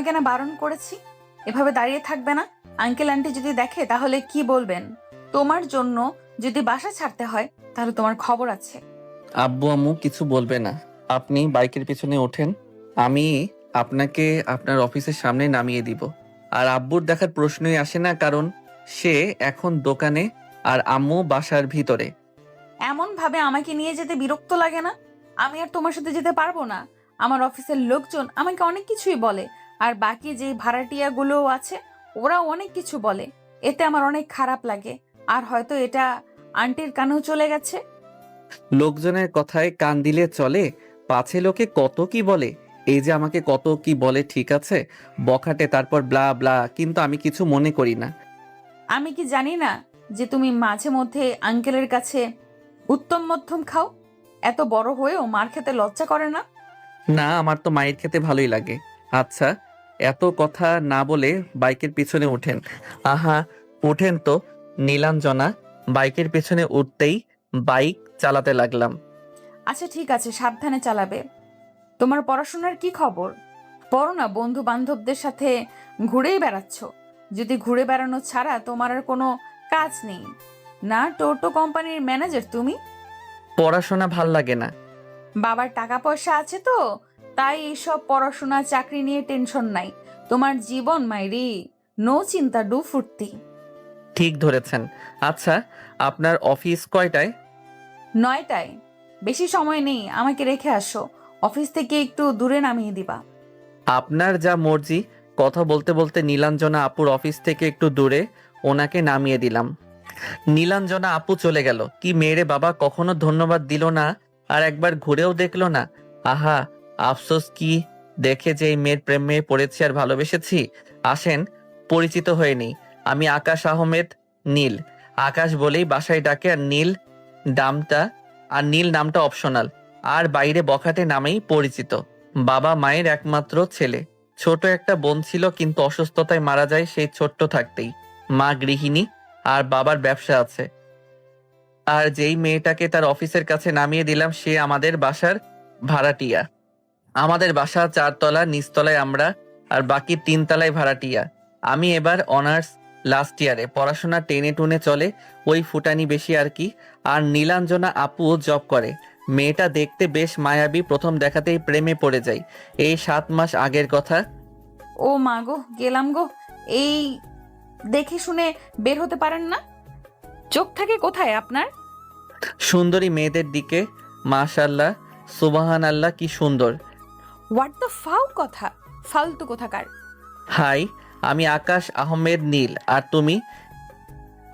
তোমাকে না বারণ করেছি? এভাবে দাঁড়িয়ে থাকবে না। আঙ্কেল আন্টি যদি দেখে তাহলে কি বলবেন? তোমার জন্য যদি বাসা ছাড়তে হয় তাহলে তোমার খবর আছে। আব্বু আম্মু কিছু বলবে না। আপনি বাইকের পিছনে ওঠেন, আমি আপনাকে আপনার অফিসের সামনে নামিয়ে দিব। আর আব্বুর দেখার প্রশ্নই আসে না, কারণ সে এখন দোকানে আর আম্মু বাসার ভিতরে। এমন ভাবে আমাকে নিয়ে যেতে বিরক্ত লাগে না? আমি আর তোমার সাথে যেতে পারবো না। আমার অফিসের লোকজন আমাকে অনেক কিছুই বলে, আর বাকি যে ভাড়াটিয়া গুলোও আছে ওরাও অনেক কিছু বলে। এতে আমার অনেক খারাপ লাগে। আর হয়তো এটা আন্টির কানেও চলে গেছে। লোকজনের কথায় কান দিলে চলে? পাছে লোকে কত কি বলে। এই যে আমাকে কত কি বলে, ঠিক আছে, বখাটে, তারপর ব্লা ব্লা, কিন্তু আমি কিছু মনে করি না। আমি কি জানি না যে তুমি মাঝে মধ্যে আঙ্কেলের কাছে উত্তম মধ্যম খাও? এত বড় হয়েও মার খেতে লজ্জা করে না? না, আমার তো মায়ের খেতে ভালোই লাগে। আচ্ছা, এত কথা না বলে বাইকের পিছনে ওঠেন। আহা, ওঠেন তো। নীলাঞ্জনা বাইকের পেছনে উঠতেই বাইক চালাতে লাগলাম। আচ্ছা ঠিক আছে, সাবধানে চালাবে। তোমার পড়াশোনার কি খবর? পড়ো না, বন্ধু বান্ধবদের সাথে ঘুরেই বেড়াচ্ছ। যদি ঘুরে বেড়ানো ছাড়া তোমার আর কোনো কাজ নেই না? টোটো কোম্পানির ম্যানেজার তুমি? পড়াশোনা ভাল লাগে না। বাবার টাকা পয়সা আছে তো, তাই এইসব পড়াশোনা চাকরি নিয়ে টেনশন নাই। তোমার জীবন মাইরি, নো চিন্তা ডু ফুর্তি। ঠিক ধরেছেন। আচ্ছা, আপনার অফিস কয়টায়? 9টায়। বেশি সময় নেই, আমাকে রেখে আসো। অফিস থেকে একটু দূরে নামিয়ে দিবা। আপনার যা মর্জি। কথা বলতে বলতে নীলাঞ্জনা আপুর অফিস থেকে একটু দূরে ওনাকে নামিয়ে দিলাম। নীলাঞ্জনা আপু চলে গেল। কি মেয়েরে বাবা, কখনো ধন্যবাদ দিল না, আর একবার ঘুরেও দেখলো না। আহা, আফসোস কি দেখে যে এই মেয়ের প্রেমে পড়েছি আর ভালোবেসেছি। আসেন, পরিচিত হয়ে নেই। আমি আকাশ আহমেদ, নীল। আকাশ বলেই বাসায় ডাকে, আর নীল নামটা অপশনাল। আর বাইরে বখাটে নামেই পরিচিত। বাবা মায়ের একমাত্র ছেলে। ছোট একটা বোন ছিল, কিন্তু অসুস্থতায় মারা যায় সেই ছোট্ট থাকতেই। মা গৃহিণী, আর বাবার ব্যবসা আছে। আর যেই মেয়েটাকে তার অফিসের কাছে নামিয়ে দিলাম সে আমাদের বাসার ভাড়াটিয়া। আমাদের বাসা 4 তলা, নিচতলায় আমরা, আর বাকি 3 তলায় ভাড়াটিয়া। আমি এবার অনার্স লাস্ট ইয়ারে, পড়াশোনা টেনে টুনে চলে, ওই ফুটানি বেশি আর কি। আর নীলাঞ্জনা আপু জব করে। মেয়েটা দেখতে বেশ মায়াবী, প্রথম দেখাতেই প্রেমে পড়ে যাই। এই 7 মাস আগের কথা। ও মা গো, গেলাম গো। এই দেখে শুনে বের হতে পারেন না? চোখ থাকে কোথায় আপনার? সুন্দরী মেয়েদের দিকে। মাশাল্লাহ, সুবাহান আল্লাহ, কি সুন্দর। হোয়াট দ্য ফাউ কথা, ফালতু কোথাকার। হাই, আমি আকাশ আহমেদ, নীল। আর তুমি?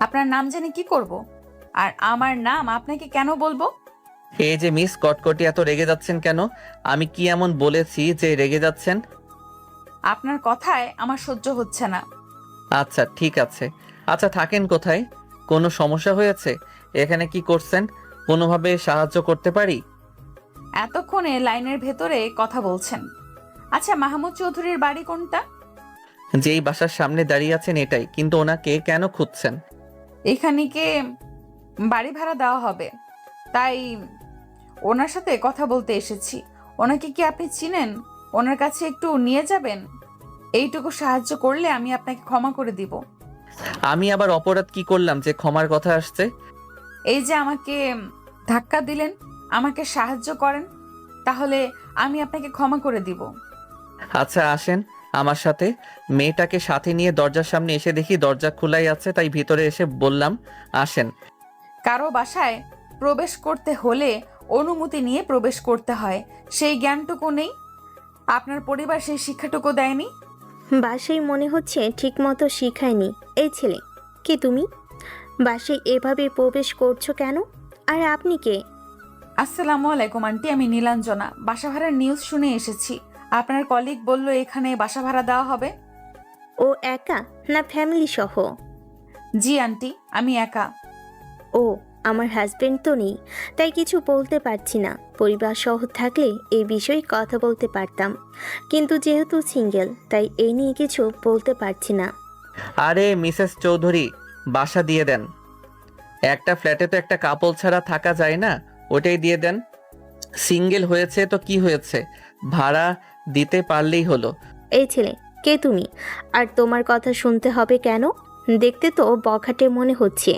আপনার নাম জেনে কি করব? আর আমার নাম আপনাকে কেন বলবো? এই যে মিস কটকটি, এত রেগে যাচ্ছেন কেন? আমি কি এমন বলেছি যে রেগে যাচ্ছেন? আপনার কথায় আমার সহ্য হচ্ছে না। আচ্ছা ঠিক আছে। আচ্ছা, থাকেন কোথায়? কোনো সমস্যা হয়েছে? এখানে কি করছেন? কোনোভাবে সাহায্য করতে পারি? এতক্ষণে লাইনের ভেতরে কথা বলছেন। আচ্ছা, মাহমুদ চৌধুরীর বাড়ি কোনটা? যেই বাসার সামনে দাঁড়িয়ে আছেন এটাই, কিন্তু ওনাকে কেন খুঁজছেন? এখানে কে বাড়ি ভাড়া দেওয়া হবে, তাই ওনার সাথে কথা বলতে এসেছি। ওনাকে কি আপনি চিনেন? ওনার কাছে একটু নিয়ে যাবেন। এইটুকু সাহায্য করলে আমি আপনাকে ক্ষমা করে দিব। আমি আবার অপরাধ কি করলাম যে ক্ষমার কথা আসছে? এই যে আমাকে ধাক্কা দিলেন, আমাকে সাহায্য করেন, তাহলে আমি আপনাকে ক্ষমা করে দিব। আচ্ছা আসেন আমার সাথে। মেয়েটাকে সাথে নিয়ে দরজার সামনে এসে দেখি দরজা খোলাই আছে, তাই ভিতরে এসে বললাম আসেন। কারো বাসায় প্রবেশ করতে হলে অনুমতি নিয়ে প্রবেশ করতে হয়, সেই জ্ঞানটুকু নেই? আপনার পরিবার সেই শিক্ষাটুকু দেয়নি? বাসায় মনে হচ্ছে ঠিকমতো শিখায়নি। এই ছেলে, কে তুমি? বাসায় এভাবে প্রবেশ করছো কেন? আর আপনি কে? আসসালামু আলাইকুম আন্টি, আমি নীলাঞ্জনা। বাসা ভাড়ার নিউজ শুনে এসেছি। আপনার কলিগ বলল এখানে বাসা ভাড়া দেওয়া হবে। ও একা না ফ্যামিলি সহ? জি আন্টি, আমি একা। ও, আমার হাজবেন্ড তো নেই, তাই কিছু বলতে পারছি না। পরিবার সহ থাকলে এই বিষয়ে কথা বলতে পারতাম, কিন্তু যেহেতু সিঙ্গেল তাই এই নিয়ে কিছু বলতে পারছি না। আরে মিসেস চৌধুরী, বাসা দিয়ে দেন। একটা ফ্ল্যাটে তো একটা কাপল ছাড়া থাকা যায় না, ওটাই দিয়ে দেন। সিঙ্গেল হয়েছে তো কি হয়েছে, ভাড়া দিতে পারলেই হলো। এই ছেলে, কে তুমি? আর তোমার কথা শুনতে হবে কেন? দেখতে তো বখাটে মনে হচ্ছে।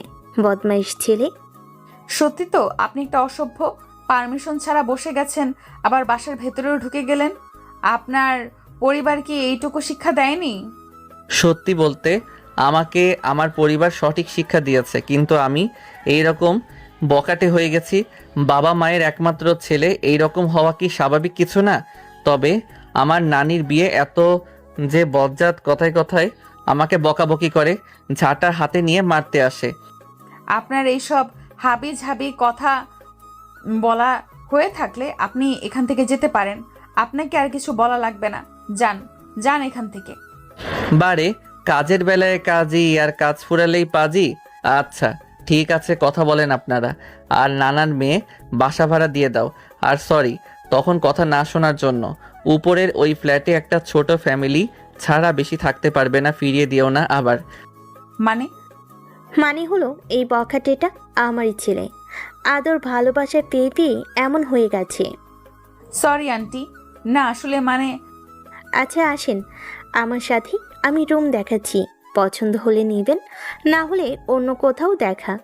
বদমাইশ ছেলে। সত্যি তো আপনি একটা অসভ্য। পারমিশন ছাড়া বসে গেছেন, আবার বাসার ভেতরেও ঢুকে গেলেন। আপনার পরিবার কি এইটুকু শিক্ষা দেয়নি? সত্যি বলতে আমাকে আমার পরিবার সঠিক শিক্ষা দিয়েছে, কিন্তু আমি এই রকম বকাটে হয়ে গেছি। বাবা মায়ের একমাত্র ছেলে, এই রকম হওয়া কি স্বাভাবিক কিছু না? তবে আমার নানির বিয়ে এত যে বজ্জাত, কথায় কথায় আমাকে বকাবকি করে, ঝাঁটা হাতে নিয়ে মারতে আসে। আপনার এইসব হাবি ঝাবি কথা বলা হয়ে থাকলে আপনি এখান থেকে যেতে পারেন। আপনাকে আর কিছু বলা লাগবে না। যান, যান এখান থেকে। বারে, কাজের বেলায় কাজই আর কাজ ফুরালেই পাজি। আচ্ছা ঠিক আছে, কথা বলেন আপনারা। আর নানার মেয়ে বাসা ভাড়া দিয়ে দাও। আর সরি তখন কথা না শোনার জন্য। উপরের ওই ফ্ল্যাটে একটা ছোট ফ্যামিলি ছাড়া বেশি থাকতে পারবে না, ফিরিয়ে দিও না আবার। মানে? মানে হলো এই বখাটেটা আমারই ছেলে। আদর ভালোবাসা পেয়ে পেয়ে এমন হয়ে গেছে। সরি আন্টি, না আসলে মানে। আচ্ছা আসেন আমার সাথে, আমি রুম দেখাচ্ছি। পছন্দ হলে নেবেন, না হলে অন্য কোথাও দেখা।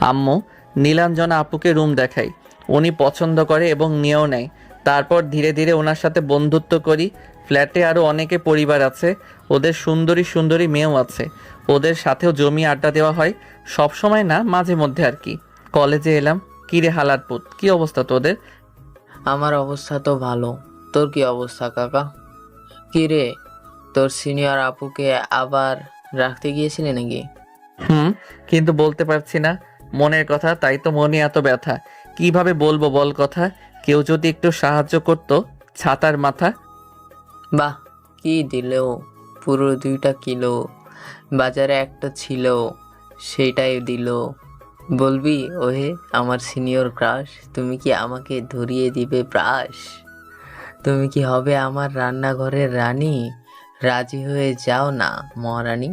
আম্মু নীলাঞ্জনা আপুকে রুম দেখাই, উনি পছন্দ করে এবং নিয়েও নেয়। তারপর ধীরে ধীরে ওনার সাথে বন্ধুত্ব করি। ফ্ল্যাটে আরও অনেকে পরিবার আছে, ওদের সুন্দরী সুন্দরী মেয়েও আছে, ওদের সাথেও জমি আড্ডা দেওয়া হয়। সব সময় না, মাঝে মধ্যে আর কি। কলেজে এলাম। কিরে হালার পুত, কি অবস্থা তোদের? আমার অবস্থা তো ভালো। তোর কি অবস্থা কাকা? কি রে, তোর সিনিয়র আপুকে আবার রাখতে গিয়েছিলি নাকি? কিন্তু বলতে পারছি না মনের কথা, তাই তো মনে এত ব্যথা। কিভাবে বলবো বল কথা? কেউ যদি একটু সাহায্য করতো। ছাতার মাথা। বাহ, কি দিলেও পুরো 2টা কিলো। বাজারে একটা ছিল, সেইটাই দিল। বলবি ওহে আমার সিনিয়র ক্রাশ, তুমি কি আমাকে ধরিয়ে দিবে প্রাস? তুমি কি হবে আমার রান্নাঘরের রানী? রাজি হয়ে যাও না মহারানী।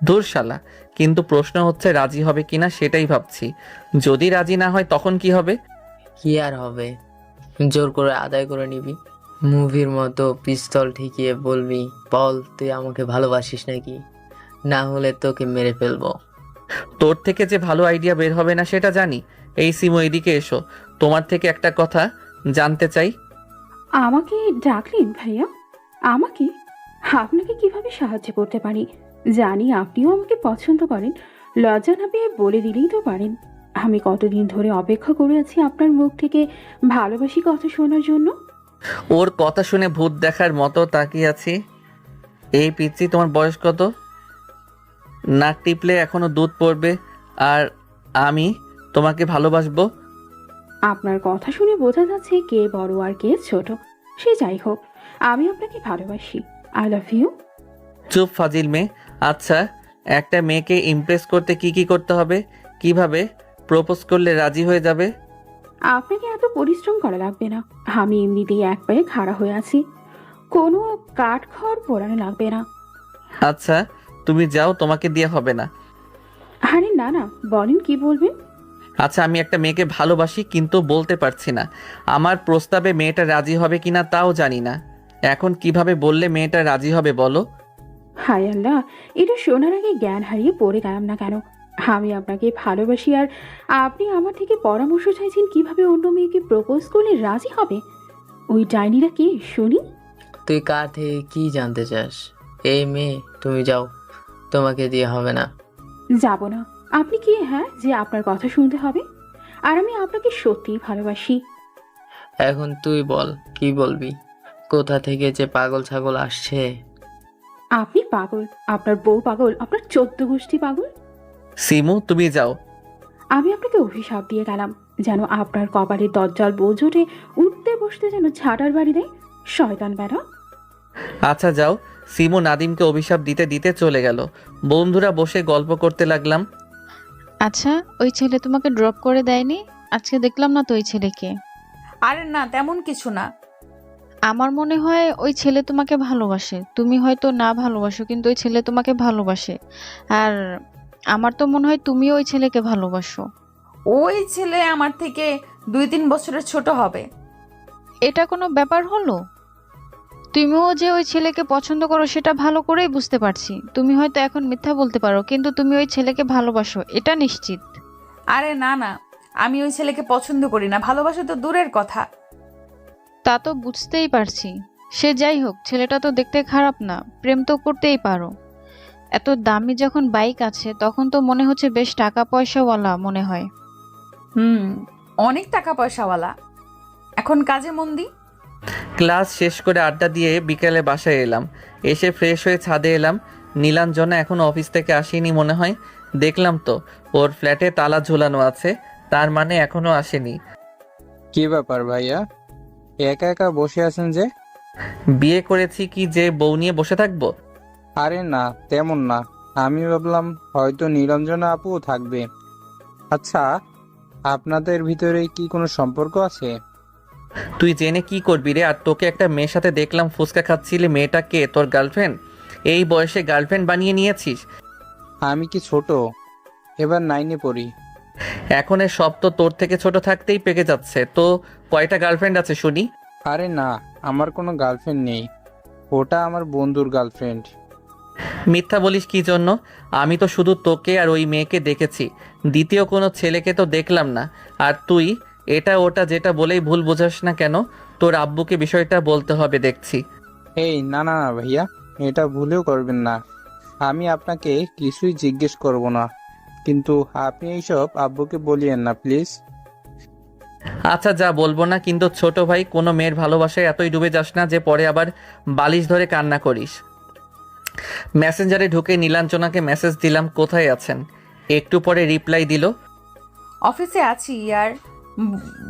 দূর শালা। কিন্তু প্রশ্ন হচ্ছে রাজি হবে কিনা সেটাই ভাবছি। যদি রাজি না হয় তখন কি হবে? কি আর হবে, জোর করে আদায় করে নিবি। মুভির মতো পিস্তল ঠেকিয়ে বলবি, বল তুই আমাকে ভালোবাসিস নাকি, না হলে তোকে মেরে ফেলবো। তোর থেকে যে ভালো আইডিয়া বের হবে না সেটা জানি। এই সিমো, এদিকে এসো। তোমার থেকে একটা কথা জানতে চাই। আমাকে ডাকলেন ভাইয়া? আমাকে? আপনাকে কিভাবে সাহায্য করতে পারি? জানি আপনিও আমাকে পছন্দ করেন, লজ্জা না পেয়ে বলে দিলেই তো পারেন। আমি কতদিন ধরে অপেক্ষা করে আছি আপনার মুখ থেকে ভালোবাসি কথা শোনার জন্য। ওর কথা শুনে ভূত দেখার মতো তাকিয়ে আছি। এই পিচ্চি, তোমার বয়স কত? নাক টিপলে এখনো দুধ পড়বে, আর আমি তোমাকে ভালোবাসবো। আপনার কথা শুনে বোঝা যাচ্ছে কে বড় আর কে ছোট। সে যাই হোক, আমি আপনাকে ভালোবাসি। I love you. চুপ ফাজিল মেয়ে। আচ্ছা, একটা মেয়েকে ইমপ্রেস করতে কি কি করতে হবে? কিভাবে প্রপোজ করলে রাজি হয়ে যাবে? আপনাকে এত পরিশ্রম করা লাগবে না। আমি এমনিতেই এক পায়ে খাড়া হয়ে আছি, কোনো কাঠ খড় পোড়ানো লাগবে না। আচ্ছা তুমি যাও, তোমাকে দিয়ে হবে না। আরে না না, বলেন কি বলবেন? আচ্ছা, আমি একটা মেয়েকে ভালোবাসি কিন্তু বলতে পারছি না। আমার প্রস্তাবে মেয়েটা রাজি হবে কিনা তাও জানি না। এখন কিভাবে বললে মেয়েটা রাজি হবে বলো? হায় আল্লাহ, এটা শোনার আগে জ্ঞান হারিয়ে পড়ে গেলাম না কেন? আমি আপনাকে ভালোবাসি আর আপনি আমার থেকে পরামর্শ চাইছেন কিভাবে অন্য মেয়েকে প্রপোজ করলে রাজি হবে? ওই ডাইনিরা কে শুনি? তুই কার থেকে কি জানতে চাস? এই মেয়ে, তুমি যাও, তোমাকে দিয়ে হবে না। যাব না। আপনি কি হ্যাঁ যে আপনার কথা শুনতে হবে? আর আমি আপনাকে সত্যিই ভালোবাসি। এখন তুই বল, কি বলবি? কোথা থেকে যে পাগল ছাগল আসছে। আপনি পাগল, আপনার বউ পাগল, আপনার 14 গোষ্ঠী পাগল। সিমু তুমি যাও। আমি আপনাকে অভিশাপ দিয়ে গেলাম, যেন আপনার কপালে দজ্জাল বউ জোটে উঠতে বসতে যেন ঝাঁটার বাড়ি দেয়। শয়তান বেড়া। আচ্ছা যাও। সিমু নাদিমকে অভিশাপ দিতে দিতে চলে গেল। বন্ধুরা বসে গল্প করতে লাগলাম। আচ্ছা, ওই ছেলে তোমাকে ড্রপ করে দেয়নি? আজকে দেখলাম না তো ওই ছেলেকে। আরে না, তেমন কিছু না। আমার মনে হয় ওই ছেলে তোমাকে ভালোবাসে। তুমি হয়তো না ভালোবাসো, কিন্তু ওই ছেলে তোমাকে ভালোবাসে। আর আমার তো মনে হয় তুমিও ওই ছেলেকে ভালোবাসো। ওই ছেলে আমার থেকে 2-3 বছরের ছোট হবে। এটা কোনো ব্যাপার হলো? তুমিও যে ওই ছেলেকে পছন্দ করো সেটা ভালো করেই বুঝতে পারছি। তুমি হয়তো এখন মিথ্যা বলতে পারো, কিন্তু তুমি ওই ছেলেকে ভালোবাসো, এটা নিশ্চিত। আরে না না, আমি ওই ছেলেকে পছন্দ করি না, ভালোবাসা তো দূরের কথা। তা তো বুঝতেই পারছি। সে যাই হোক, ছেলেটা তো দেখতে খারাপ না, প্রেম তো করতেই পারো। এত দামি যখন বাইক আছে তখন তো মনে হচ্ছে বেশ টাকা পয়সাওয়ালা মনে হয়। অনেক টাকা পয়সাওয়ালা। এখন কাজে মন দি। ক্লাস শেষ করে আড্ডা দিয়ে বিকেলে বাসায় এলাম। এসে ফ্রেশ হয়ে ছাদে এলাম। নীলাঞ্জনা এখনো অফিস থেকে আসেনি মনে হয়। দেখলাম তো ওর ফ্ল্যাটে তালা ঝুলানো আছে, তার মানে এখনো আসেনি। কি ব্যাপার ভাইয়া, একা একা বসে আছেন যে? বিয়ে করেছি কি যে বউ নিয়ে বসে থাকবো? আরে না, তেমন না। আমি ভাবলাম হয়তো নীলাঞ্জনা আপুও থাকবে। আচ্ছা, আপনাদের ভিতরে কি কোনো সম্পর্ক আছে? তুই জেনে কি করবি রে? আর তোকে একটা মেয়ের সাথে দেখলাম ফুচকা খাচ্ছিলি, মেয়েটা কে? তোর গার্লফ্রেন্ড? এই বয়সে গার্লফ্রেন্ড বানিয়ে নিয়েছিস? আমি কি ছোট? এবার 9-এ পড়ি। এখন এর সব তো তোর থেকে ছোট থাকতেই পেকে যাচ্ছে। তো কয়টা গার্লফ্রেন্ড আছে শুনি? আরে না, আমার কোনো গার্লফ্রেন্ড নেই। ওটা আমার বন্ধুর গার্লফ্রেন্ড। মিথ্যা বলিস কি জন্য? আমি তো শুধু তোকে আর ওই মেয়েকে দেখেছি, দ্বিতীয় কোনো ছেলেকে তো দেখলাম না। আর তুই এটা ওটা যেটা বলেই ভুল বোঝাস না কেন? তোর আব্বুকে বিষয়টা বলতে হবে দেখছি। এই না না না ভাইয়া, এটা ভুলেও করবেন না। আমি আপনাকে কিছুই জিজ্ঞেস করব না, কিন্তু আপনি এইসব আব্বুকে বলিয়েন না প্লিজ। আচ্ছা যা, বলবো না, কিন্তু ছোট ভাই কোনো মেয়ের ভালোবাসায় এতই ডুবে যাস না যে পরে আবার বালিশ ধরে কান্না করিস। মেসেঞ্জারে ঢুকে নীলাঞ্জনাকে মেসেজ দিলাম কোথায় আছেন। একটু পরে রিপ্লাই দিল, অফিসে আছি ইয়ার।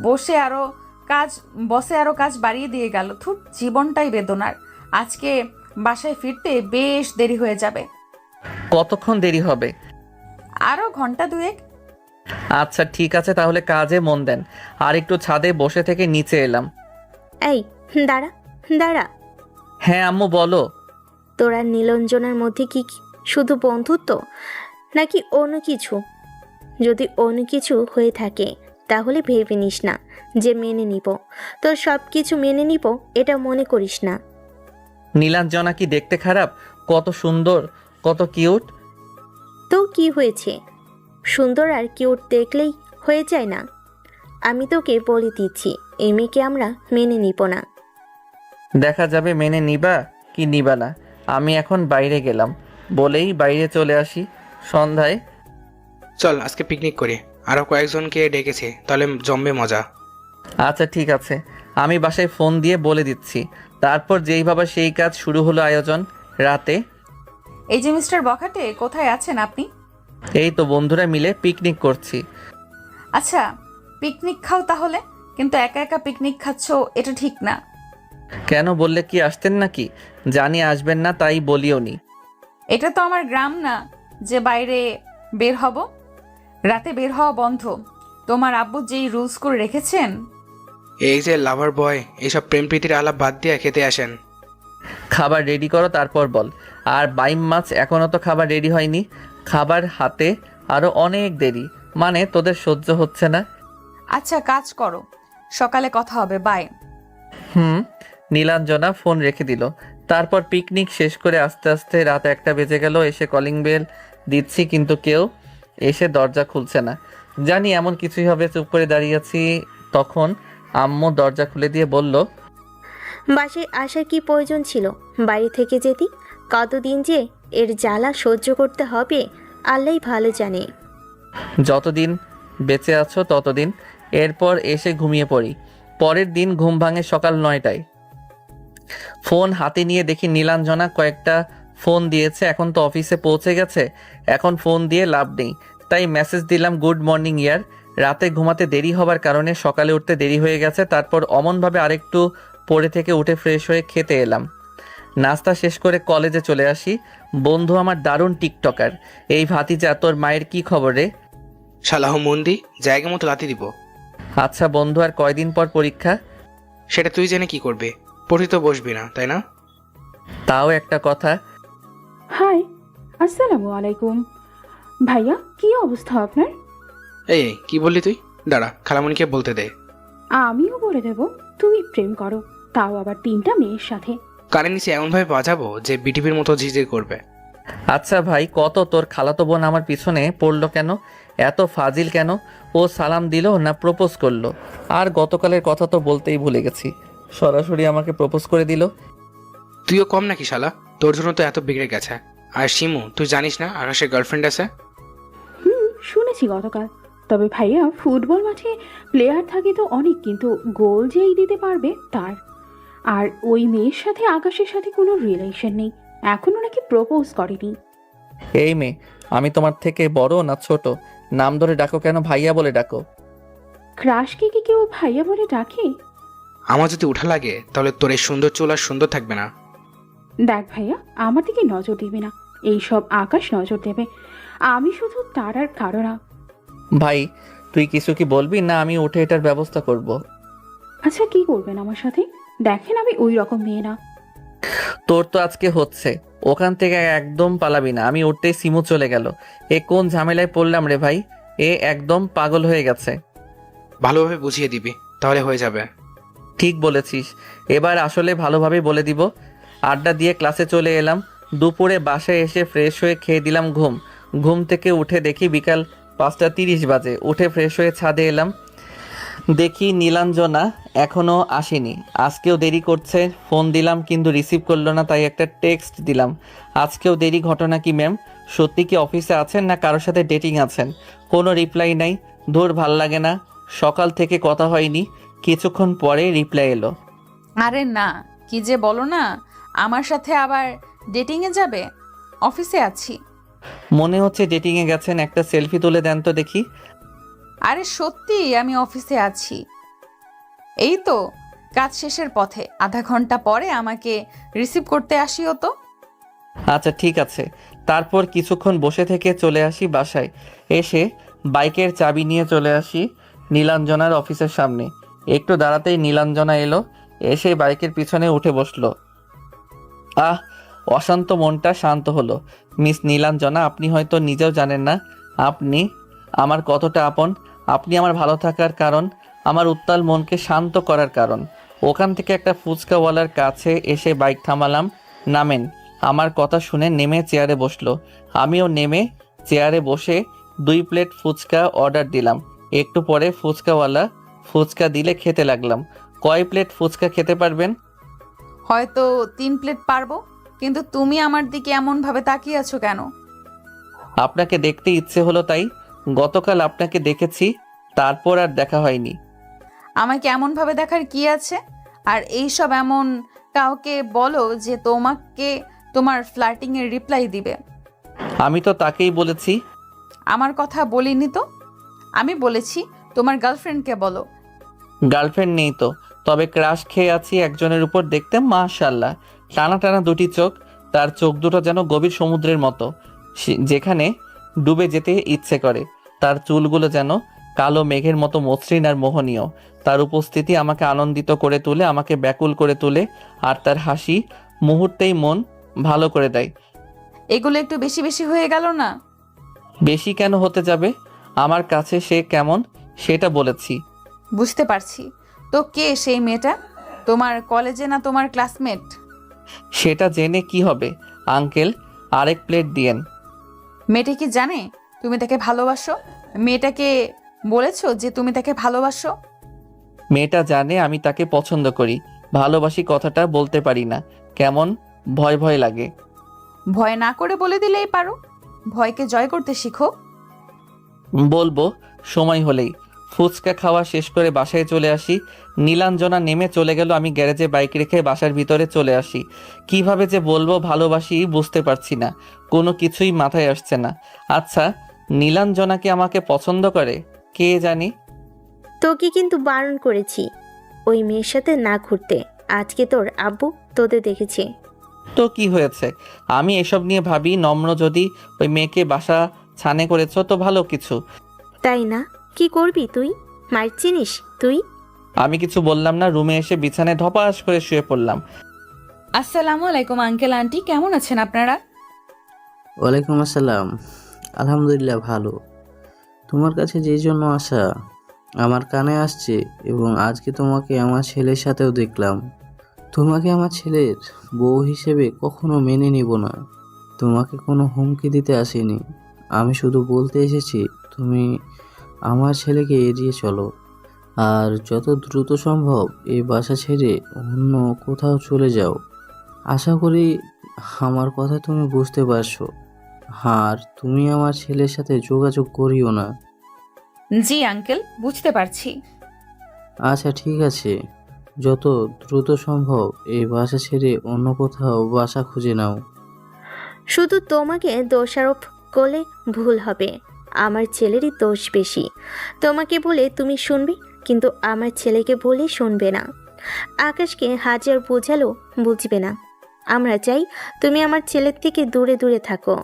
বসে আরো কাজ বাড়িয়ে দিয়ে গেল। থুর, জীবনটাই বেদনার। আজকে বাসায় ফিরতে বেশ দেরি হয়ে যাবে। কতক্ষণ দেরি হবে? আরো ঘন্টা দুয়েক। আচ্ছা ঠিক আছে, তাহলে কাজে মন দেন। আর একটু ছাদে বসে থেকে নিচে এলাম। এই দাঁড়া দাঁড়া, হ্যাঁ আম্মু বলো। তোরা নীলাঞ্জনার মধ্যে কি শুধু বন্ধুত্ব, নাকি অন্য কিছু? যদি অন্য কিছু হয়ে থাকে তাহলে ভেবে নিস না যে মেনে নিব। তোর সব কিছু মেনে নিব এটা মনে করিস না। নীলাঞ্জনা কি দেখতে খারাপ? কত সুন্দর, কত কিউট। তো কি হয়েছে? সুন্দর আর কিউট দেখলেই হয়ে যায় না? আমি তোকে বলে দিচ্ছি, এই মেয়েকে আমরা মেনে নিব না। দেখা যাবে মেনে নিবা কি নিবা না। আমি এখন বাইরে গেলাম বলেই বাইরে চলে আসি। সন্ধ্যায় চল আজকে পিকনিক করি, আরো কয়েকজনকে ডেকেছে, তাহলে জমবে মজা। আচ্ছা ঠিক আছে, আমি বাসায় ফোন দিয়ে বলে দিচ্ছি। তারপর যেই ভাবা সেই কাজ, শুরু হলো আয়োজন। রাতে এই যে মিস্টার বখাটে, কোথায় আছেন আপনি? এই তো বন্ধুরা মিলে পিকনিক করছি। আচ্ছা, পিকনিক খাও তাহলে, কিন্তু একা একা পিকনিক খাচ্ছ, এটা ঠিক না। কেন, বললে কি আসতেন নাকি? জানি আসবেন না তাই বলিও নি। এটা তো আমার গ্রাম না যে বাইরে বের হব। রাতে বের হওয়া বন্ধ। তোমার আব্বু যেই রুলস করে রেখেছেন। এই যে লাভার বয়, এইসব প্রেম প্রীতির আলাপ বাদ দিয়ে খেতে আসেন। খাবার রেডি করো তারপর বল। আর বাইম মাছ এখনো তো খাবার রেডি হয়নি। খাবার হাতে আরো অনেক দেরি, মানে তোদের সহ্য হচ্ছে না। আচ্ছা কাজ করো, সকালে কথা হবে, বাই। নীলাঞ্জনা ফোন রেখে দিল। তারপর পিকনিক শেষ করে আস্তে আস্তে রাত 1টা বেজে গেল। এসে কলিং বেল দিচ্ছি, কিন্তু কেউ এসে দরজা খুলছে না। জানি এমন কিছুই হবে, চুপ করে দাঁড়িয়ে আছি। তখন আম্মু দরজা খুলে দিয়ে বলল, বাসায় আসার কি প্রয়োজন ছিল? বাড়ি থেকে যেতি। কতদিন যে এর জ্বালা সহ্য করতে হবে আল্লাহই ভালো জানে। যতদিন বেঁচে আছো ততদিন। এরপর এসে ঘুমিয়ে পড়ি। পরের দিন ঘুম ভাঙে সকাল 9টায়। ফোন হাতে নিয়ে দেখি নীলাঞ্জনা কয়েকটা ফোন দিয়েছে। এখন তো অফিসে পৌঁছে গেছে, এখন ফোন দিয়ে লাভ নেই, তাই মেসেজ দিলাম গুড মর্নিং ইয়ার। রাতে ঘুমাতে দেরি হবার কারণে সকালে উঠতে দেরি হয়ে গেছে। তারপর অমনভাবে আরেকটু পড়ে থেকে উঠে ফ্রেশ হয়ে খেতে এলাম। নাস্তা শেষ করে কলেজে চলে আসি। বন্ধু আমার দারুণ টিকটকার। এই ভাতিজা, তোর মায়ের কি খবর রে? শালাহ মন্দি, জায়গা মতো লাতি দিব। আচ্ছা বন্ধু, আর কয়দিন পর পরীক্ষা? সেটা তুই জেনে কি করবে? পড়ি তো বসবি না, তাই না? তাও একটা কথা। হাই, আসসালামু আলাইকুম। ভাইয়া, কি অবস্থা আপনার? এই কি বললি তুই? দাঁড়া, খালামণিকে বলতে দে। আমিও বলে দেব, তুমি প্রেম করো, তাও আবার 3টা মেয়ের সাথে। কানের নিচে এমনভাবে বাজাবো যে বিটিভির মতো ঝিঝির করবে। আচ্ছা ভাই, কত তোর খালাতো বোন আমার পিছনে পড়লো কেন? এত ফাজিল কেন? ও সালাম দিল না প্রপোজ করলো? আর গতকালের কথা তো বলতেই ভুলে গেছি, সরাসরি আমাকে প্রপোজ করে দিল। তুইও কম নাকি শালা? তোর জন্য তো এত বিগড়ে গেছে। আর শিমু, তুই জানিস না আকাশের গার্লফ্রেন্ড আছে? শুনেছি গতকাল। তবে ভাইয়া ফুটবল মাঠে প্লেয়ার থাকে তো অনেক, কিন্তু গোল যেই দিতে পারবে তার। আর ওই মেয়ের সাথে আকাশের সাথে কোনো রিলেশন নেই, এখনো নাকি প্রপোজ করেনি। এই মেয়ে, আমি তোমার থেকে বড় না ছোট? নাম ধরে ডাকো কেন? ভাইয়া বলে ডাকো। ক্রাশকে কি কেউ ভাইয়া বলে ডাকে? আমার যদি উঠা লাগে তাহলে তোর এই সুন্দর চুল আর সুন্দর থাকবে না। দেখ ভাইয়া, আমার দিকে নজর দিবি না, এইসব আকাশ নজর দেবে। আমি শুধু তার আর কারো না। ভাই, তুই কিছু কি বলবি না আমি উঠে এটার ব্যবস্থা করব? আচ্ছা, কি করবেন আমার সাথে? দেখেন আমি ওই রকম মেয়ে না। তোর তো আজকে হচ্ছে, ওখান থেকে একদম পালাবি না। আমি উঠতেই সিমু চলে গেল। এ কোন ঝামেলায় পড়লাম রে ভাই? এ একদম পাগল হয়ে গেছে। ভালোভাবে বুঝিয়ে দিবি, তাহলে হয়ে যাবে। ঠিক বলেছিস, এবার আসলে ভালোভাবে বলে দিব। আড্ডা দিয়ে ক্লাসে চলে এলাম। দুপুরে বাসায় এসে ফ্রেশ হয়ে খেয়ে দিলাম ঘুম। ঘুম থেকে উঠে দেখি বিকাল 5:30 বাজে। উঠে ফ্রেশ হয়ে ছাদে এলাম, দেখি নীলাঞ্জনা এখনও আসেনি। আজকেও দেরি করছে। ফোন দিলাম কিন্তু রিসিভ করলো না, তাই একটা টেক্সট দিলাম। আজকেও দেরি, ঘটনা কি ম্যাম? সত্যি কি অফিসে আছেন না কারোর সাথে ডেটিং আছেন? কোনো রিপ্লাই নাই। ধুর, ভাল লাগে না, সকাল থেকে কথা হয়নি। কিছুক্ষণ পরে রিপ্লাই এলো। আরে না, কি যে বলো না, আমার সাথে আবার ডেটিংয়ে যাবে? অফিসে আছি। মনে হচ্ছে ডেটিংয়ে গেছেন, একটা সেলফি তুলে দেন তো দেখি। আরে সত্যি আমি অফিসে আছি। এই তো কাজ শেষের পথে, আধা ঘন্টা পরে আমাকে রিসিভ করতে আসিও তো। আচ্ছা ঠিক আছে। তারপর কিছুক্ষণ বসে থেকে চলে আসি বাসায়। এসে বাইকের চাবি নিয়ে চলে আসি নীলাঞ্জনার অফিসের সামনে। একটু দাঁড়াতেই নীলাঞ্জনা এলো, এসে বাইকের পিছনে উঠে বসলো। আহ, অশান্ত মনটা শান্ত হলো। মিস নীলাঞ্জনা, আপনি হয়তো নিজেও জানেন না আপনি আমার কতটা আপন। আপনি আমার ভালো থাকার কারণ, আমার উত্তাল মনকে শান্ত করার কারণ। ওখান থেকে একটা ফুচকাওয়ালার কাছে এসে বাইক থামালাম। নামেন। আমার কথা শুনে নেমে চেয়ারে বসলো। আমিও নেমে চেয়ারে বসে 2 প্লেট ফুচকা অর্ডার দিলাম। একটু পরে ফুচকাওয়ালা ফুচকা দিলে খেতে লাগলাম। কয় প্লেট ফুচকা খেতে পারবেন? হয়তো 3 প্লেট পারবো, কিন্তু তুমি আমার দিকে এমন ভাবে তাকিয়ে আছো কেন? আপনাকে দেখতে ইচ্ছে হলো তাই। গতকাল আপনাকে দেখেছি, তারপর আর দেখা হয়নি। আমাকে এমন ভাবে দেখার কি আছে? আর এইসব এমন কাউকে বলো যে তোমাকে তোমার ফ্লার্টিং এর রিপ্লাই দিবে। আমি তো তাকেই বলেছি। আমার কথা বলিনি তো। আমি বলেছি তোমার গার্লফ্রেন্ডকে বলো। গার্লফ্রেন্ড নেই তো, তবে ক্রাশ খেয়ে আছি একজনের উপর। দেখতে মাশাআল্লাহ, টানা টানা দুটি চোখ। তার চোখ দুটো যেন গভীর সমুদ্রের মতো, যেখানে ডুবে যেতে ইচ্ছে করে। তার চুলগুলো যেন কালো মেঘের মতো মসৃণ আর মোহনীয়। তার উপস্থিতি আমাকে আনন্দিত করে তোলে, আমাকে ব্যাকুল করে তোলে। আর তার হাসি মুহূর্তেই মন ভালো করে দেয়। এগুলো একটু বেশি বেশি হয়ে গেল না? বেশি কেন হতে যাবে? আমার কাছে সে কেমন সেটা বলেছি। বুঝতে পারছি। তো কে সেই মেয়েটা? তোমার কলেজে না তোমার ক্লাসমেট? সেটা জেনে কি হবে আঙ্কেল? আরেক প্লেট দিয়েন। মেয়েটা কি জানে তুমি তাকে ভালোবাসো? মেয়েটাকে বলেছো যে তুমি তাকে ভালোবাসো? মেয়েটা জানে আমি তাকে পছন্দ করি, ভালোবাসি কথাটা বলতে পারি না, কেমন ভয় ভয় লাগে। ভয় না করে বলে দিলেই পারো। ভয়কে জয় করতে শিখো। বলবো সময় হলেই। ফুচকা খাওয়া শেষ করে বাসায় চলে আসি। নীলাঞ্জনা নেমে চলে গেল, আমি গ্যারেজে বাইক রেখে বাসার ভিতরে চলে আসি। কিভাবে যে বলবো ভালোবাসি বুঝতে পারছি না, কোনো কিছুই মাথায় আসছে না। আচ্ছা, নীলাঞ্জনা কি আমাকে পছন্দ করে? কে জানি। তোকে কিন্তু বারণ করেছি ওই মেয়ের সাথে না ঘুরতে। আজকে তোর আব্বু তোদের দেখেছে। তো কি হয়েছে? আমি এসব নিয়ে ভাবি। নম্র যদি ওই মেয়েকে বাসা ছানে করেছো তো ভালো কিছু। তাই না? কি করবি তুই? মার চিনিস তুই? আমি কিছু বললাম না, রুমে এসে বিছানায় ধপাস করে শুয়ে পড়লাম। আসসালামু আলাইকুম আঙ্কেল আন্টি, কেমন আছেন আপনারা? ওয়ালাইকুম আসসালাম। আলহামদুলিল্লাহ ভালো। তোমার কাছে যেই জন্য আসা আমার কানে আসছে, এবং আজকে তোমাকে আমার ছেলের সাথেও দেখলাম। তোমাকে আমার ছেলের বউ হিসেবে কখনো মেনে নিব না। তোমাকে কোনো হুমকি দিতে আসিনি। আমি শুধু বলতে এসেছি তুমি আমার ছেলেকে এড়িয়ে চলো। আর যত দ্রুত সম্ভব এই বাসা ছেড়ে অন্য কোথাও চলে যাও। আশা করি আমার কথা তুমি বুঝতে পারছো। আর তুমি আমার ছেলের সাথে যোগাযোগ করিও না। জি আঙ্কেল, বুঝতে পারছি। আচ্ছা ঠিক আছে, যত দ্রুত সম্ভব এই বাসা ছেড়ে অন্য কোথাও বাসা খুঁজে নাও। শুধু তোমাকে দোষারোপ করলে ভুল হবে। আমার ছেলেরই দোষ বেশি। তোমাকে বলে তুমি শুনবে, কিন্তু আমার ছেলেকে বলে শুনবে না। আকাশকে হাজার বোঝালো বুঝবে না। আমরা চাই তুমি আমার ছেলের থেকে দূরে দূরে থাকো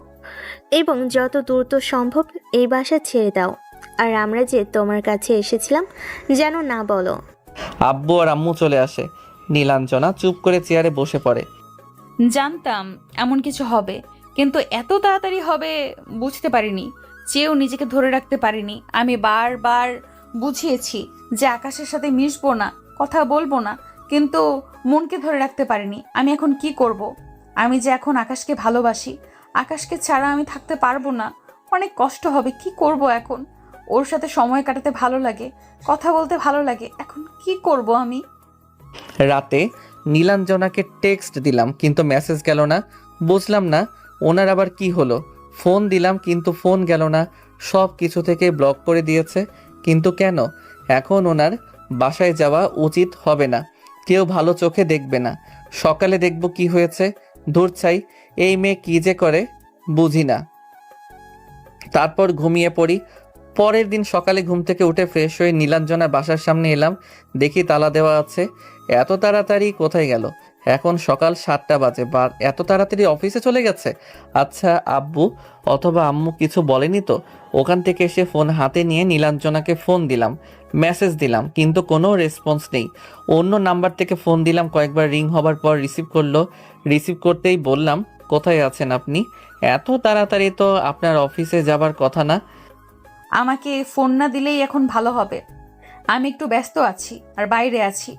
এবং যত দ্রুত সম্ভব এই বাসা ছেড়ে দাও। আর আমরা যে তোমার কাছে এসেছিলাম যেন না বলো। আব্বু আর আম্মু চলে আসে। নীলাঞ্জনা চুপ করে চেয়ারে বসে পড়ে। জানতাম এমন কিছু হবে, কিন্তু এত তাড়াতাড়ি হবে বুঝতে পারিনি। চেয়েও নিজেকে ধরে রাখতে পারিনি। আমি বারবার বুঝিয়েছি যে আকাশের সাথে মিশবো না, কথা বলবো না, কিন্তু মনকে ধরে রাখতে পারিনি। আমি এখন কি করব? আমি যে এখন আকাশকে ভালোবাসি, আকাশকে ছাড়া আমি থাকতে পারবো না। অনেক কষ্ট হবে। কি করব এখন? ওর সাথে সময় কাটাতে ভালো লাগে, কথা বলতে ভালো লাগে। এখন কি করব আমি? রাতে নীলাঞ্জনাকে টেক্সট দিলাম কিন্তু মেসেজ গেল না। বুঝলাম না ওনার আবার কি হলো। ফোন দিলাম কিন্তু ফোন গেল না। সব কিছু থেকে ব্লক করে দিয়েছে। কিন্তু কেন? এখন ওনার বাসায় যাওয়া উচিত হবে না। কেউ ভালো চোখে দেখবে না। সকালে দেখব কি হয়েছে। দূর চাই, এই মেয়ে কি যে করে বুঝি না। তারপর ঘুমিয়ে পড়ি। পরের দিন সকালে ঘুম থেকে উঠে ফ্রেশ হয়ে নীলাঞ্জনা বাসার সামনে এলাম। দেখি তালা দেওয়া আছে। এত তাড়াতাড়ি কোথায় গেল? এখন সকাল 7টা বাজে। এত তাড়াতাড়ি অফিসে চলে গেছে? আচ্ছা, আব্বু অথবা আম্মু কিছু বলেনি তো? ওখান থেকে এসে ফোন হাতে নিয়ে নীলাঞ্জনাকে ফোন দিলাম, মেসেজ দিলাম, কিন্তু কোনো রেসপন্স নেই। অন্য নাম্বার থেকে ফোন দিলাম, কয়েকবার রিং হবার পর রিসিভ করলো। রিসিভ করতেই বললাম, কোথায় আছেন আপনি? এত তাড়াতাড়ি তো আপনার অফিসে যাবার কথা না। আমাকে ফোন না দিলেই এখন ভালো হবে। আমি একটু ব্যস্ত আছি আর বাইরে আছি।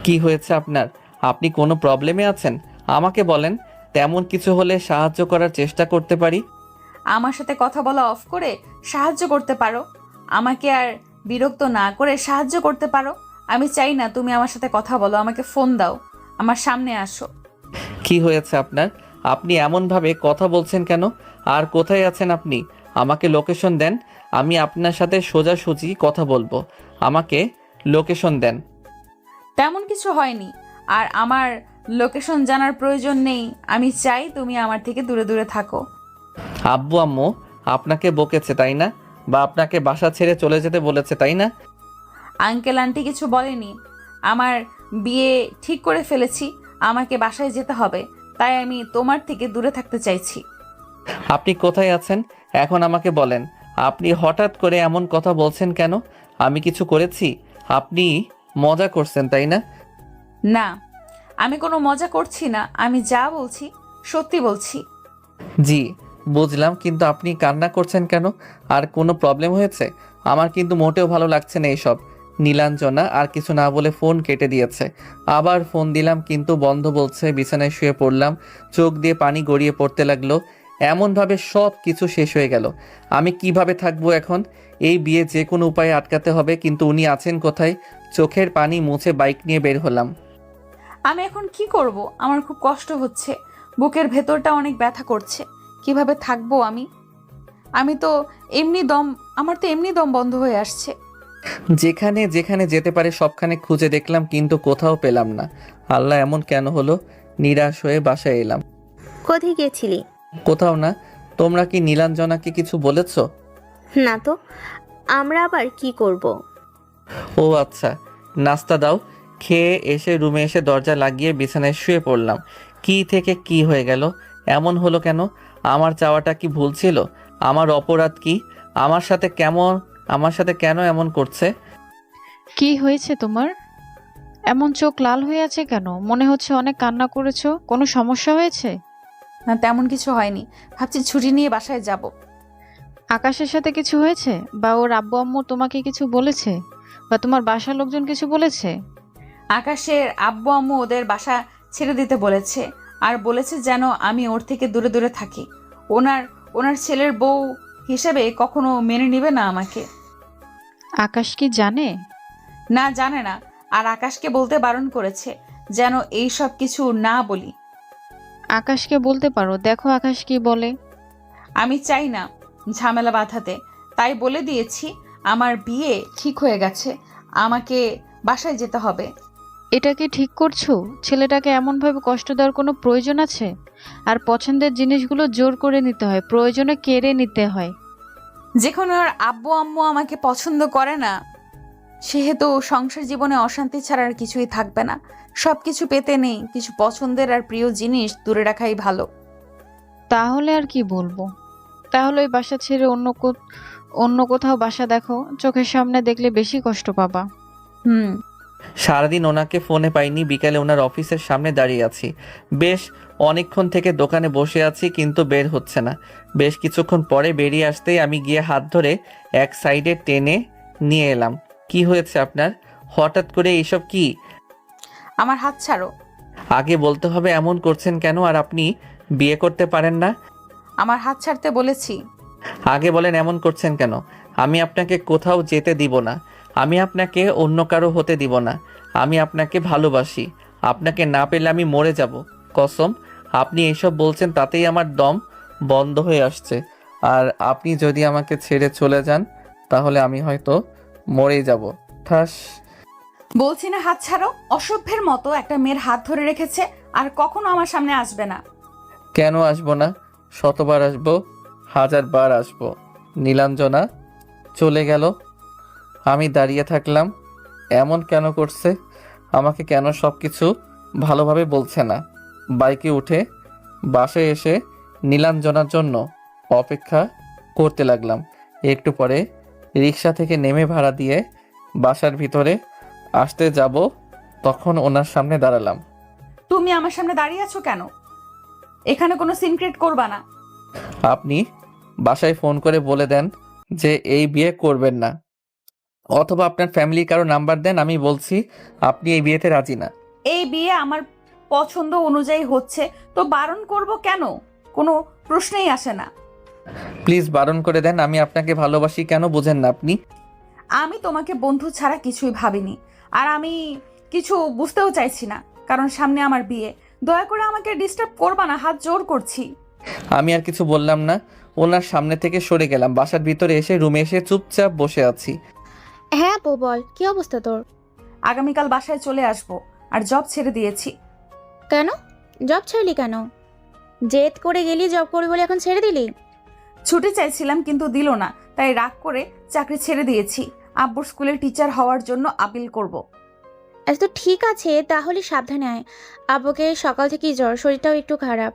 কি হয়েছে আপনার? আপনি কোনো প্রবলেমে আছেন? আমাকে বলেন, তেমন কিছু হলে সাহায্য করার চেষ্টা করতে পারি। আমার সাথে কথা বলা অফ করে সাহায্য করতে পারো। আমাকে আর বিরক্ত না করে সাহায্য করতে পারো। আমি চাই না তুমি আমার সাথে কথা বলো। আমাকে ফোন দাও, আমার সামনে আসো। কি হয়েছে আপনার? আপনি এমনভাবে কথা বলছেন কেন? আর কোথায় আছেন আপনি? আমাকে লোকেশন দেন, আমি আপনার সাথে সোজাসুজি কথা বলবো। আমাকে লোকেশন দেন। তেমন কিছু হয়নি, আর আমার লোকেশন জানার প্রয়োজন নেই। আমি চাই তুমি আমার থেকে দূরে দূরে থাকো। আব্বু আম্মু আপনাকে বকেছে তাই না? বা আপনাকে বাসা ছেড়ে চলে যেতে বলেছে তাই না? আঙ্কেল আন্টি কিছু বলেনি। আমার বিয়ে ঠিক করে ফেলেছি, আমাকে বাসায় যেতে হবে। তাই আমি তোমার থেকে দূরে থাকতে চাইছি। আপনি কোথায় আছেন এখন আমাকে বলেন। আপনি হঠাৎ করে এমন কথা বলছেন কেন? আমি কিছু করেছি? আপনি মজা করছেন তাই না? না, আমি কোনো মজা করছি না। আমি যা বলছি সত্যি বলছি। জি বুঝলাম, কিন্তু আপনি কান্না করছেন কেন? আর কোনো প্রবলেম হয়েছে? আমার কিন্তু মোটেও ভালো লাগছে না এইসব। নীলাঞ্জনা আর কিছু না বলে ফোন কেটে দিয়েছে। আবার ফোন দিলাম কিন্তু বন্ধ বলছে। বিছানায় শুয়ে পড়লাম, চোখ দিয়ে পানি গড়িয়ে পড়তে লাগলো। এমনভাবে সব কিছু শেষ হয়ে গেল। আমি কিভাবে থাকবো এখন? এই বিয়ে যে কোনো উপায়ে আটকাতে হবে, কিন্তু উনি আছেন কোথায়? চোখের পানি মুছে বাইক নিয়ে বের হলাম। আমি এখন কি করব? আমার খুব কষ্ট হচ্ছে, বুকের ভেতরটা অনেক ব্যথা করছে। কিভাবে থাকবো আমি? আমি তো আমার তো এমনি দম বন্ধ হয়ে আসছে। যেখানে যেখানে যেতে পারে সবখানে খুঁজে দেখলাম কিন্তু কোথাও পেলাম না। আল্লাহ, এমন কেন হলো? নিরাশ হয়ে বাসায় এলাম। কোথায় গেছিলি? কোথাও না। তোমরা কি নীলাঞ্জনাকে কিছু বলেছো? না তো, আমরা আবার কি করব? ও আচ্ছা, নাস্তা দাও। খেয়ে এসে রুমে এসে দরজা লাগিয়ে বিছানায় শুয়ে পড়লাম। কি থেকে কি হয়ে গেল? এমন হলো কেন? আমার চাওয়াটা কি ভুল ছিল? আমার অপরাধ কি? আমার সাথে কেন এমন করছে? কি হয়েছে তোমার? এমন চোখ লাল হয়ে আছে কেন? মনে হচ্ছে অনেক কান্না করেছো। কোনো সমস্যা হয়েছে? না, তেমন কিছু হয়নি। ভাবছি ছুটি নিয়ে বাসায় যাব। আকাশের সাথে কিছু হয়েছে? বা ওর আব্বু আম্মু তোমাকে কিছু বলেছে? বা তোমার বাসার লোকজন কিছু বলেছে? আকাশের আব্বু আম্মু ওদের বাসা ছেড়ে দিতে বলেছে, আর বলেছে যেন আমি ওর থেকে দূরে দূরে থাকি। ওনার ওনার ছেলের বউ হিসেবে কখনো মেনে নেবে না আমাকে। আকাশ কি জানে? না, জানে না। আর আকাশকে বলতে বারণ করেছে যেন এই সব কিছু না বলি। আকাশকে বলতে পারো, দেখো আকাশ কি বলে। আমি চাই না ঝামেলা বাঁধাতে, তাই বলে দিয়েছি আমার বিয়ে ঠিক হয়ে গেছে, আমাকে বাসায় যেতে হবে। এটা কি ঠিক করছো? ছেলেটাকে এমনভাবে কষ্ট দেওয়ার কোনো প্রয়োজন আছে? আর পছন্দের জিনিসগুলো জোর করে নিতে হয়, প্রয়োজনে কেড়ে নিতে হয়। যেখানে ওর আব্বু আম্মু আমাকে পছন্দ করে না, সেহেতু সংসার জীবনে অশান্তি ছাড়া আর কিছুই থাকবে না। সব কিছু পেতে নেই, কিছু পছন্দের আর প্রিয় জিনিস দূরে রাখাই ভালো। তাহলে আর কি বলবো? তাহলে ওই বাসা ছেড়ে অন্য কোথাও বাসা দেখো, চোখের সামনে দেখলে বেশি কষ্ট পাবা। সারাদিন ওনাকে ফোনে পাইনি, বিকালে ওনার অফিসের সামনে দাঁড়িয়ে আছি। বেশ অনেকক্ষণ থেকে দোকানে বসে আছি, কিন্তু বের হচ্ছে না। বেশ কিছুক্ষণ পরে বেরিয়ে আসতেই আমি গিয়ে হাত ধরে এক সাইডে টেনে নিয়ে এলাম। কি হয়েছে আপনার? হঠাৎ করে এইসব কি? আমার হাত ছাড়ো। আগে বলতে হবে এমন করছেন কেন? আর আপনি বিয়ে করতে পারেন না? আমার হাত ছাড়তে বলেছি। আগে বলেন এমন করছেন কেন? আমি আপনাকে কোথাও যেতে দিব না, আমি আপনাকে অন্য কারো হতে দিব না। আমি আপনাকে ভালোবাসি, আপনাকে না পেলে আমি মরে যাব। কসম, আপনি এইসব বলছেন তাতেই আমার দম বন্ধ হয়ে আসছে। আর আপনি যদি আমাকে ছেড়ে চলে যান তাহলে আমি হয়তো মরেই যাব। ঠাস। বলছি না হাত ছাড়ো। অসভ্যের মতো একটা মেয়ের হাত ধরে রেখেছে, আর কখনো আমার সামনে আসবে না। কেন আসবো না? শতবার আসবো, 1000 বার আসবো। নীলাঞ্জনা চলে গেল, আমি দাঁড়িয়ে থাকলাম। এমন কেন করছে? আমাকে কেন সব কিছু ভালোভাবে বলছে না? বাইকে উঠে বাসায় এসে নীলাঞ্জনার জন্য অপেক্ষা করতে লাগলাম। একটু পরে রিক্সা থেকে নেমে ভাড়া দিয়ে বাসার ভিতরে আসতে যাব, তখন ওনার সামনে দাঁড়ালাম। তুমি আমার সামনে দাঁড়িয়ে আছো কেন? এখানে কোনো সিনক্রেট করবা না। আপনি বাসায় ফোন করে বলে দেন যে এই বিয়ে করবেন না, অথবা আপনার ফ্যামিলি কারো নাম্বার দেন, আমি বলছি আপনি এই বিয়েতে রাজি না। এই বিয়ে আমার পছন্দ অনুযায়ী হচ্ছে, তো বারণ করব কেন? কোনো প্রশ্নই আসে না। প্লিজ বারণ করে দেন, আমি আপনাকে ভালোবাসি, কেন বোঝেন না আপনি? আমি তোমাকে বন্ধু ছাড়া কিছুই ভাবিনি, আর আমি কিছু বুঝতেও চাইছি না, কারণ সামনে আমার বিয়ে। দয়া করে আমাকে ডিস্টার্ব করবা না, হাত জোর করছি। আমি আর কিছু বললাম না, ওনার সামনে থেকে সরে গেলাম। বাসার ভিতরে এসে রুমে এসে চুপচাপ বসে আছি। হ্যাঁ আপু, বল কি অবস্থা তোর? আগামীকাল বাসায় চলে আসবো, আর জব ছেড়ে দিয়েছি। কেন জব ছাড়লি কেন? জেদ করে গেলি জব করবি বলে এখন ছেড়ে দিলি? ছুটি চাইছিলাম কিন্তু দিল না, তাই রাগ করে চাকরি ছেড়ে দিয়েছি। আব্বুর স্কুলের টিচার হওয়ার জন্য আপিল করব। আচ্ছা তো ঠিক আছে, তাহলে সাবধানে আয়। আব্বুকে সকাল থেকেই জ্বর, শরীরটাও একটু খারাপ।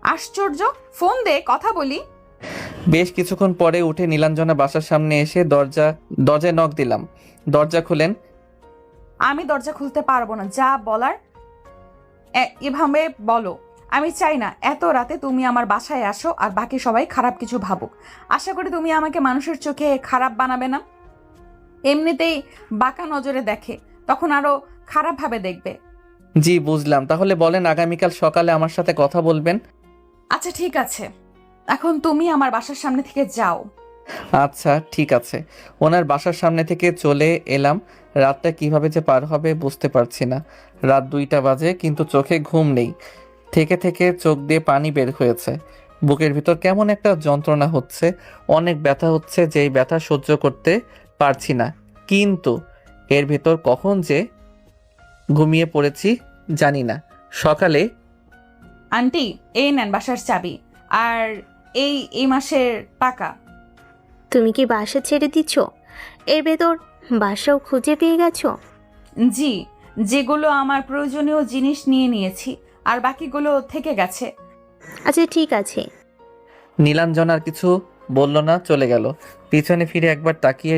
আশ্চর্য, ফোন দে কথা বলি। বেশ কিছুক্ষণ পরে উঠে নীলাঞ্জনা বাসার সামনে এসে দরজায় নক দিলাম। দরজা খুলেন। আমি দরজা খুলতে পারবো না, যা বলার এভাবে বলো। আমি চাই না এত রাতে তুমি আমার বাসায় আসো আর বাকি সবাই খারাপ কিছু ভাবুক। আশা করি তুমি আমাকে মানুষের চোখে খারাপ বানাবে না। এমনিতেই বাঁকা নজরে দেখে, তখন আরো খারাপ ভাবে দেখবে। জি বুঝলাম, তাহলে বলেন আগামীকাল সকালে আমার সাথে কথা বলবেন। আচ্ছা ঠিক আছে, এখন তুমি আমার বাসার সামনে থেকে যাও। আচ্ছা ঠিক আছে। ওনার বাসার সামনে থেকে চলে এলাম। রাতটা কিভাবে যে পার হবে বুঝতে পারছি না। রাত 2টা বাজে, কিন্তু চোখে ঘুম নেই। থেকে থেকে চোখ দিয়ে পানি বের হয়েছে। বুকের ভিতর কেমন একটা যন্ত্রণা হচ্ছে, অনেক ব্যথা হচ্ছে, যেই ব্যথা সহ্য করতে পারছি না। কিন্তু এর ভেতর কখন যে ঘুমিয়ে পড়েছি জানি না। সকালে আন্টি, এই নেন বাসার চাবি, আর এই মাসের টাকা। তুমি কি বাসা ছেড়ে দিচ্ছ? এর ভেতর বাসাও খুঁজে পেয়ে গেছো? জি, যেগুলো আমার প্রয়োজনীয় জিনিস নিয়ে নিয়েছি, আর বাকিগুলো থেকে গেছে। আচ্ছা ঠিক আছে। নীলাঞ্জনার কিছু বলল না, চলে গেল। পিছনে ফিরে একবার তাকিয়ে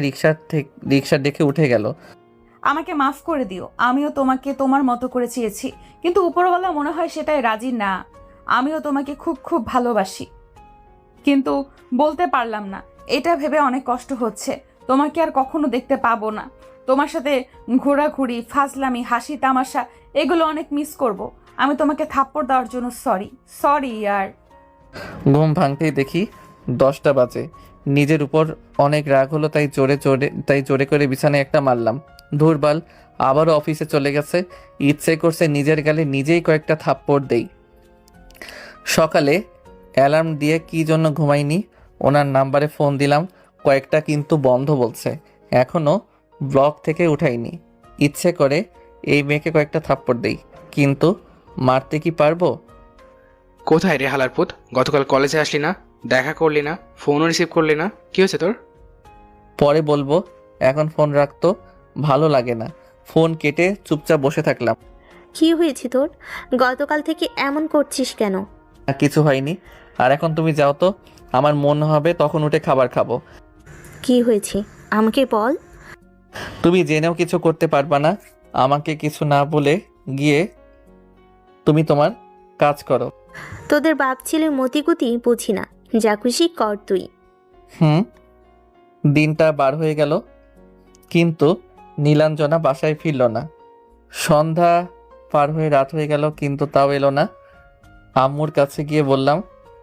রিক্সা দেখে উঠে গেল। আমাকে মাফ করে দিও, আমিও তোমাকে তোমার মতো করে চেয়েছি, কিন্তু উপরওয়ালা মনে হয় সেটাই রাজি না। আমিও তোমাকে খুব খুব ভালোবাসি, কিন্তু বলতে পারলাম না। এটা ভেবে অনেক কষ্ট হচ্ছে, তোমাকে আর কখনো দেখতে পাবো না। তোমার সাথে ঘোরাঘুরি, ফাজলামি, হাসি তামাশা এগুলো অনেক মিস করব। আমি তোমাকে থাপ্পড় দেওয়ার জন্য সরি ইয়ার। ঘুম ভাঙতেই দেখি 10টা বাজে। নিজের উপর অনেক রাগ হলো, তাই জোরে করে বিছানায় একটা মারলাম। ধুরবাল, আবারও অফিসে চলে গেছে। ইচ্ছে করছে নিজের গালে নিজেই কয়েকটা থাপ্পড় দেই। সকালে অ্যালার্ম দিয়ে কি জন্য ঘুমাইনি, ওনার নাম্বারে ফোন দিলাম কয়েকটা, কিন্তু বন্ধ বলছে। এখনও ব্লক থেকে উঠাইনি। ইচ্ছে করে এই মেয়েকে কয়েকটা থাপ্পড় দেই, কিন্তু মারতে কি পারবো? কোথায় রে হালারপুত? গতকাল কলেজে আসলি না, দেখা করলি না, ফোনও রিসিভ করলি না, কি হয়েছে তোর? পরে বলবো, এখন ফোন রাখতো ভালো লাগে না। ফোন কেটে চুপচাপ বসে থাকলাম। কি হয়েছে তোর? গতকাল থেকে এমন করছিস কেন? কিছু হয়নি। আর এখন তুমি যাও তো, আমার মন হবে তখন উঠে খাবার খাবো। কি হয়েছে আমাকে বল। তুমি জেনেও কিছু করতে পারবা না। আমাকে কিছু না বলে গিয়ে তুমি তোমার কাজ করো। তোদের বাপ ছেলের মতিগতি বুঝি না, যা খুশি কর তুই। দিনটা বার হয়ে গেল, কিন্তু নীলাঞ্জনা বাসায় ফিরল না। সন্ধ্যা পার হয়ে রাত হয়ে গেল, কিন্তু তাও এলো না। আম্মুর কাছে গিয়ে বললাম,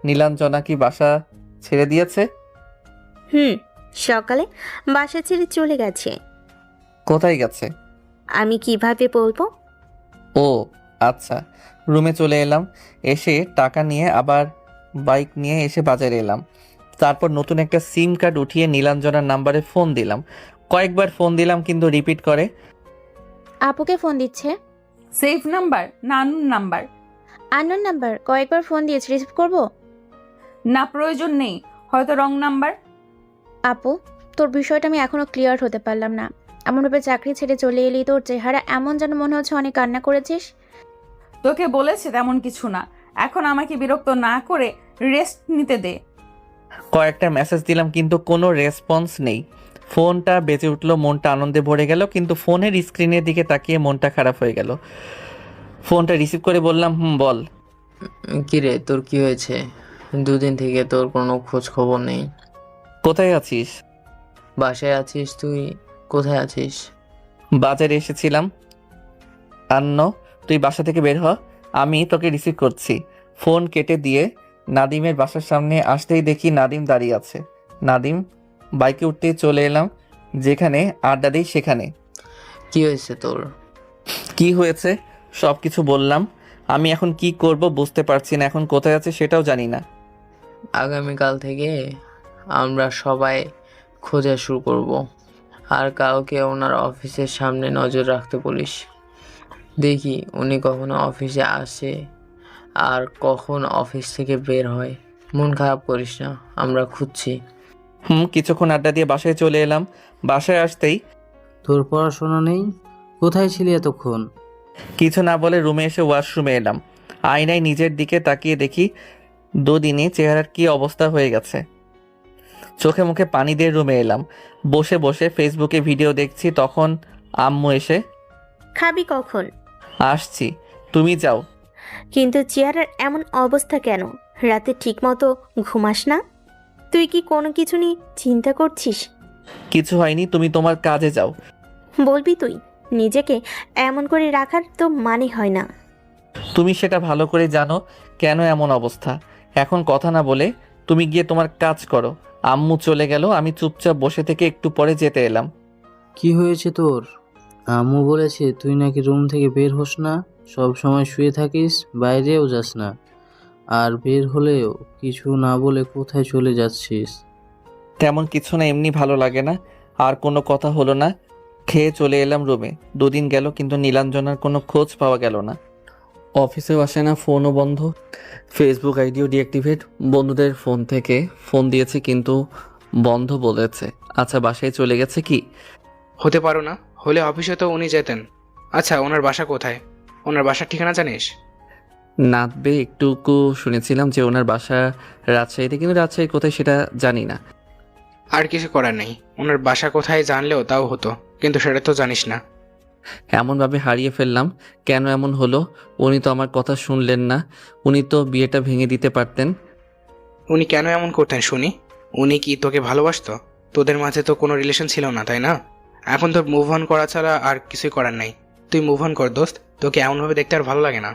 নীলাঞ্জনা কি বাসা ছেড়ে দিয়েছে? সকালে বাসা ছেড়ে চলে গেছে। কোথায় গেছে? আমি কিভাবে বলবো? ও আচ্ছা। রুমে চলে এলাম। এসে টাকা নিয়ে আবার বাইক নিয়ে এসে বাজারে এলাম। তারপর নতুন একটা সিম কার্ড উঠিয়ে নীলাঞ্জনার নাম্বারে ফোন দিলাম। কয়েকবার ফোন দিলাম, কিন্তু রিপিট করে। আপুকে ফোন দিচ্ছে। সেফ নাম্বার না আননোন নাম্বার? Unknown number. কয়েকবার ফোন দিয়েছে, রিসিভ করব? না, প্রয়োজন নেই, হয়তো রং নাম্বার। আপু, তোর বিষয়টা আমি এখনো ক্লিয়ার হতে পারলাম না। এমনভাবে চাকরি ছেড়ে চলে এলি, তোর চেহারা এমন যেন মনে হচ্ছে অনেক কান্না করেছিস। তোকে বলেছে তেমন কিছু না। এখন আমাকে বিরক্ত না করে রেস্ট নিতে দে। কয়েকটা মেসেজ দিলাম, কিন্তু কোনো রেসপন্স নেই। ফোনটা বেজে উঠলো, মনটা আনন্দে ভরে গেল, কিন্তু ফোনের স্ক্রিনের দিকে তাকিয়ে মনটা খারাপ হয়ে গেল। ফোনটা রিসিভ করে বললাম, বল। কিরে, তোর কি হয়েছে? দুদিন থেকে তোর কোনো খোঁজ খবর নেই। কোথায় আছিস? বাসায় আছিস? তুই কোথায় আছিস? বাজারে এসেছিলাম। আন্ন, তুই বাসা থেকে বের হ, আমি তোকে রিসিভ করছি। ফোন কেটে দিয়ে নাদিমের বাসার সামনে আসতেই দেখি নাদিম দাঁড়িয়ে আছে। নাদিম বাইকে উঠতেই চলে এলাম, যেখানে আড্ডা দিই সেখানে। কি হয়েছে তোর? কি হয়েছে সব কিছু বললাম। আমি এখন কি করব বুঝতে পারছি না, এখন কোথায় আছে সেটাও জানি না। আগামীকাল থেকে আমরা সবাই খোঁজা শুরু করব, আর কাউকে ওনার অফিসের সামনে নজর রাখতে বলিস। দেখি উনি কখনো অফিসে আসে আর কখন অফিস থেকে বের হয়। মন খারাপ করিস না, আমরা খুঁজছি। কিছুক্ষণ আড্ডা দিয়ে বাসায় চলে এলাম। বাসায় আসতেই, তোর পড়াশোনা নেই? কোথায় ছিলি এতক্ষণ? কিছু না বলে রুমে এসে ওয়াশরুমে এলাম। আয়নায় নিজের দিকে তাকিয়ে দেখি দুদিনে চেহারার কি অবস্থা হয়ে গেছে। চোখে মুখে পানি দিয়ে রুমে এলাম। বসে বসে ফেসবুকে ভিডিও দেখছি, তখন আম্মু এসে, খাবি কখন? আসছি, তুমি যাও। কিন্তু চেহারার এমন অবস্থা কেন? রাতে ঠিক মতো ঘুমাস না? তুই কি কোনো কিছু নিয়ে চিন্তা করছিস? কিছু হয়নি, তুমি তোমার কাজে যাও। বলবি তুই? নিজেকে এমন করে রাখার তো মানে হয় না। তুমি সেটা ভালো করে জানো কেন এমন অবস্থা। এখন কথা না বলে তুমি গিয়ে তোমার কাজ করো। আম্মু চলে গেল, আমি চুপচাপ বসে থেকে একটু পরে যেতে এলাম। কি হয়েছে তোর? আম্মু বলেছে তুই নাকি রুম থেকে বের হোস না, সব সময় শুয়ে থাকিস, বাইরেও যাস না, আর বের হলেও কিছু না বলে কোথায় চলে যাচ্ছিস? তেমন কিছু না, এমনি ভালো লাগে না। আর কোনো কথা হলো না। খেয়ে চলে এলাম রুমে। দুদিন গেল, কিন্তু নীলাঞ্জনার কোনো খোঁজ পাওয়া গেল না। অফিসেও আসে না, ফোনও বন্ধ, ফেসবুক আইডিও ডিঅ্যাক্টিভেট। বন্ধুদের ফোন থেকে ফোন দিয়েছে, কিন্তু বন্ধ বলেছে। আচ্ছা, বাসায় চলে গেছে কি? হতে পারো না, হলে অফিসে তো উনি যেতেন। আচ্ছা, ওনার বাসা কোথায়? ওনার বাসার ঠিকানা জানিস? নাতবে একটুকু শুনেছিলাম যে ওনার বাসা রাজশাহীতে, কিন্তু রাজশাহী কোথায় সেটা জানি না। আর কিছু করার নেই, ওনার বাসা কোথায় জানলেও তাও হতো, কিন্তু সেটা তো জানিস না। এমনভাবে হারিয়ে ফেললাম, কেন এমন হলো? উনি তো আমার কথা শুনলেন না। উনি তো বিয়েটা ভেঙে দিতে পারতেন। উনি কেন এমন করতেন শুনি? উনি কি তোকে ভালোবাসতো? তোদের মাঝে তো কোনো রিলেশন ছিল না, তাই না? এখন তোর মুভ অন করা ছাড়া আর কিছুই করার নাই। তুই মুভ অন কর দোস্ত, তোকে এমনভাবে দেখতে আর ভালো লাগে না।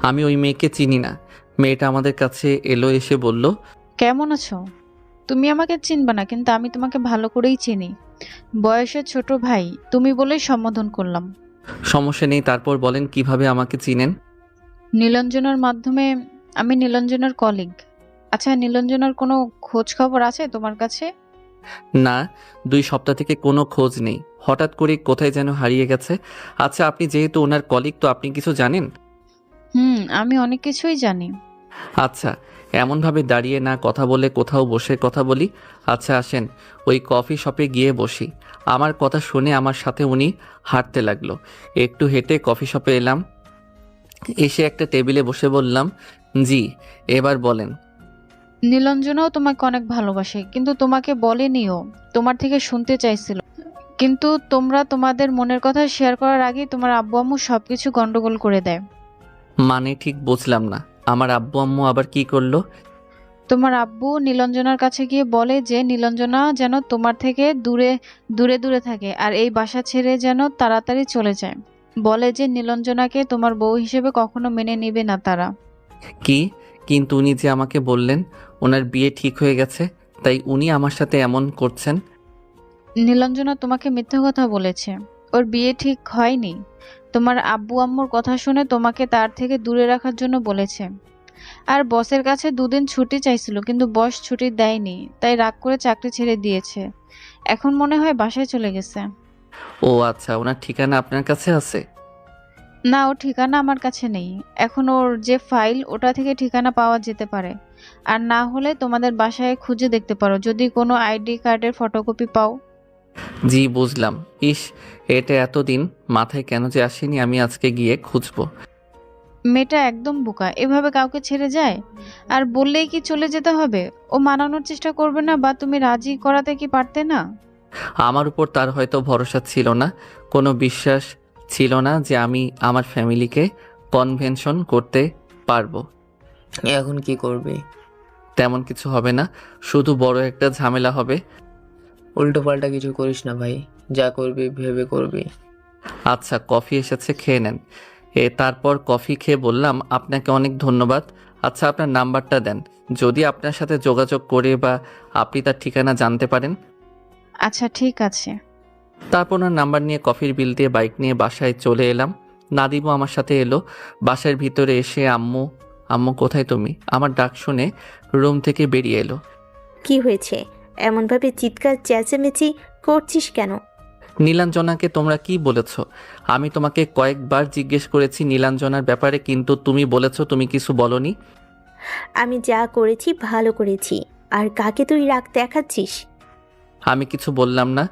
আমি ওই মেয়েকে চিনি না। মেয়েটা আমাদের কাছে এলো, এসে বলল, কেমন আছো? তুমি আমাকে চিনবা না, কিন্তু আমি তোমাকে ভালো করেই চিনি। বয়সে ছোট ভাই তুমি বলেই সম্বোধন করলাম। সমস্যা নেই, তারপর বলেন কিভাবে আমাকে চিনেন? নীলাঞ্জনার মাধ্যমে। আমি নীলাঞ্জনার কলিগ। আচ্ছা, নীলাঞ্জনার কোনো খোঁজ খবর আছে তোমার কাছে? না, 2 সপ্তাহ থেকে কোনো খোঁজ নেই। হঠাৎ করে কোথায় যেন হারিয়ে গেছে। আচ্ছা, আপনি যেহেতু ওনার কলিগ, তো আপনি কিছু জানেন? আমি অনেক কিছুই জানি। আচ্ছা, এমনভাবে দাঁড়িয়ে না কথা বলে কোথাও বসে কথা বলি। আচ্ছা আসেন, ওই কফি শপে গিয়ে বসি। আমার কথা শুনে আমার সাথে উনি হাঁটতে লাগলো। একটু হেঁটে কফি শপে এলাম। এসে একটা টেবিলে বসে বললাম, জি, এবার বলেন। নীলাঞ্জনাও তোমাকে অনেক ভালোবাসে, কিন্তু তোমাকে বলেনিও। তোমার থেকে শুনতে চাইছিল, কিন্তু তোমরা তোমাদের মনের কথা শেয়ার করার আগেই তোমার আব্বু আম্মু সবকিছু গন্ডগোল করে দেয়। মানে ঠিক বুঝলাম না, আমার আব্বু আম্মু আবার কি করলো? তোমার আব্বু নীলাঞ্জনার কাছে গিয়ে বলে যে নীলাঞ্জনা যেন তোমার থেকে দূরে দূরে দূরে থাকে, আর এই বাসা ছেড়ে যেন তাড়াতাড়ি চলে যায়। বলে যে নীলাঞ্জনাকে তোমার বউ হিসেবে কখনো মেনে নেবে না তারা। কি? কিন্তু উনি যে আমাকে বললেন ওনার বিয়ে ঠিক হয়ে গেছে, তাই উনি আমার সাথে এমন করছেন? নীলাঞ্জনা তোমাকে মিথ্যা কথা বলেছে। ওর বিয়ে ঠিক হয়নি। তোমার আব্বু আম্মুর কথা শুনে তোমাকে তার থেকে দূরে রাখার জন্য বলেছে। আর বসের কাছে 2 দিন ছুটি চাইছিল, কিন্তু বস ছুটি দেয়নি, তাই রাগ করে চাকরি ছেড়ে দিয়েছে। এখন মনে হয় বাসায় চলে গেছে। ও আচ্ছা, ওনার ঠিকানা আপনার কাছে আছে? না, ওর ঠিকানা আমার কাছে নেই। এখন ওর যে ফাইল, ওটা থেকে ঠিকানা পাওয়া যেতে পারে। আর না হলে তোমাদের বাসায় খুঁজে দেখতে পারো, যদি কোনো আইডি কার্ডের ফটোকপি পাও। জি বুঝলাম। ইস, এটা এতদিন মাথায় কেন যে আসেনি, আমি আজকে গিয়ে খুঁজবো। মেয়েটা একদম বোকা, এভাবে কাউকে ছেড়ে যায়? আর বললেই কি চলে যেতে হবে? ও মানানোর চেষ্টা করবে না, বা তুমি রাজি করাতে কি পারতে না? আমার উপর তার হয়তো ভরসা ছিল না, কোনো বিশ্বাস ছিল না যে আমি আমার ফ্যামিলিকে কনভেনশন করতে পারবো। এখন কি করবে? তেমন কিছু হবে না, শুধু বড় একটা ঝামেলা হবে। উল্টো পাল্টা কিছু করিস না ভাই, যা করবি ভেবে করবি। আচ্ছা, কফি এসেছে, খেয়ে নেন। তারপর কফি খেয়ে বললাম, আপনাকে অনেক ধন্যবাদ। আচ্ছা, আপনার নাম্বারটা দেন, যদি আপনার সাথে যোগাযোগ করে বা আপনি তার ঠিকানা জানতে পারেন। আচ্ছা ঠিক আছে। তারপর ওনার নাম্বার নিয়ে কফির বিল দিয়ে বাইক নিয়ে বাসায় চলে এলাম। নাদিমও আমার সাথে এলো। বাসার ভিতরে এসে আম্মু, আম্মু কোথায় তুমি, আমার ডাক শুনে রুম থেকে বেরিয়ে এলো। কি হয়েছে? এমনভাবে চিৎকার চেঁচামেচি করছিস কেন? নীলাঞ্জনাকে তোমরা কি বলেছ? আমি তোমাকে কয়েকবার জিজ্ঞেস করেছি নীলাঞ্জনার ব্যাপারে, কিন্তু তুমি বলেছ তুমি কিছু বলনি। আমি যা করেছি ভালো করেছি, আর কাকে তুই রাগ দেখাচ্ছিস? আমি কিছু বললাম না।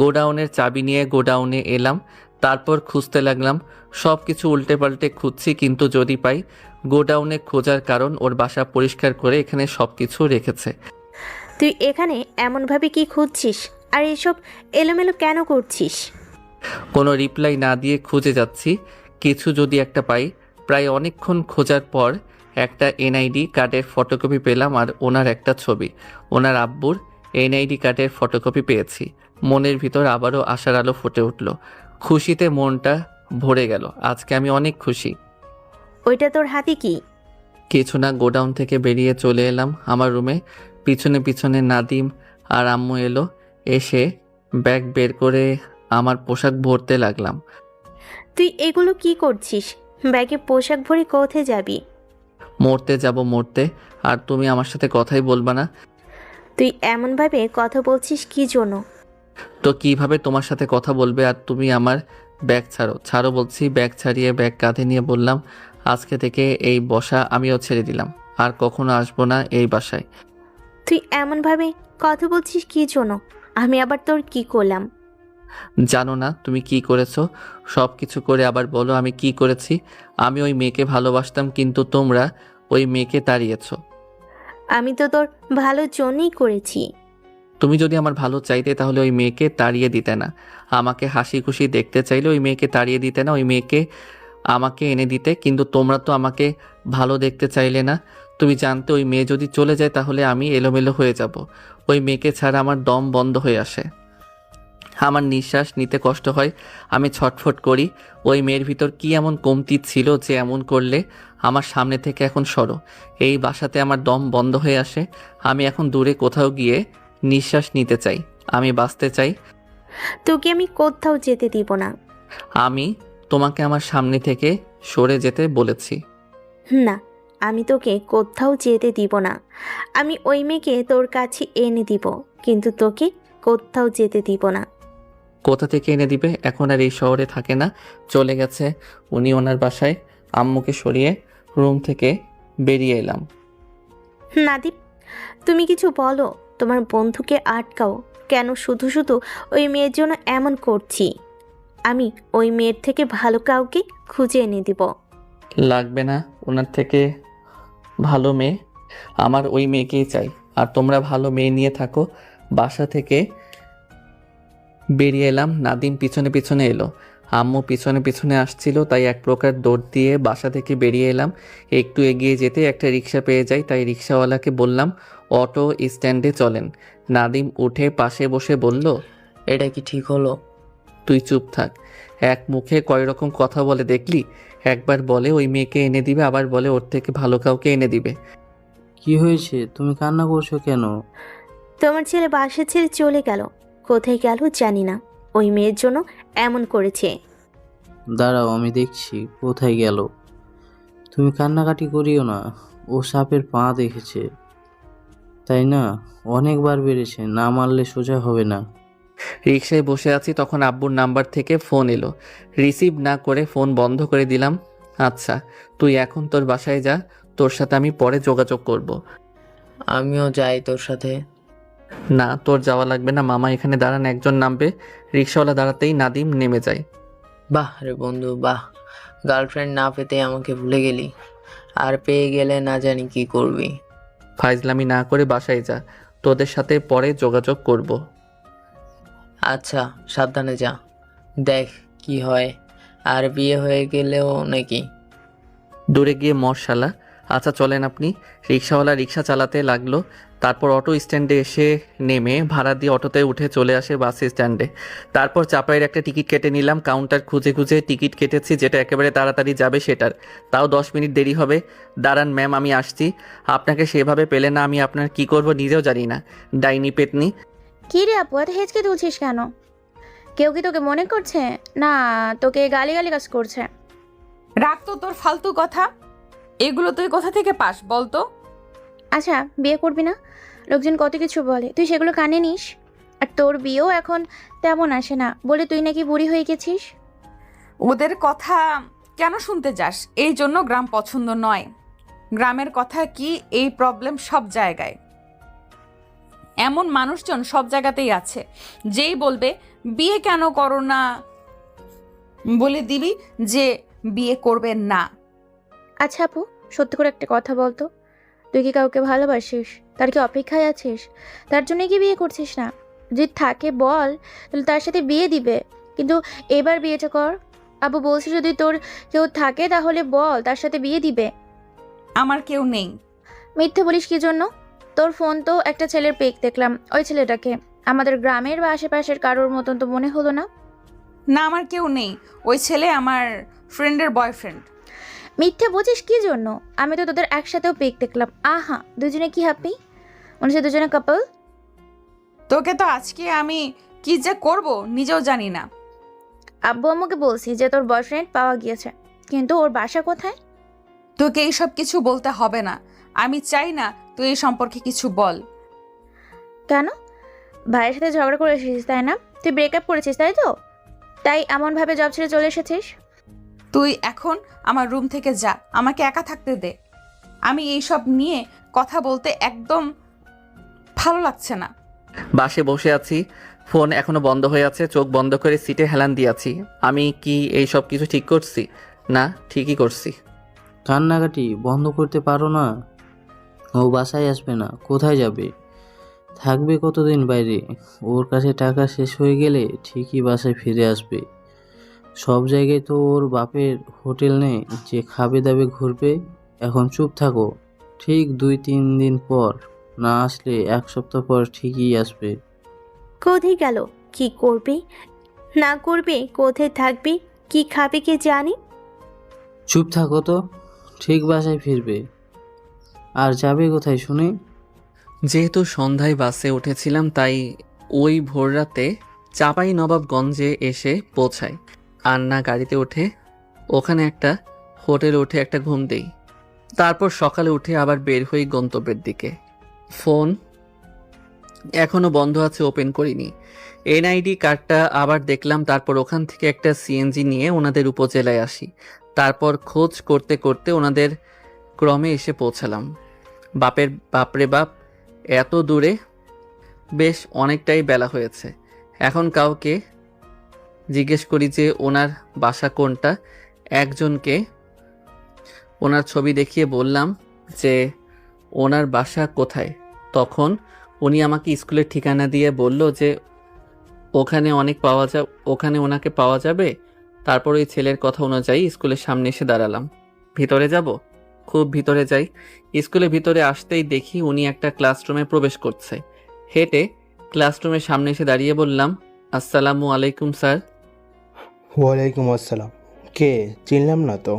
গোডাউনের চাবি নিয়ে গোডাউনে এলাম, তারপর খুঁজতে লাগলাম। সব কিছু উল্টে পাল্টে খুঁজছি, কিন্তু যদি পাই। গোডাউনে খোঁজার কারণ, ওর বাসা পরিষ্কার করে এখানে সব কিছু রেখেছে। তুই এখানে এমনভাবে কি খুঁজছিস? আর এসব এলোমেলো কেন করছিস? কোনো রিপ্লাই না দিয়ে খুঁজে যাচ্ছি, কিছু যদি একটা পাই। প্রায় অনেকক্ষণ খোঁজার পর একটা এনআইডি কার্ডের ফটোকপি পেলাম, আর ওনার একটা ছবি। ওনার আব্বুর এনআইডি কার্ডের ফটোকপি পেয়েছি। মনের ভিতর আবারও আশার আলো ফুটে উঠল। খুশিতে মনটা ভরে গেল। আজকে আমি অনেক খুশি। ওইটা তোর হাতে কি? কিছু না, গোডাউন থেকে বেরিয়ে চলে এলাম আমার রুমে। পিছনে পিছনে নাদিম আর আম্মু এলো। এসে ব্যাগ বের করে আমার পোশাক ভরতে লাগলাম। তুই এগুলো কি করছিস? ব্যাগে পোশাক ভরে কোথায় যাবি? মরতে যাব মরতে, আর তুমি আমার সাথে কথাই বলবা না। তুই এমনভাবে কথা বলছিস কি জন্য? তো কিভাবে তোমার সাথে কথা বলবে? আর তুমি আমার ব্যাগ ছাড়ো, ছাড়ো বলছি। ব্যাগ ছাড়িয়ে ব্যাগ কাঁধে নিয়ে বললাম, আজকে থেকে এই বসা আমিও ছেড়ে দিলাম, আর কখনো আসবো না এই বাসায়। তুই এমনভাবে কথা বলছিস কি জন্য? আমি আবার তোর কি করলাম? জানো না তুমি কি করেছো? সব কিছু করে আবার বলো আমি কি করেছি? আমি ওই মেয়েকে ভালোবাসতাম, কিন্তু তোমরা ওই মেয়েকে তাড়িয়েছো। আমি তো তোর ভালোর জন্যই করেছি। তুমি যদি আমার ভালো চাইতে তাহলে ওই মেয়েকে তাড়িয়ে দিতে না। আমাকে হাসি খুশি দেখতে চাইলে ওই মেয়েকে তাড়িয়ে দিতে না, ওই মেয়েকে আমাকে এনে দিতে। কিন্তু তোমরা তো আমাকে ভালো দেখতে চাইলে না। তুমি জানতে ওই মেয়ে যদি চলে যায় তাহলে আমি এলোমেলো হয়ে যাব। ওই মেয়েকে ছাড়া আমার দম বন্ধ হয়ে আসে। আমার নিঃশ্বাস নিতে কষ্ট হয়, আমি ছটফট করি। ওই মেয়ের ভিতর কি এমন কমতি ছিল যে এমন করলে? আমার সামনে থেকে এখন সরো। এই বাসাতে আমার দম বন্ধ হয়ে আসে। আমি এখন দূরে কোথাও গিয়ে নিঃশ্বাস নিতে চাই। আমি বাঁচতে চাই। তোকে আমি কোথাও যেতে দিব না। আমি তোমাকে আমার সামনে থেকে সরে যেতে বলেছি। না, আমি তোকে কোথাও যেতে দিব না। আমি ওই মেয়েকে তোর কাছে এনে দিব, কিন্তু তোকে কোথাও যেতে দিব না। কোথা থেকে এনে দিবে? এখন আর এই শহরে থাকে না, চলে গেছে উনি ওনার বাসায়। আম্মুকে সরিয়ে রুম থেকে বেরিয়ে এলাম। নাদীপ, তুমি কিছু বলো, তোমার বন্ধুকে আটকাও। কেন শুধু শুধু ওই মেয়ের জন্য এমন করছি? আমি ওই মেয়ের থেকে ভালো কাউকে খুঁজে এনে দিব। লাগবে না ওনার থেকে ভালো মেয়ে, আমার ওই মেয়েকেই চাই। আর তোমরা ভালো মেয়ে নিয়ে থাকো। বাসা থেকে বেরিয়ে এলাম, নাদিম পিছনে পিছনে এলো। আম্মু পিছনে পিছনে আসছিল, তাই এক প্রকার দৌড় দিয়ে বাসা থেকে বেরিয়ে এলাম। একটু এগিয়ে যেতে একটা রিক্সা পেয়ে যাই, তাই রিক্সাওয়ালাকে বললাম অটো স্ট্যান্ডে চলেন। নাদিম উঠে পাশে বসে বলল, এটা কি ঠিক হলো? তুই চুপ থাক। এক মুখে কয় রকম কথা বলে দেখলি? একবার বলে ওই মেয়েকে এনে দিবে, আবার বলে ওর থেকে ভালো কাউকে এনে দিবে। কি হয়েছে? তুমি কান্না করছো কেন? তোমার ছেলে বাসা ছেড়ে চলে গেল, কোথায় গেল জানি না। ওই মেয়ের জন্য এমন করেছে। দাঁড়াও, আমি দেখছি কোথায় গেল। তুমি কান্নাকাটি করিও না। ও সাপের পা দেখেছে, তাই না? অনেকবার বেড়েছে, না মারলে সোজা হবে না। রিক্সায় বসে আছি, তখন আব্বুর নাম্বার থেকে ফোন এলো। রিসিভ না করে ফোন বন্ধ করে দিলাম। আচ্ছা, তুই এখন তোর বাসায় যা, তোর সাথে আমি পরে যোগাযোগ করব। আমিও যাই তোর সাথে। না, তোর যাওয়া লাগবে না। মামা এখানে দাঁড়ান, একজন নামবে। রিক্সাওয়ালা দাঁড়াতেই নাদিম নেমে যায়। বাহ রে বন্ধু, বাহ। গার্লফ্রেন্ড না পেতে আমাকে ভুলে গেলি, আর পেয়ে গেলে না জানি কি করবি। ফাইজলামি না করে বাসায় যা, তোদের সাথে পরে যোগাযোগ করব। আচ্ছা, সাবধানে যা, দেখ কি হয়। আর বিয়ে হয়ে গেলেও নাকি? দূরে গিয়ে মশালা। আচ্ছা চলেন আপনি। রিক্সাওয়ালা রিক্সা চালাতে লাগলো। তারপর অটো স্ট্যান্ডে এসে নেমে ভাড়া দিয়ে অটোতে উঠে চলে আসে বাস স্ট্যান্ডে। তারপর চাপাইয়ের একটা টিকিট কেটে নিলাম। কাউন্টার খুঁজে খুঁজে টিকিট কেটেছি, যেটা একেবারে তাড়াতাড়ি যাবে সেটার। তাও 10 মিনিট দেরি হবে। দাঁড়ান ম্যাম, আমি আসছি। আপনাকে সেভাবে পেলে না আমি আপনার কি করব নিজেও জানি না। ডাইনি পেতনি। কি রে আপু, এত হেঁচকে তুলছিস কেন? কেউ কি তোকে মনে করছে, না তোকে গালিগালি কাজ করছে? রাখ তো তোর ফালতু কথা। এগুলো তুই কোথা থেকে পাস বলতো? আচ্ছা, বিয়ে করবি না? লোকজন কত কিছু বলে, তুই সেগুলো কানে নিস। আর তোর বিয়েও এখন তেমন আসে না বলে তুই নাকি বুড়ি হয়ে গেছিস। ওদের কথা কেন শুনতে যাস? এই জন্য গ্রাম পছন্দ নয়। গ্রামের কথা কি, এই প্রবলেম সব জায়গায়। এমন মানুষজন সব জায়গাতেই আছে, যেই বলবে বিয়ে কেন করো না, বলে দিবি যে বিয়ে করবে না। আচ্ছা আপু, সত্যি করে একটা কথা বলতো, তুই কি কাউকে ভালোবাসিস? তার কি অপেক্ষায় আছিস? তার জন্য কি বিয়ে করছিস না? যদি থাকে বল, তাহলে তার সাথে বিয়ে দিবে। কিন্তু এবার বিয়েটা কর। আবু বলছি, যদি তোর কেউ থাকে তাহলে বল, তার সাথে বিয়ে দিবে। আমার কেউ নেই। মিথ্যে বলিস কি জন্য? তোর ফোন তো একটা ছেলের পেক দেখলাম। ওই ছেলেটাকে আমাদের গ্রামের বা আশেপাশের কারোর মতন তো মনে হলো না। না, আমার কেউ নেই। ওই ছেলে আমার ফ্রেন্ডের বয়ফ্রেন্ড। মিথ্যে বুঝিস কি জন্য? আমি তো তোদের একসাথেও পেক দেখলাম। আহা, দুজনে কি হ্যাপি, মনে হচ্ছে দুজনে কাপল। তোকে তো আজকে আমি কি যে করব নিজেও জানি না। আব্বু আম্মুকে বলছি যে তোর বয়ফ্রেন্ড পাওয়া গিয়েছে, কিন্তু ওর বাসা কোথায়? তোকে এইসব কিছু বলতে হবে না। আমি চাই না তুই এই সম্পর্কে কিছু বল। কেন? ভাইয়ের সাথে ঝগড়া করে এসেছিস তাই না? তুই ব্রেকআপ করেছিস তাই তো? তাই এমনভাবে জব ছেড়ে চলে এসেছিস? তুই এখন আমার রুম থেকে যা, আমাকে একা থাকতে দে। আমি এইসব নিয়ে কথা বলতে একদম ভালো লাগছে না। বাসে বসে আছি, ফোন এখনো বন্ধ হয়ে আছে। চোখ বন্ধ করে সিটে হেলান দিয়ে আছি। আমি কি এই সব কিছু ঠিক করছি? না, ঠিকই করছি। কান্নাকাটি বন্ধ করতে পারো না? ও বাসায় আসবে না, কোথায় যাবে? থাকবে কতদিন বাইরে? ওর কাছে টাকা শেষ হয়ে গেলে ঠিকই বাসায় ফিরে আসবে। সব জায়গায় তো ওর বাপের হোটেল নেই যে খাবে দাবে ঘুরবে। এখন চুপ থাকো। ঠিক 2-3 দিন পর, না আসলে 1 সপ্তাহ পর ঠিকই আসবে। কোথায় গেল? কি করবে না করবে, কোথায় থাকবে, কি খাবে কে জানে। চুপ থাকো তো, ঠিক বাসায় ফিরবে। আর যাবে কোথায় শুনি? যেহেতু সন্ধ্যায় বাসে উঠেছিলাম তাই ওই ভোররাতে চাঁপাই নবাবগঞ্জে এসে পৌঁছাই। আর না গাড়িতে উঠে ওখানে একটা হোটেলে উঠে একটা ঘুম দেই। তারপর সকালে উঠে আবার বের হই গন্তব্যের দিকে। ফোন এখনো বন্ধ আছে, ওপেন করিনি। এনআইডি কার্ডটা আবার দেখলাম। তারপর ওখান থেকে একটা সিএনজি নিয়ে ওনাদের উপজেলায় আসি। তারপর খোঁজ করতে করতে ওনাদের ক্রমে এসে পৌঁছালাম। বাপরে বাপ, এত দূরে! বেশ অনেকটাই বেলা হয়েছে। এখন কাউকে জিজ্ঞেস করি যে ওনার বাসা কোনটা। একজনকে ওনার ছবি দেখিয়ে বললাম যে ওনার বাসা কোথায়। তখন উনি আমাকে স্কুলের ঠিকানা দিয়ে বলল যে ওখানে ওখানে ওনাকে পাওয়া যাবে। তারপর ওই ছেলের কথা অনুযায়ী স্কুলের সামনে এসে দাঁড়ালাম। ভিতরে যাব, খুব ভিতরে যাই। স্কুলের ভিতরে আসতেই দেখি উনি একটা ক্লাসরুমে প্রবেশ করছে। হেঁটে ক্লাসরুমের সামনে এসে দাঁড়িয়ে বললাম, আসসালামু আলাইকুম স্যার। ওয়ালাইকুম আসসালাম। কে? চিনলাম না তো।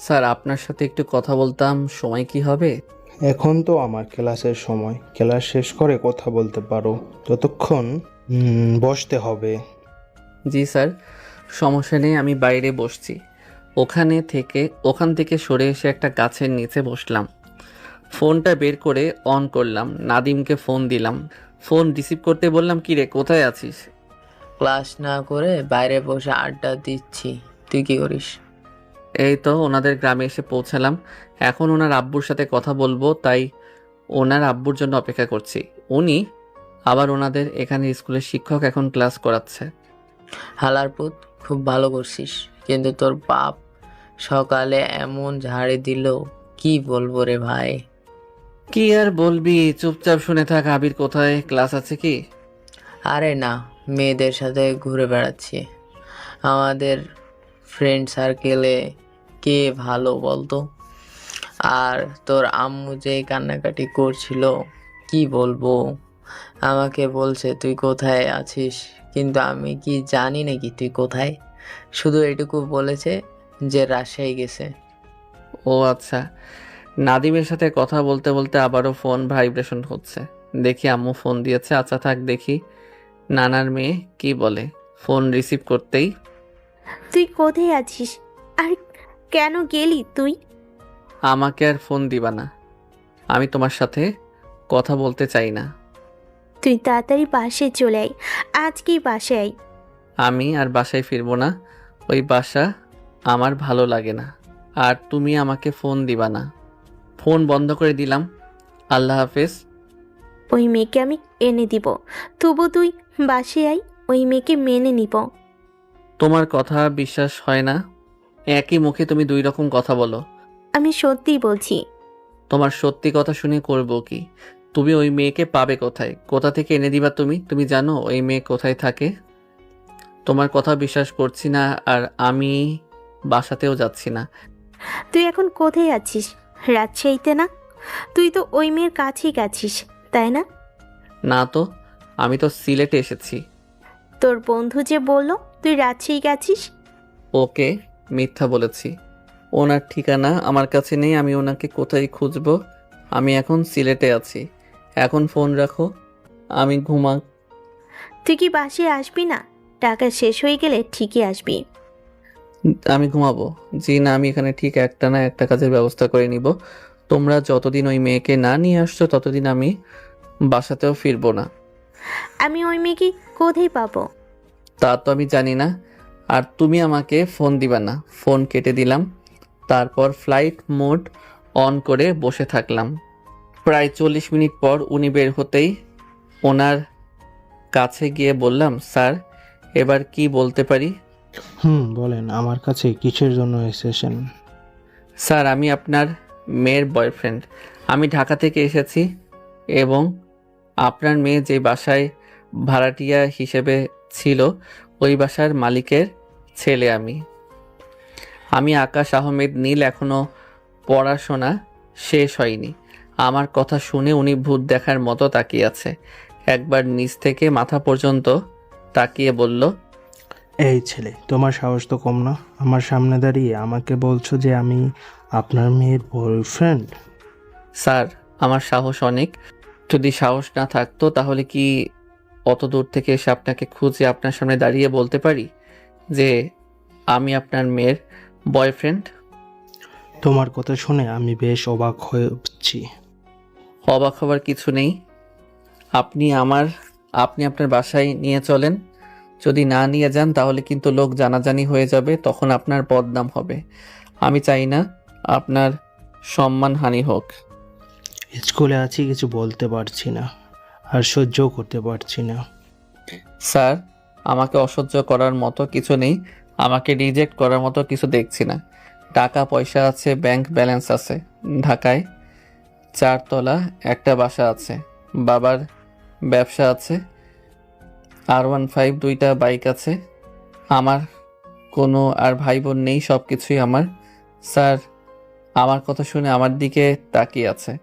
স্যার, আপনার সাথে একটু কথা বলতাম, সময় কি হবে? এখন তো আমার ক্লাসের সময়, ক্লাস শেষ করে কথা বলতে পারো, ততক্ষণ বসতে হবে। জি স্যার, সমস্যা নেই, আমি বাইরে বসছি। ওখান থেকে সরে এসে একটা গাছের নিচে বসলাম। ফোনটা বের করে অন করলাম, নাদিমকে ফোন দিলাম। ফোন রিসিভ করতে বললাম, কি রে, কোথায় আছিস? ক্লাস না করে বাইরে বসে আড্ডা দিচ্ছি। তুই কি করিস? এই তো ওনাদের গ্রামে এসে পৌঁছালাম। এখন ওনার আব্বুর সাথে কথা বলবো, তাই ওনার আব্বুর জন্য অপেক্ষা করছি। উনি আবার ওনাদের এখানে স্কুলের শিক্ষক, এখন ক্লাস করাচ্ছে। হালার পুত, খুব ভালো করছিস, কিন্তু তোর বাপ সকালে এমন ঝাড়ি দিল, কি বলবো রে ভাই। কি আর বলবি, চুপচাপ শুনে থাক। আবির কোথায়, ক্লাস আছে কি? আরে না, মেয়েদের সাথে ঘুরে বেড়াচ্ছি। আমাদের ফ্রেন্ড সার্কেলে কে ভালো বলতো? আর তোর আম্মু যে কান্নাকাটি করছিল, কি বলবো। আমাকে বলছে তুই কোথায় আছিস, কিন্তু আমি কি জানি নাকি তুই কোথায়। শুধু এটুকু বলেছে যে রাজশাহী গেছে। ও আচ্ছা। নাদিমের সাথে কথা বলতে বলতে আবারও ফোন ভাইব্রেশন হচ্ছে। দেখি আম্মু ফোন দিয়েছে। আচ্ছা থাক, দেখি নানার মেয়ে কি বলে। ফোন রিসিভ করতেই, তুই কোথায় আছিস আর কেন গেলি তুই? আমাকে আর ফোন দিবা না, আমি তোমার সাথে কথা বলতে চাই না। তুই তাড়াতাড়ি বাসায় চলে আয়, আজকেই বাসায় আয়। আমি আর বাসায় ফিরবো না, ওই বাসা আমার ভালো লাগে না। আর তুমি আমাকে ফোন দিবা না। ফোন বন্ধ করে দিলাম। আল্লাহ হাফেজ। ওই মেয়েকে আমি এনে দিব, তবু তুই বাসায় আয়, ওই মেয়েকে মেনে নিব। তোমার কথা বিশ্বাস হয় না? একই মুখে তুমি দুই রকম কথা বলো। আমি সত্যিই বলছি। তোমার সত্যি কথা শুনে করবো কি? তুমি ওই মেয়েকে পাবে কোথায়? কোথা থেকে এনে দিবা তুমি? তুমি জানো ওই মেয়ে কোথায় থাকে? তোমার কথা বিশ্বাস করছি না, আর আমি বাসাতেও যাচ্ছি না। তুই এখন কোথায় আছিস? রাজশাহীতে না? তুই তো ওই মেয়ের কাছেই গেছিস, তাই না? না তো, আমি তো সিলেটে এসেছি। তোর বন্ধু যে বলল তুই রাজশাহী গেছিস। ওকে মিথ্যা বলেছি। ওনার ঠিকানা আমার কাছে নেই, আমি ওনাকে কোথায় খুঁজবো? আমি এখন সিলেটে আছি। এখন ফোন রাখো, আমি ঘুমা। তুই কি বাসায় আসবি না? টাকা শেষ হয়ে গেলে ঠিকই আসবি। আমি ঘুমাবো। জি না, আমি এখানে ঠিক একটা না একটা কাজের ব্যবস্থা করে নিব। তোমরা যতদিন ওই মেয়েকে না নিয়ে আসছো ততদিন আমি বাসাতেও ফিরবো না। আমি ওই মেয়েকে কোথায় পাবো? তা তো আমি জানি না, আর তুমি আমাকে ফোন দিবা না। ফোন কেটে দিলাম। তারপর ফ্লাইট মোড অন করে বসে থাকলাম। প্রায় 40 মিনিট পর উনি বের হতেই ওনার কাছে গিয়ে বললাম, স্যার এবার কি বলতে পারি? বলেন, আমার কাছে কিসের জন্য এসেছেন? স্যার, আমি আপনার মেয়ের বয়ফ্রেন্ড। আমি ঢাকা থেকে এসেছি এবং আপনার মেয়ে যে বাসায় ভাড়াটিয়া হিসেবে ছিল ওই বাসার মালিকের ছেলে আমি আকাশ আহমেদ নীল। এখনো পড়াশোনা শেষ হয়নি। আমার কথা শুনে উনি ভূত দেখার মতো তাকিয়ে আছে। একবার নিচ থেকে মাথা পর্যন্ত তাকিয়ে বলল, এই ছেলে, তোমার সাহস তো কম না। আমার সামনে দাঁড়িয়ে আমাকে বলছো যে আমি আপনার মেয়ের বয়ফ্রেন্ড? স্যার, আমার সাহস অনেক। যদি সাহস না থাকতো তাহলে কি অত দূর থেকে এসে আপনাকে খুঁজে আপনার সামনে দাঁড়িয়ে বলতে পারি যে আমি আপনার মেয়ের বয়ফ্রেন্ড? তোমার কথা শুনে আমি বেশ অবাক হচ্ছি। অবাক হবার কিছু নেই। আপনি আপনার বাসায় নিয়ে চলেন। যদি না নিয়ে যান তাহলে কিন্তু লোক জানাজানি হয়ে যাবে, তখন আপনার বদনাম হবে। আমি চাই না আপনার সম্মানহানি হোক। স্কুলে আছি, কিছু বলতে পারছি না, আর সহ্যও করতে পারছি না। স্যার, আমাকে অসহ্য করার মতো কিছু নেই, আমাকে রিজেক্ট করার মতো কিছু দেখছি না। টাকা পয়সা আছে, ব্যাংক ব্যালেন্স আছে, ঢাকায় 4 তলা একটা বাসা আছে, বাবার ব্যবসা আছে, R15 2টা বাইক আছে, আমার কোনো আর ভাই বোন নেই, সব কিছুই আমার। স্যার, আমার কথা শুনে আমার দিকে তাকিয়ে আছে।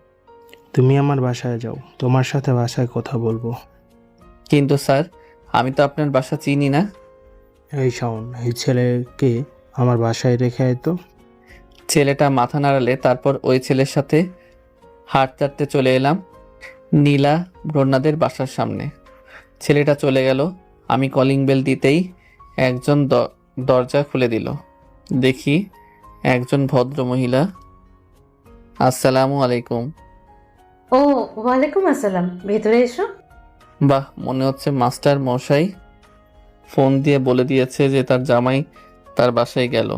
তুমি আমার বাসায় যাও, তোমার সাথে বাসায় কথা বলবো। কিন্তু স্যার, আমি তো আপনার বাসা চিনি না। এই শাওন, এই ছেলেকে আমার বাসায় রেখে আয় তো। ছেলেটা মাথা নাড়ালে তারপর ওই ছেলের সাথে হাঁটতে চলে এলাম নীলা ব্রহ্মাদের বাসার সামনে। ছেলেটা চলে গেল। আমি কলিং বেল দিতেই একজন দরজা খুলে দিল। দেখি একজন ভদ্র মহিলা। আসসালামু আলাইকুম। ও, ওয়ালাইকুম আসসালাম, ভেতরে এসো। বাহ, মনে হচ্ছে মাস্টার মশাই ফোন দিয়ে বলে দিয়েছে যে তার জামাই তার বাসায় গেল।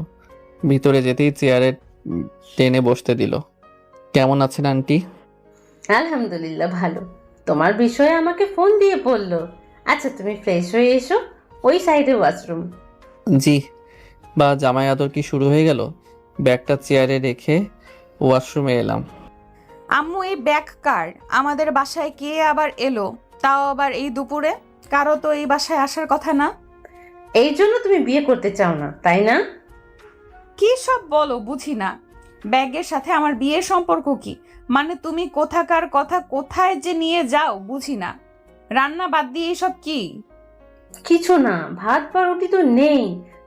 ভিতরে যেতেই চেয়ারে টেনে বসতে দিল। কেমন আছেন আন্টি? আলহামদুলিল্লাহ ভালো। তোমার বিষয়ে আমাকে ফোন দিয়ে বললো। আচ্ছা, তুমি ফ্রেশ হয়ে এসো, ওই সাইডে ওয়াশরুম। জি। বা জামাই আদর কি শুরু হয়ে গেল? ব্যাগটা চেয়ারে রেখে ওয়াশরুমে এলাম। আম্মু, এই ব্যাগ কার? আমাদের বাসায় কে আবার এলো, তাও আবার এই দুপুরে? কারো তো এই বাসায় আসার কথা না। এই জন্য তুমি বিয়ে করতে চাও না, তাই না? কি সব বলো বুঝি না। ব্যাগের সাথে আমার বিয়ের সম্পর্ক কি? মানে তুমি কোথাকার কথা কোথায় যে নিয়ে যাও বুঝি না। রান্না বাদ দিয়ে এসব কি? কিছু না, ভাত বা রুটি তো নেই,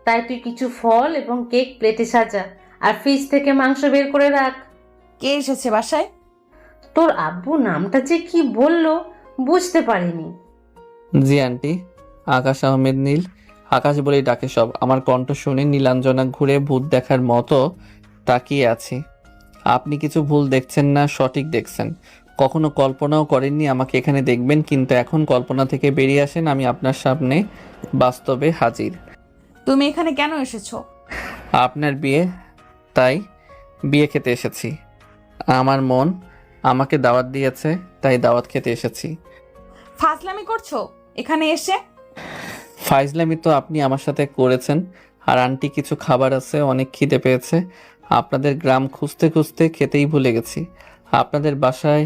তাই তুই কিছু ফল এবং কেক প্লেটে সাজা, আর ফ্রিজ থেকে মাংস বের করে রাখ। কে এসেছে বাসায়? তোর আব্বু নামটা যে কি বললো বুঝতে পারিনি। জি আন্টি, আকাশ আহমেদ নীল। আকাশ বলেই ডাকে সব। আমার কণ্ঠ শুনে নীলাঞ্জনা ঘুরে ভূত দেখার মতো তাকিয়ে আছি। আপনি কিছু ভুল দেখছেন না, সঠিক দেখছেন। কখনো কল্পনাও করেননি আমাকে এখানে দেখবেন, কিন্তু এখন কল্পনা থেকে বেরিয়ে আসেন, আমি আপনার সামনে বাস্তবে হাজির। তুমি এখানে কেন এসেছো? আপনার বিয়ে, তাই বিয়ে খেতে এসেছি। আমার মন আমাকে দাওয়াত দিয়েছে, তাই দাওয়াত খেতে এসেছি। ফাজলামি করছো এখানে এসে? ফাইজলামি তো আপনি আমার সাথে করেছেন। আর আন্টি, কিছু খাবার আছে, অনেক খিদে পেয়েছে। আপনাদের গ্রাম খুঁজতে খুঁজতে খেতেই ভুলে গেছি। আপনাদের বাসায়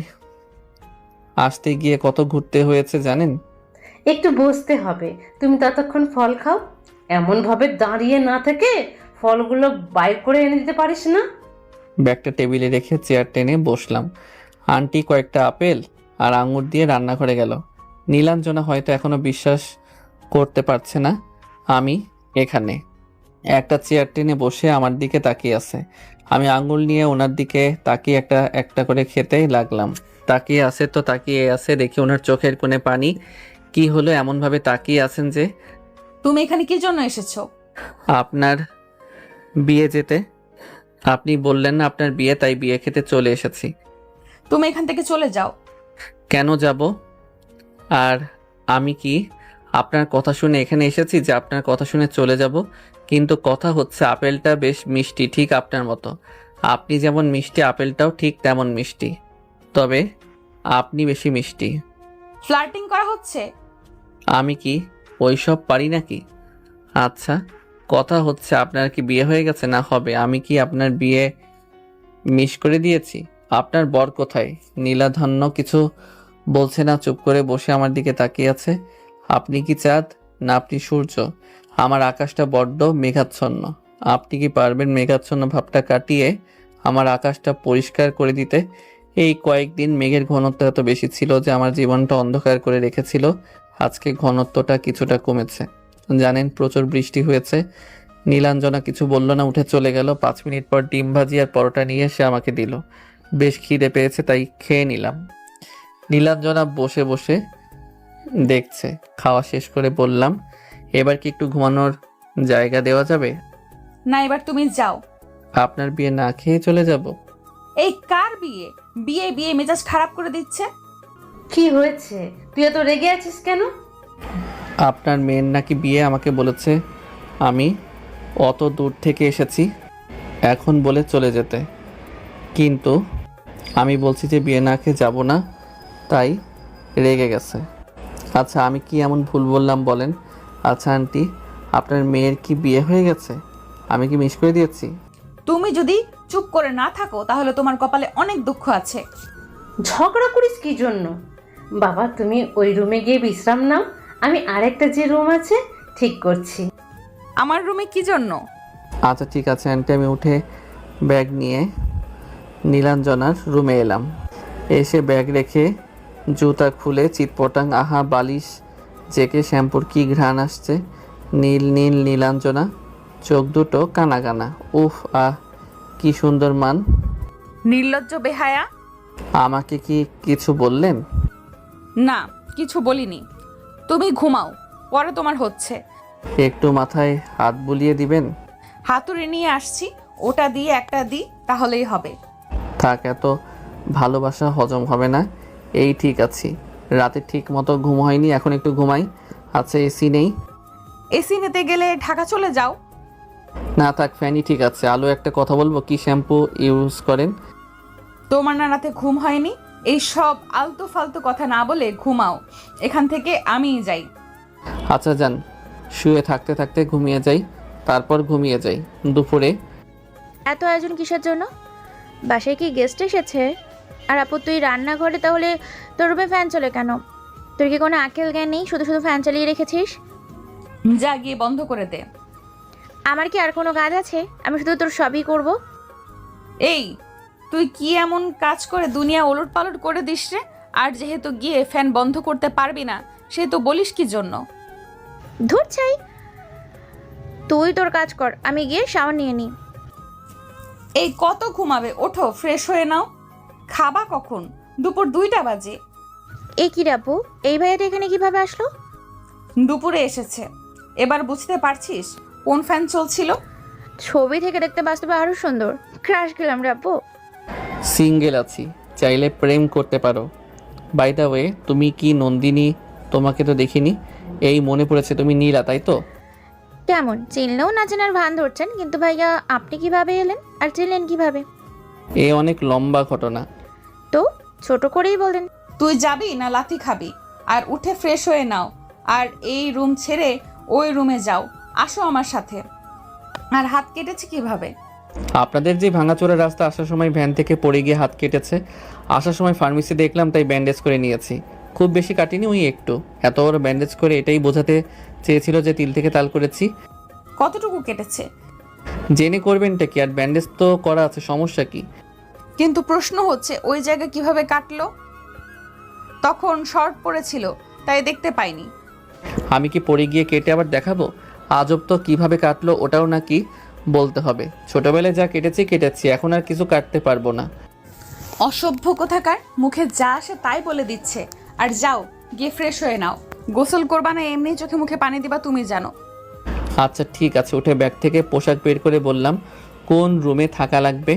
আসতে গিয়ে কত ঘুরতে হয়েছে জানেন? একটু বসতে হবে, তুমি ততক্ষণ ফল খাও। এমন ভাবে দাঁড়িয়ে না থেকে ফলগুলো বাইর করে এনে দিতে পারিস না? ব্যাগটা টেবিলে রেখে চেয়ার টেনে বসলাম। আন্টি কয়েকটা আপেল আর আঙুর দিয়ে রান্নাঘরে গেল। নীলাঞ্জনা হয়তো এখনো বিশ্বাস করতে পারছে না আমি এখানে। একটা চেয়ার টেনে বসে আমার দিকে তাকিয়ে আছে। আমি আঙুল নিয়ে ওনার দিকে তাকিয়ে একটা একটা করে খেতে লাগলাম। তাকিয়ে আছে তো তাকিয়ে আছে, দেখি ওনার চোখের কোণে পানি। কি হলো এমনভাবে তাকিয়ে আছেন যে? তুমি এখানে কি জন্য এসেছো? আপনার বিয়ে যেতে। আপনি বললেন না আপনার বিয়ে, তাই বিয়ে খেতে চলে এসেছি। তুমি এখান থেকে চলে যাও। কেন যাব? আর আমি কি আপনার কথা শুনে এখানে এসেছি যে আপনার কথা শুনে চলে যাব? কিন্তু কথা হচ্ছে আপেলটা বেশ মিষ্টি, ঠিক আপনার মতো। আপনি যেমন মিষ্টি, আপেলটাও ঠিক তেমন মিষ্টি, তবে আপনি বেশি মিষ্টি। ফ্লার্টিং করা হচ্ছে? আমি কি ওইসব পারি নাকি? আচ্ছা, কথা হচ্ছে আপনার কি বিয়ে হয়ে গেছে না হবে? আমি কি আপনার বিয়ে মিস করে দিয়েছি? আপনার বর কোথায়? নীলাধন্য কিছু বলছে না, চুপ করে বসে আমার দিকে তাকিয়ে আছে। আপনি কি চাঁদ না আপনি সূর্য? আমার আকাশটা বড্ড মেঘাচ্ছন্ন। আপনি কি পারবেন মেঘাচ্ছন্ন ভাবটা কাটিয়ে আমার আকাশটা পরিষ্কার করে দিতে? এই কয়েকদিন মেঘের ঘনত্ব এত বেশি ছিল যে আমার জীবনটা অন্ধকার করে রেখেছিল। আজকে ঘনত্বটা কিছুটা কমেছে। জানেন প্রচুর বৃষ্টি হয়েছে। নীলাঞ্জনা কিছু বলল না, উঠে চলে গেল। 5 মিনিট পর ডিম ভাজি আর পরোটা নিয়ে এসে আমাকে দিল। বেশ খিদে পেয়েছে তাই খেয়ে নিলাম। নীলাঞ্জনা বসে বসে দেখছে। খাওয়া শেষ করে বললাম, এবার কি একটু ঘুমানোর জায়গা দেওয়া যাবে? না, এবার তুমি যাও। আপনার বিয়ে না খেয়ে চলে যাব? এই কার বিয়ে? বিয়ে বিয়ে মেজাজ খারাপ করে দিচ্ছে। কি হয়েছে? তুই এত রেগে আছিস কেন? আপনার মেয়ের নাকি বিয়ে, আমাকে বলেছে। আমি অত দূর থেকে এসেছি এখন বলে চলে যেতে, কিন্তু আমি বলছি যে বিয়ে না খেয়ে যাব না, তাই রেগে গেছে। আচ্ছা আমি কি এমন ভুল বললাম বলেন? আচ্ছা আন্টি, আপনার মেয়ের কি বিয়ে হয়ে গেছে? আমি কি মিস করে দিয়েছি? তুমি যদি চুপ করে না থাকো তাহলে তোমার কপালে অনেক দুঃখ আছে। ঝগড়া করিস কি জন্য? বাবা তুমি ওই রুমে গিয়ে বিশ্রাম নাও, আমি আরেকটা যে রুম আছে ঠিক করছি। আমার রুমে কি জন্য? আচ্ছা ঠিক আছে আন্টি। আমি উঠে ব্যাগ নিয়ে নীলাঞ্জনার রুমে এলাম। এসে ব্যাগ রেখে জুতা খুলে চিৎপটাং, আহা বালিশ জেকে শ্যাম্পুর কি ঘ্রাণ আসছে। নীল নীল নীলাঞ্জনা, চোখ দুটো কানা কানা। উফ আহ কি সুন্দর মান। নির্লজ্জ বেহায়া। আমাকে কি কিছু বললেন? না, কিছু বলিনি। তুমি ঘুমাও, পরে তোমার হচ্ছে। একটু মাথায় হাত বুলিয়ে দিবেন? হাতুড়ি নিয়ে আসছি, ওটা দিয়ে একটা দিই তাহলেই হবে। থাক, এত ভালোবাসা হজম হবে না। এই ঠিক আছি, রাতে ঠিক মতো ঘুম হয়নি, এখন একটু ঘুমাই। আচ্ছা এসি নেই? এসি নিতে গেলে ঢাকা চলে যাও। না থাক, ফ্যানই ঠিক আছে। আলো একটা কথা বলবো, কি শ্যাম্পু ইউজ করেন? তোমার না রাতে ঘুম হয়নি? এই সব আলতু ফালতু কথা না বলে ঘুমাও, এখান থেকে আমিই যাই। আচ্ছা যান, শুয়ে থাকতে থাকতে ঘুমিয়ে যাই, তারপর ঘুমিয়ে যাই। দুপুরে এত আয়োজন কিসের জন্য? বাসায় কি গেস্ট এসেছে? আর আপু তুই রান্নাঘরে, তাহলে তোর রুমে ফ্যান চলে কেন? তোর কি কোনো আকেল জ্ঞান নেই? শুধু শুধু ফ্যান চালিয়ে রেখেছিস। যা গিয়ে বন্ধ করে দে। আমার কি আর কোনো কাজ আছে? আমি শুধু তোর সবই করব। এই তুই কি এমন কাজ করে দুনিয়া ওলট পালট করে দিস রে? আর যেহেতু গিয়ে ফ্যান বন্ধ করতে পারবি না, সে তো বলিস কি জন্য? ধুর চাই, তুই তোর কাজ কর, আমি গিয়ে শাওয়ার নিয়ে নিই। এই কত ঘুমাবে? ওঠো, ফ্রেশ হয়ে নাও। খাবা কখন? দুপুর 2টা বাজে। এ কি রাপু, এই ভাইয়াটা এখানে কিভাবে আসলো? দুপুরে এসেছে। এবার বুঝতে পারছিস কোন ফ্যান চলছিল? ছবি থেকে দেখতে বাস্তবে আরো সুন্দর। ক্রাশ গেলাম রাপু। সিঙ্গেল আছি, চাইলে প্রেম করতে পারো। বাই দ্য ওয়ে, তুমি কি নন্দিনী? তোমাকে তো দেখিনি। এই মনে পড়েছে, তুমি নীলা তাই তো? কেমন চিনলেও না চেনার ভান ধরছেন, কিন্তু ভাইয়া আপনি কিভাবে এলেন আর চিনলেন কিভাবে? এ অনেক লম্বা ঘটনা। তো ছোট করেই বলেন। তুই যাবি না লাথি খাবি? আর উঠে ফ্রেশ হয়ে নাও, আর এই রুম ছেড়ে ওই রুমে যাও। আসো আমার সাথে। আর হাত কেটেছে কিভাবে? আপনাদের যে ভাঙাচোরা রাস্তা, আসার সময় ভ্যান থেকে পড়ে গিয়ে হাত কেটেছে। আসার সময় ফার্মেসি দেখলাম তাই ব্যান্ডেজ করে নিয়েছি। খুব বেশি কাটিনি, ওই একটু। এত বড় ব্যান্ডেজ করে এটাই বোঝাতে চেয়েছিল যে তিল থেকে তাল করেছি। কতটুকু কেটেছে? জেনে করবেনটা কি, আর ব্যান্ডেজ তো করা আছে, সমস্যা কি? কিন্তু প্রশ্ন হচ্ছে ওই জায়গা কিভাবে কাটলো? তখন শর্ট পড়েছিল তাই দেখতে পাইনি। আমি কি পড়ে গিয়ে কেটে আবার দেখাবো? আজব তো, কিভাবে কাটলো ওটাও নাকি বলতে হবে? ছোটবেলায় যা কেটেছি, এখন আর কিছু কাটতে পারবো না। অসভ্য কোথাকার, মুখে যা আসে তাই বলে দিচ্ছে। আর যাও, গিয়ে ফ্রেশ হয়ে নাও। গোসল করবা না এমনি চোখে মুখে পানি দিবা, তুমি জানো। আচ্ছা ঠিক আছে। উঠে ব্যাগ থেকে পোশাক বের করে বললাম, কোন রুমে থাকা লাগবে?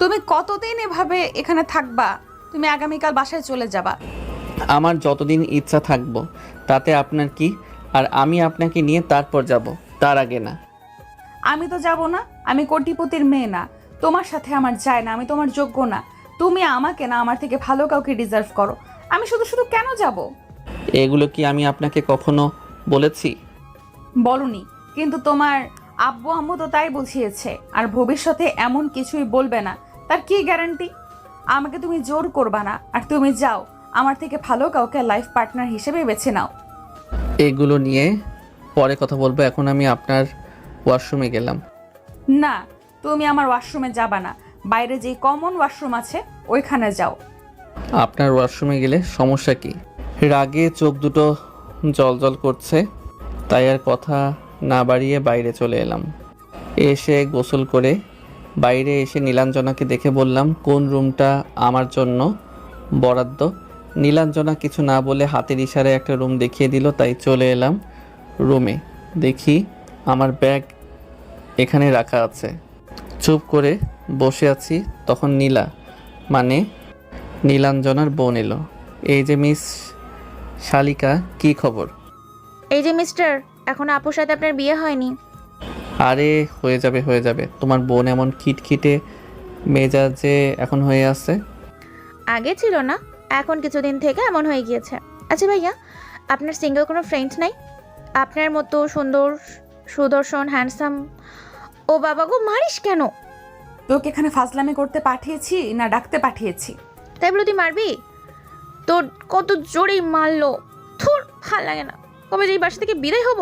তুমি কতদিন এভাবে এখানে থাকবা? তুমি আগামীকাল বাসায় চলে যাবা। আমার যতদিন ইচ্ছা থাকবো, তাতে আপনার কি? আর আমি আপনাকে নিয়ে তারপর যাব, তার আগে না। আমি তো যাব না, আমি কোটিপতির মেয়ে না। তোমার সাথে আমার যায় না, আমি তোমার যোগ্য না। তুমি আমাকে না, আমার থেকে ভালো কাউকে ডিজার্ভ করো। আমি শুধু শুধু কেন যাব? এগুলো কি আমি আপনাকে কখনো বলেছি? বলনি, কিন্তু তোমার আব্বু আম্মু তো তাই বুঝিয়েছে। আর ভবিষ্যতে এমন কিছুই বলবে না, তার কি গ্যারান্টি? আমাকে তুমি জোর করবা না। আর তুমি যাও, আমার থেকে ভালো কাউকে লাইফ পার্টনার হিসেবে বেছে নাও। এগুলো নিয়ে পরে কথা বলবো, এখন আমি আপনার ওয়াশরুমে গেলাম। না, তুমি আমার ওয়াশরুমে যাবা না। বাইরে যে কমন ওয়াশরুম আছে ওইখানে যাও। আপনার ওয়াশরুমে গেলে সমস্যা কি? রাগে চোখ দুটো জল করছে, তাই আর কথা না বাড়িয়ে বাইরে চলে এলাম। এসে গোসল করে বাইরে এসে নীলাঞ্জনাকে দেখে বললাম, কোন রুমটা আমার জন্য বরাদ্দ? নীলাঞ্জনা কিছু না বলে হাতের ইশারায় একটা রুম দেখিয়ে দিল, তাই চলে এলাম রুমে। দেখি আমার ব্যাগ এখানে রাখা আছে। চুপ করে বসে আছি, তখন মানে নীলাঞ্জনার বোন এলো। এই যে মিস শালিকা, কি খবর? এই যে মিস্টার, এখন আপুর সাথে আপনার বিয়ে হয়নি। আরে হয়ে যাবে। তোমার বোন এমন খিটখিটে মেজাজে এখন হয়ে আছে? আগে ছিল না, এখন কিছুদিন থেকে এমন হয়ে গিয়েছে। আচ্ছা ভাইয়া, আপনার সিঙ্গেল কোনো ফ্রেন্ড নাই? আপনার মতো সুন্দর, সুদর্শন, হ্যান্ডসাম। ও বাবা গো, মারিস কেন? তোকে এখানে ফাজলামি করতে পাঠিয়েছি না ডাকতে পাঠিয়েছি? তাই বলে তুই মারবি? তোর কত জোরেই মারলো। থুর, ভাল লাগে না। কবে যে এই বাসা থেকে বিদায় হব?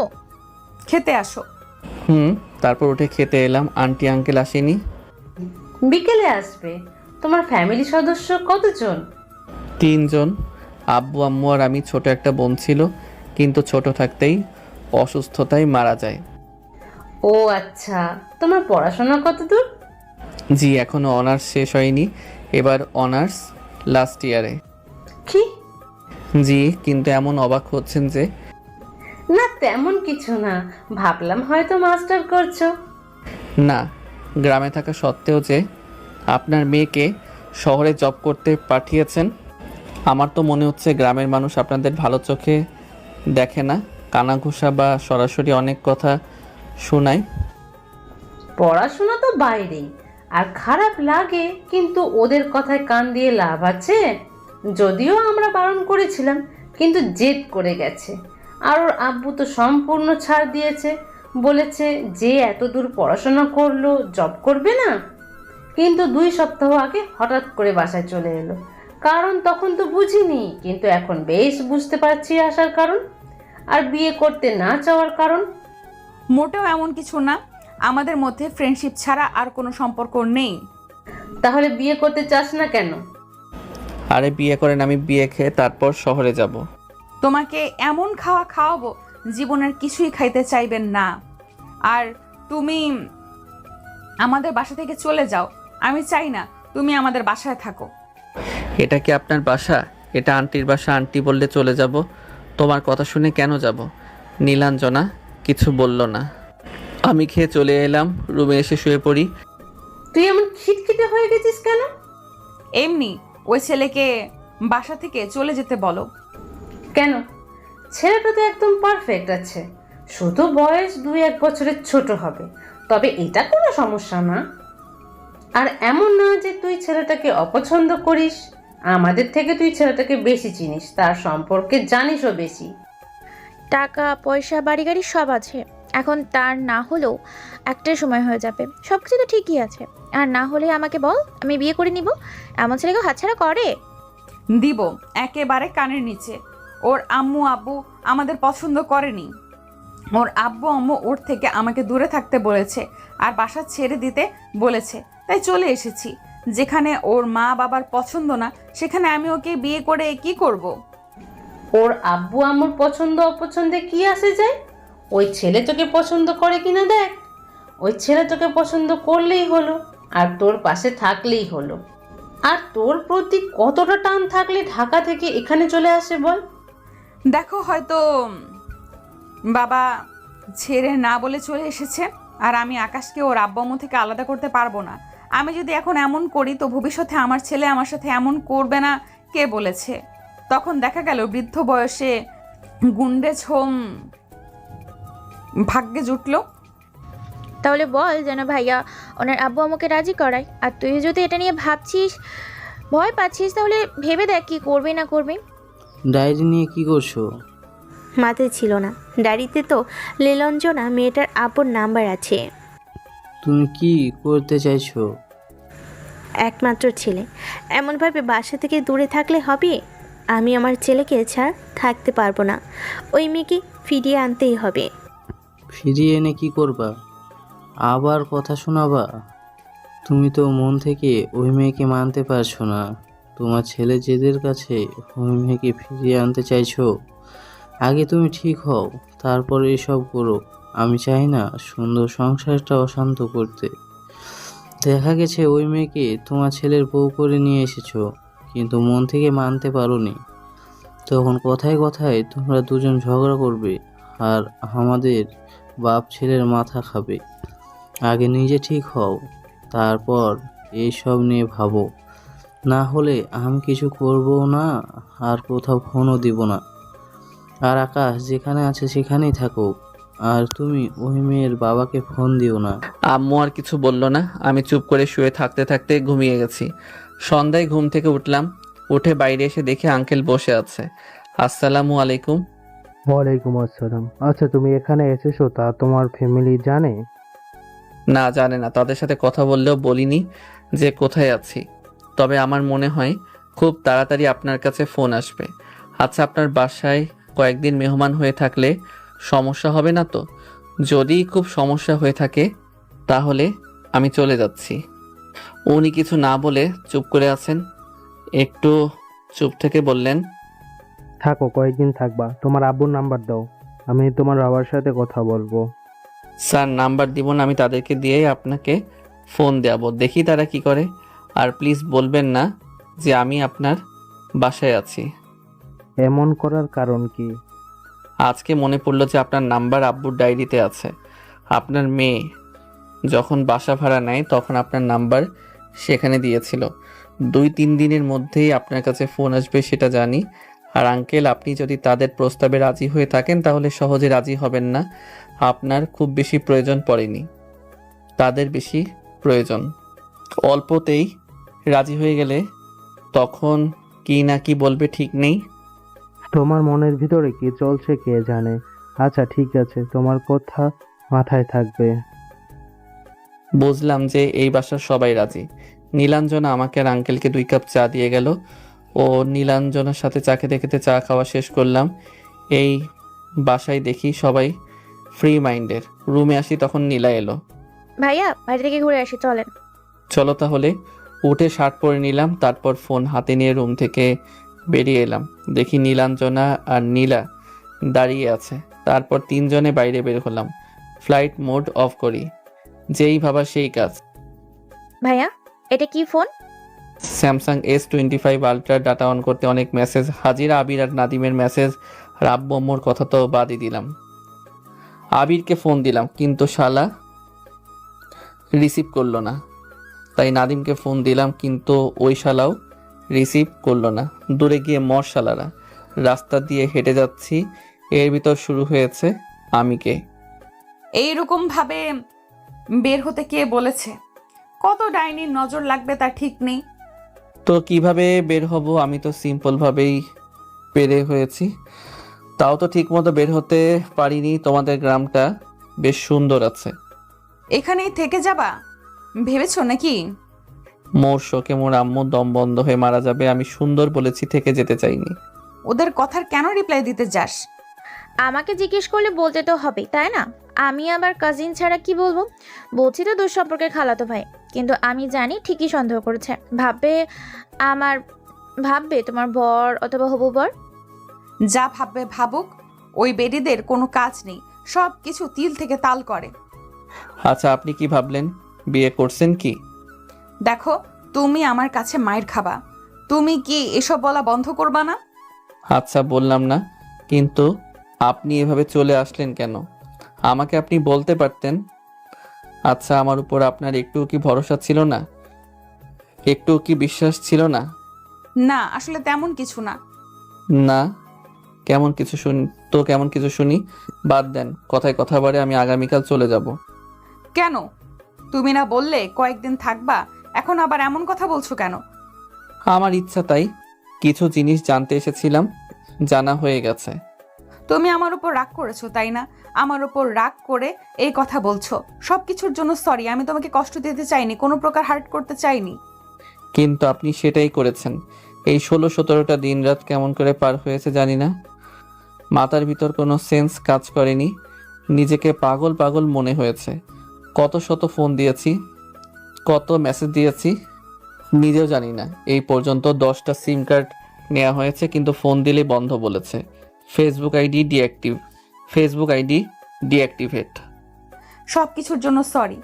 খেতে আসো। তারপর উঠে খেতে এলাম। আন্টি আঙ্কেল আসেনি? বিকেলে আসবে। তোমার ফ্যামিলি সদস্য কতজন? 3 জন, আব্বু আম্মু আর আমি। ছোট একটা বোন ছিল, কিন্তু ছোট থাকতেই অসুস্থতায় মারা যায়। ও আচ্ছা, তোমার পড়াশোনা কত দূর? জি, এখনো অনার্স শেষ হয়নি, এবার অনার্স লাস্ট ইয়ারে। কি? জি, কিন্তু এমন অবাক হচ্ছেন যে? না তেমন কিছু না, ভাবলাম হয়তো মাস্টার করছো। না, গ্রামে থাকা সত্ত্বেও যে আপনার মেয়েকে শহরে জব করতে পাঠিয়েছেন, আমার তো মনে হচ্ছে গ্রামের মানুষ আপনাদের ভালো চোখে দেখে না, কানাঘুষা বা সরাসরি অনেক কথা শোনায়। পড়াশোনা তো বাইরেই, আর খারাপ লাগে, কিন্তু ওদের কথায় কান দিয়ে লাভ আছে? যদিও আমরা বারণ করেছিলাম, কিন্তু জেদ করে গেছে। আর ওর আব্বু তো সম্পূর্ণ ছাড় দিয়েছে, বলেছে যে এত দূর পড়াশোনা করলো, জব করবে না। কিন্তু 2 সপ্তাহ আগে হঠাৎ করে বাসায় চলে এলো। কারণ তখন তো বুঝিনি, কিন্তু এখন বেশ বুঝতে পারছি আসার কারণ। আর বিয়ে করতে না চাওয়ার কারণ? মোটেও এমন কিছু না, আমাদের মধ্যে ফ্রেন্ডশিপ ছাড়া আর কোনো সম্পর্ক নেই। তাহলে বিয়ে করতে চাস না কেন? আরে বিয়ে করেন, আমি বিয়ে খেয়ে তারপর শহরে যাব। তোমাকে এমন খাওয়াবো জীবনের কিছুই খাইতে চাইবেন না। আর তুমি আমাদের বাসা থেকে চলে যাও, আমি চাই না তুমি আমাদের বাসায় থাকো। এটা কি আপনার বাসা? এটা আন্টির বাসা, আন্টি বললে চলে যাব। তোমার কথা শুনে কেন যাব? নীলাঞ্জনা কিছু বলল না। আমি খেয়ে চলে এলাম, রুমে এসে শুয়ে পড়ি। তুই এমন খিটখিটে হয়ে গেছিস কেন? এমনি, ওই ছেলেকে বাসা থেকে চলে যেতে বলো। কেন? ছেলেটা তো একদম পারফেক্ট আছে, শুধু বয়স 2-1 বছরের ছোট হবে, তবে এটা কোনো সমস্যা না। আর এমন না যে তুই ছেলেটাকে অপছন্দ করিস, আমাদের থেকে তুই ছেলেটাকে বেশি চিনিস, তার সম্পর্কে জানিসও বেশি। টাকা পয়সা বাড়ি গাড়ি সব আছে, এখন তার না হলেও একটা সময় হয়ে যাবে। সব কিছু তো ঠিকই আছে, আর না হলে আমাকে বল, আমি বিয়ে করে নিব। এমন ছেলেকে হাতছাড়া করে? দিব একেবারে কানের নিচে। ওর আম্মু আব্বু আমাদের পছন্দ করেনি, ওর আব্বু আম্মু ওর থেকে আমাকে দূরে থাকতে বলেছে আর বাসা ছেড়ে দিতে বলেছে, তাই চলে এসেছি। যেখানে ওর মা বাবার পছন্দ না, সেখানে আমি ওকে বিয়ে করে কি করব? ওর আব্বু আম্মুর পছন্দ অপছন্দে কি আসে যায়? ওই ছেলে তোকে পছন্দ করে কিনা দেখ। ওই ছেলে তোকে পছন্দ করলেই হলো, আর তোর পাশে থাকলেই হলো। আর তোর প্রতি কতটা টান থাকলে ঢাকা থেকে এখানে চলে আসে বল? দেখো, হয়তো বাবা ছেড়ে না বলে চলে এসেছে, আর আমি আকাশকে ওর আব্বু আম্মু থেকে আলাদা করতে পারবো না। আমি যদি এখন এমন করি তো ভবিষ্যতে আমার ছেলে আমার সাথে এমন করবে না, কে বলেছে? তখন দেখা গেল বৃদ্ধ বয়সে গুন্ডে ছোম ভাগ্যে জুটলো। তাহলে বল যেন ভাইয়া ওনার আব্বু আম্মুকে রাজি করায়। আর তুই যদি এটা নিয়ে ভাবছিস, ভয় পাচ্ছিস, তাহলে ভেবে দেখ কি করবি না করবি। ডায়েরি নিয়ে কি করছো? মাথায় ছিল না, ডায়েরিতে তো নীলাঞ্জনা মেয়েটার আব্বুর নাম্বার আছে। তুমি কি করতে চাইছো? একমাত্র ছেলে, এমনভাবে বাসা থেকে দূরে থাকলে হবে? আমি আমার ছেলেকে ছাড়া থাকতে পারবো না, ওই মেয়েকে ফিরিয়ে আনতেই হবে। ফিরিয়ে এনে কি করবা? আবার কথা শোনাবা? তুমি তো মন থেকে ওই মেয়েকে মানতে পারছো না। তোমার ছেলে জেদের কাছে ওই মেয়েকে ফিরিয়ে আনতে চাইছো। আগে তুমি ঠিক হও, তারপরে এসব করো। আমি চাই না সুন্দর সংসারটা অশান্ত করতে। দেখা গেছে ওই মেয়েকে তোমার ছেলের বউ করে নিয়ে এসেছো, কিন্তু মন থেকে মানতে পারোনি। তখন কথায় কথায় তোমরা দুজন ঝগড়া করবে আর আমাদের বাপ ছেলের মাথা খাবে। আগে নিজে ঠিক হও, তারপর এইসব নিয়ে ভাবো। না হলে আমি কিছু করবো না, আর কোথাও ফোনও দিব না। আর আকাশ যেখানে আছে সেখানেই থাকুক, আর তুমি ওই মেয়ের বাবাকে ফোন দিও না। আম্মু আর কিছু বলল না। আমি চুপ করে শুয়ে থাকতে থাকতে ঘুমিয়ে গেছি। সন্ধ্যায় ঘুম থেকে উঠলাম। উঠে বাইরে এসে দেখি আঙ্কেল বসে আছে। আসসালামু আলাইকুম। ওয়ালাইকুম আসসালাম। আচ্ছা, তুমি এখানে এসেছো, তা তোমার ফ্যামিলি জানে? না, জানে না। তাদের সাথে কথা বললেও বলিনি যে কোথায় আছি। তবে আমার মনে হয় খুব তাড়াতাড়ি আপনার কাছে ফোন আসবে। আচ্ছা, আপনার বাসায় কয়েকদিন মেহমান হয়ে থাকলে সমস্যা হবে না তো? যদি খুব সমস্যা হয়ে থাকে তাহলে আমি চলে যাচ্ছি। উনি কিছু না বলে চুপ করে আছেন। একটু চুপ থেকে বললেন, থাকো, কয়েকদিন থাকবা। তোমার আব্বুর নাম্বার দাও, আমি তোমার বাবার সাথে কথা বলবো। স্যার নাম্বার দিব না, আমি তাদেরকে দিয়েই আপনাকে ফোন দেব। দেখি তারা কি করে। আর প্লিজ বলবেন না যে আমি আপনার বাসায় আছি। এমন করার কারণ কি? আজকে মনে পড়লো যে আপনার নাম্বার আব্বুর ডায়েরিতে আছে। আপনার মেয়ে যখন বাসা ভাড়া নেয় তখন আপনার নাম্বার সেখানে দিয়েছিল। 2-3 দিনের মধ্যেই আপনার কাছে ফোন আসবে সেটা জানি। আর আঙ্কেল, আপনি যদি তাদের প্রস্তাবে রাজি হয়ে থাকেন তাহলে সহজে রাজি হবেন না। আপনার খুব বেশি প্রয়োজন পড়েনি, তাদের বেশি প্রয়োজন। অল্পতেই রাজি হয়ে গেলে তখন কি না কি বলবে ঠিক নেই। তোমার মনের ভিতরে কি চলছে কে জানে। আচ্ছা ঠিক আছে, তোমার কথা মাথায় থাকবে। বুঝলাম যে এই বাসার সবাই রাজি। নীলাঞ্জনা আমাকে আর আঙ্কেলকে 2 কাপ চা দিয়ে গেল। ও নীলাঞ্জনার সাথে চা খেতে খেতে চা খাওয়া শেষ করলাম। এই বাসায় দেখি সবাই ফ্রি মাইন্ডের। রুমে আসি তখন নীলা এলো। ভাইয়া, বাইরে থেকে ঘুরে আসি, চলেন। চলো তাহলে। উঠে শার্ট পরে নিলাম, তারপর ফোন হাতে নিয়ে রুম থেকে বেরিয়ে এলাম। দেখি নীলাঞ্জনা আর নীলা দাঁড়িয়ে আছে। তারপর 3 জনে বাইরে বের হলাম। ফ্লাইট মোড অফ করি, যেই ভাবা সেই কাজ। ভাইয়া, এটা কি phone? Samsung S25 ultra. Data on করতে অনেক মেসেজ হাজির। আবির আর নাদিমের মেসেজ। আর আব্বু আম্মুর কথা তো বাদই দিলাম। আবিরকে ফোন দিলাম কিন্তু শালা রিসিভ করলো না। তাই নাদিমকে ফোন দিলাম কিন্তু ওই শালাও রিসিভ করলো না। দূরে গিয়ে মর শালারা। রাস্তা দিয়ে হেঁটে যাচ্ছি, এর ভিতর শুরু হয়েছে আমি কে। এইরকম ভাবে বের হতে কে বলেছে? কত ডাইনির নজর লাগবে তা ঠিক নেই। তো কিভাবে বের হব? আমি তো সিম্পল ভাবেই বের হয়েছি। তাও তো ঠিক মতো বের হতে পারিনি। তোমাদের গ্রামটা বেশ সুন্দর আছে। এখানেই থেকে যাবা ভেবেছো নাকি? মোর শোকে মোর আম্মু দম বন্ধ হয়ে মারা যাবে। আমি সুন্দর বলেছি, থেকে যেতে চাইনি। ওদের কথার কেন রিপ্লাই দিতে যাস? আমাকে জিজ্ঞেস করলে বলতে তো হবে, তাই না? আমি আবার কাজিন ছাড়া কি বলবো? বলছি তো দূর সম্পর্কের খালাতো ভাই, কিন্তু আমি জানি ঠিকই সন্দেহ করেছে। ভাববে তোমার বর অথবা হবু বর। যা ভাববে ভাবুক, ওই বেডিদের কোনো কাজ নেই, সব কিছু তিল থেকে তাল করে। আচ্ছা, আপনি কি ভাবলেন? বিয়ে করছেন কি? দেখো, তুমি আমার কাছে মায়ের খাবা, তুমি কি এসব বলা বন্ধ করবা না? আচ্ছা বললাম না, কিন্তু আপনি এভাবে চলে আসলেন কেন? আমাকে আপনি বলতে পারতেন। আচ্ছা, আমার উপর আপনার একটুও কি ভরসা ছিল না? একটুও কি বিশ্বাস ছিল না? না, আসলে তেমন কিছু না। না? কেমন কিছু শুনি তো? কেমন কিছু শুনি? বাদ দেন, কথায় কথা বাড়ে। আমি আগামীকাল চলে যাব। কেন? তুমি না বললে কয়েকদিন থাকবা, এখন আবার এমন কথা বলছো কেন? আমার ইচ্ছা তাই। কিছু জিনিস জানতে এসেছিলাম, জানা হয়ে গেছে। তুমি আমার উপর রাগ করেছো, তাই না? আমার উপর রাগ করে এই কথা বলছো। সবকিছুর জন্য সরি, আমি তোমাকে কষ্ট দিতে চাইনি, কোনো প্রকার হার্ট করতে চাইনি। কিন্তু আপনি সেটাই করেছেন। এই 16-17টা দিন রাত কেমন করে পার হয়েছে জানি না। মাথার ভিতর কোনো সেন্স কাজ করেনি। নিজেকে পাগল পাগল মনে হয়েছে। কত শত ফোন দিয়েছি, কত মেসেজ দিয়েছি নিজেও জানি না। এই পর্যন্ত 10টা সিম কার্ড নেওয়া হয়েছে, কিন্তু ফোন দিলেই বন্ধ বলেছে। Facebook ID deactive. Facebook ID deactivate. সব কিছুর জন্য সরি।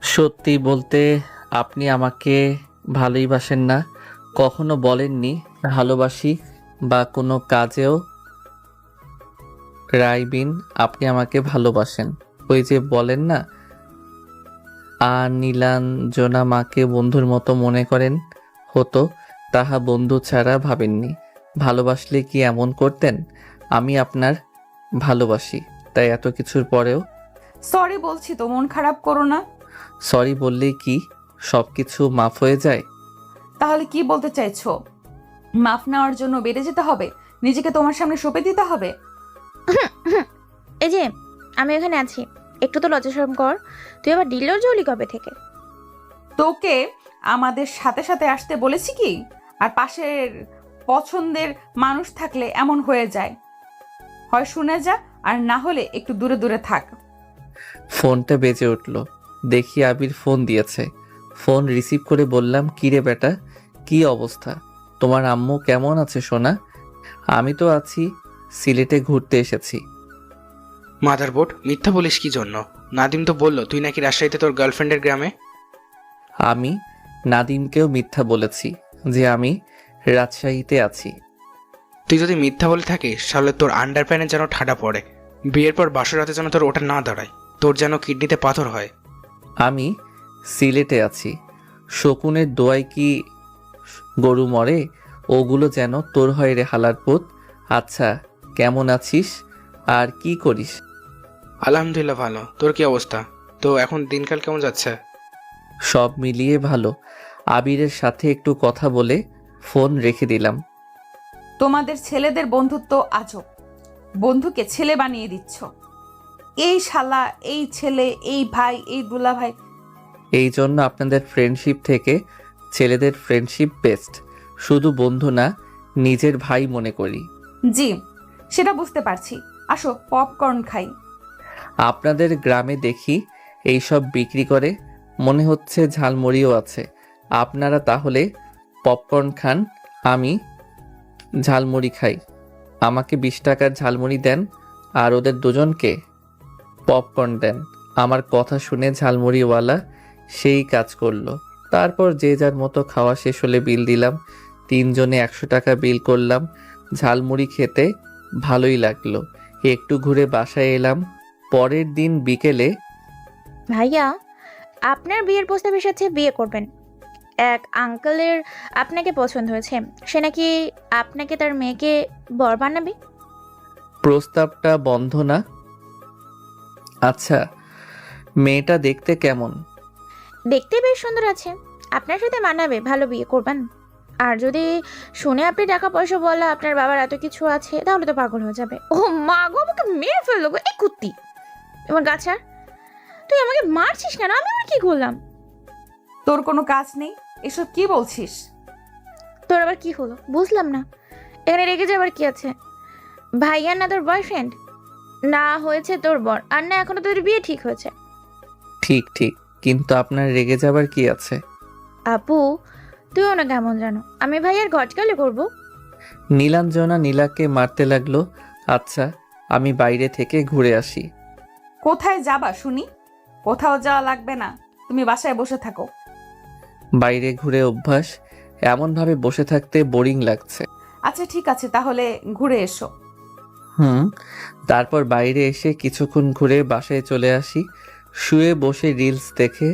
সত্যি বলতে আপনি আমাকে ভালোই বাসেন না, কখনো বলেননি ভালোবাসি বা কোনো কাজেও। রাইবিন, আপনি আমাকে ভালোবাসেন। ওই যে বলেন না, আর নীলাঞ্জনা মাকে বন্ধুর মতো মনে করেন, হতো তাহা বন্ধু ছাড়া ভাবেননি। ভালোবাসলে কি এমন করতেন? আমি আপনার ভালোবাসি, তাই এত কিছুর পরেও। সরি বলছি তো, মন খারাপ করো না। সরি বললেই কি সব কিছু মাফ হয়ে যায়? তাহলে কি বলতে চাইছো? মাফ নেওয়ার জন্য বেড়ে যেতে হবে? নিজেকে তোমার সামনে সঁপে দিতে হবে? এই যে আমি এখানে আছি, একটু তো লজ্জা শরম কর। তুই আবার ডিলার জলি কবে থেকে? তোকে আমাদের সাথে সাথে আসতে বলেছি কি? আর পাশের পছন্দের মানুষ থাকলে এমন হয়ে যায়, হয় শুনে যা, আর না হলে একটু দূরে দূরে থাক। ফোনটা বেজে উঠল, দেখি আবির ফোন দিয়েছে। ফোন রিসিভ করে বললাম, কিরে বেটা, কি অবস্থা? তোমার আম্মু কেমন আছে সোনা? আমি তো আছি, সিলেটে ঘুরতে এসেছি। মাদারবোর্ড, মিথ্যা বলিস কি জন্য? নাদিম তো বললো তুই নাকি রাজশাহীতে তোর গার্লফ্রেন্ডের গ্রামে। আমি নাদিমকেও মিথ্যা বলেছি যে আমি রাজশাহীতে আছি। তুই যদি মিথ্যা বলে থাকিস তাহলে তোর আন্ডার প্যান্টে যেন ঠাডা পড়ে, বিয়ের পর বাসর রাতে যেন তোর ওটা না দাঁড়ায়, তোর যেন কিডনিতে পাথর হয়। আমি সিলেটে আছি। শকুনের দোয়ায় কি গরু মরে? ওগুলো যেন তোর হয় রে হালার পুত। আচ্ছা, কেমন আছিস আর কি করিস? আলহামদুলিল্লাহ ভালো। তোর কি অবস্থা? তো এখন দিনকাল কেমন যাচ্ছে? সব মিলিয়ে ভালো। আবিরের সাথে একটু কথা বলে ফোন রেখে দিলাম। তোমাদের ছেলেদের বন্ধুত্ব আজব। বন্ধুকে ছেলে বানিয়ে দিচ্ছ। এই শালা, এই ছেলে, এই ভাই, এই দুলা ভাই। এই জন্য আপনাদের ফ্রেন্ডশিপ থেকে ছেলেদের ফ্রেন্ডশিপ বেস্ট। শুধু বন্ধু না, নিজের ভাই মনে করি। জি, সেটা বুঝতে পারছি। আসো পপকর্ন খাই। আপনাদের গ্রামে দেখি এইসব বিক্রি করে, মনে হচ্ছে ঝালমুড়িও আছে। আপনারা তাহলে পপকর্ন খান, আমি ঝালমুড়ি খাই। আমাকে 20 টাকার ঝালমুড়ি দেন আর ওদের দুজনকে পপকর্ন দেন। আমার কথা শুনে ঝালমুড়িওয়ালা সেই কাজ করলো। তারপর যে যার মতো খাওয়া শেষ হলে বিল দিলাম। 3 জনে 100 টাকা বিল করলাম। ঝালমুড়ি খেতে ভালোই লাগলো। একটু ঘুরে বাসায় এলাম। পরের দিন বিকেলে, ভাইয়া, আপনার বিয়ের প্রস্তাব এসেছে, বিয়ে করবেন। এক আঙ্কেলের আপনাকে পছন্দ হয়েছে, সে নাকি আপনাকে তার মেয়েকে বর বানাবে। প্রস্তাবটা বন্ধ না? আচ্ছা, মেয়েটা দেখতে কেমন? দেখতে বেশ সুন্দর আছে, আপনার সাথে মানাবে, ভালো, বিয়ে করবেন। আর যদি শুনে আপনি টাকা পয়সা বলা, আপনার বাবার এত কিছু আছে, তাহলে তো পাগল হয়ে যাবে। ও মা গো, আমাকে মেরে ফেললো গো, এই কুত্তি। এবার গাছার, তুই আমাকে মারছিস কেন? আমি আবার কি করলাম? তোর কোনো কাজ নেই, এসব কি বলছিস? তোর আবার কি হলো বুঝলাম না। এখানে রেগে যাবার কি আছে? ভাইয়া না তোর বয়ফ্রেন্ড, না হয়েছে তোর বর, আর না এখনো তোর বিয়ে ঠিক হয়েছে। ঠিক ঠিক, কিন্তু আপনার রেগে যাবার কি আছে? আপু, তুইও না কেমন জানো, আমি ভাইয়ার ঘটকালে করবো। নীলাঞ্জনা নীলাকে মারতে লাগলো। আচ্ছা, আমি বাইরে থেকে ঘুরে আসি। কোথায় যাবা শুনি? কোথাও যাওয়া লাগবে না, তুমি বাসায় বসে থাকো। বাইরে ঘুরে অভ্যাস, এমনভাবে বসে থাকতে বোরিং লাগছে। আচ্ছা ঠিক আছে, তাহলে ঘুরে এসো। তারপর বাইরে এসে কিছুক্ষণ ঘুরে বাসায় চলে আসি। শুয়ে বসে রিলস দেখে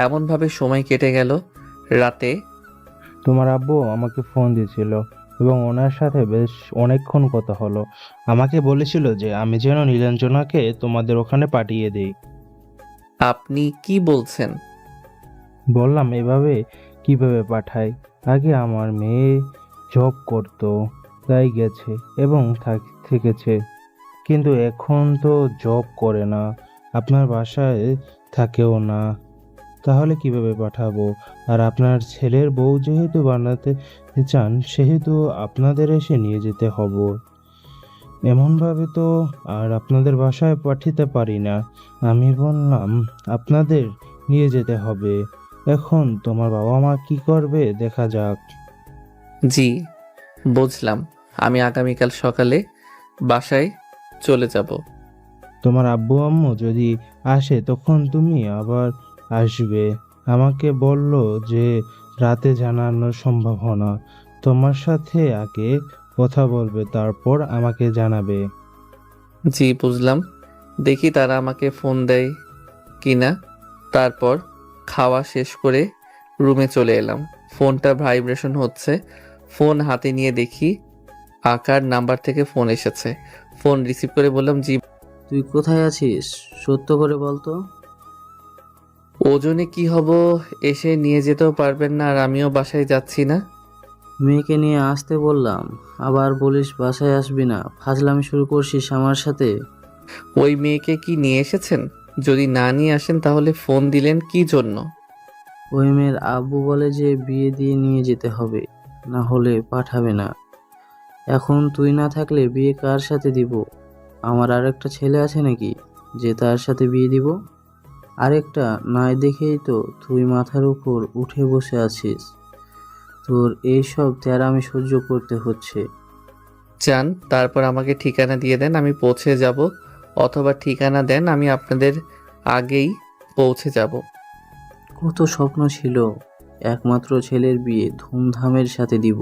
এমনভাবে সময় কেটে গেল। রাতে তোমার আব্বু আমাকে ফোন দিয়েছিল এবং ওনার সাথে বেশ অনেকক্ষণ কথা হলো। আমাকে বলেছিল যে আমি যেন নীলাঞ্জনাকে তোমাদের ওখানে পাঠিয়ে দিই। আপনি কি বলছেন? বললাম, এভাবে কিভাবে পাঠাই? আগে আমার মেয়ে জব করতো, তাই গেছে এবং থেকেছে, কিন্তু এখন তো জব করে না, আপনার বাসায় থাকেও না, তাহলে কিভাবে পাঠাবো? আর আপনার ছেলের বউ যেহেতু বানাতে চান, সেহেতু আপনাদের এসে নিয়ে যেতে হবে। এমনভাবে তো আর আপনাদের বাসায় পাঠাতে পারি না। আমি বললাম, আপনাদের নিয়ে যেতে হবে। এখন তোমার বাবা মা কি করবে দেখা যাক। জি বুঝলাম, আমি আগামীকাল সকালে বাসায় চলে যাব। তোমার আব্বু আম্মু যদি আসে তখন তুমি আবার আসবে। আমাকে বলল যে রাতে জানানোর সম্ভাবনা, তোমার সাথে আগে কথা বলবে, তারপর আমাকে জানাবে। জি বুঝলাম, দেখি তারা আমাকে ফোন দেয় কিনা। তারপর খাওয়া শেষ করে রুমে চলে এলাম। ফোনটা ভাইব্রেশন হচ্ছে, ফোন হাতে নিয়ে দেখি আকার নাম্বার থেকে ফোন এসেছে। ফোন রিসিভ করে বললাম, জি। তুই কোথায় আছিস? সত্য করে বলতো। ওজনে কি হব, এসে নিয়ে যেতেও পারবেন না, আর আমিও বাসায় যাচ্ছি না। মেয়েকে নিয়ে আসতে বললাম, আবার বলিস বাসায় আসবি না। ফাজলামি শুরু করছিস আমার সাথে। ওই মেয়েকে কি নিয়ে এসেছেন? যদি না নিয়ে আসেন তাহলে ফোন দিলেন কি জন্য? ওই মেয়ের আব্বু বলে যে বিয়ে দিয়ে নিয়ে যেতে হবে, না হলে পাঠাবে না। এখন তুই না থাকলে বিয়ে কার সাথে দিব? আমার আরেকটা ছেলে আছে নাকি যে তার সাথে বিয়ে দিব? আরেকটা নাই দেখেই তো তুই মাথার উপর উঠে বসে আছিস। তোর এইসব তেড়ামি সহ্য করতে হচ্ছে। চান তারপর আমাকে ঠিকানা দিয়ে দেন, আমি পৌঁছে যাব, অথবা ঠিকানা দেন আমি আপনাদের আগেই পৌঁছে যাব। কত স্বপ্ন ছিল একমাত্র ছেলের বিয়ে ধুমধামের সাথে দিব,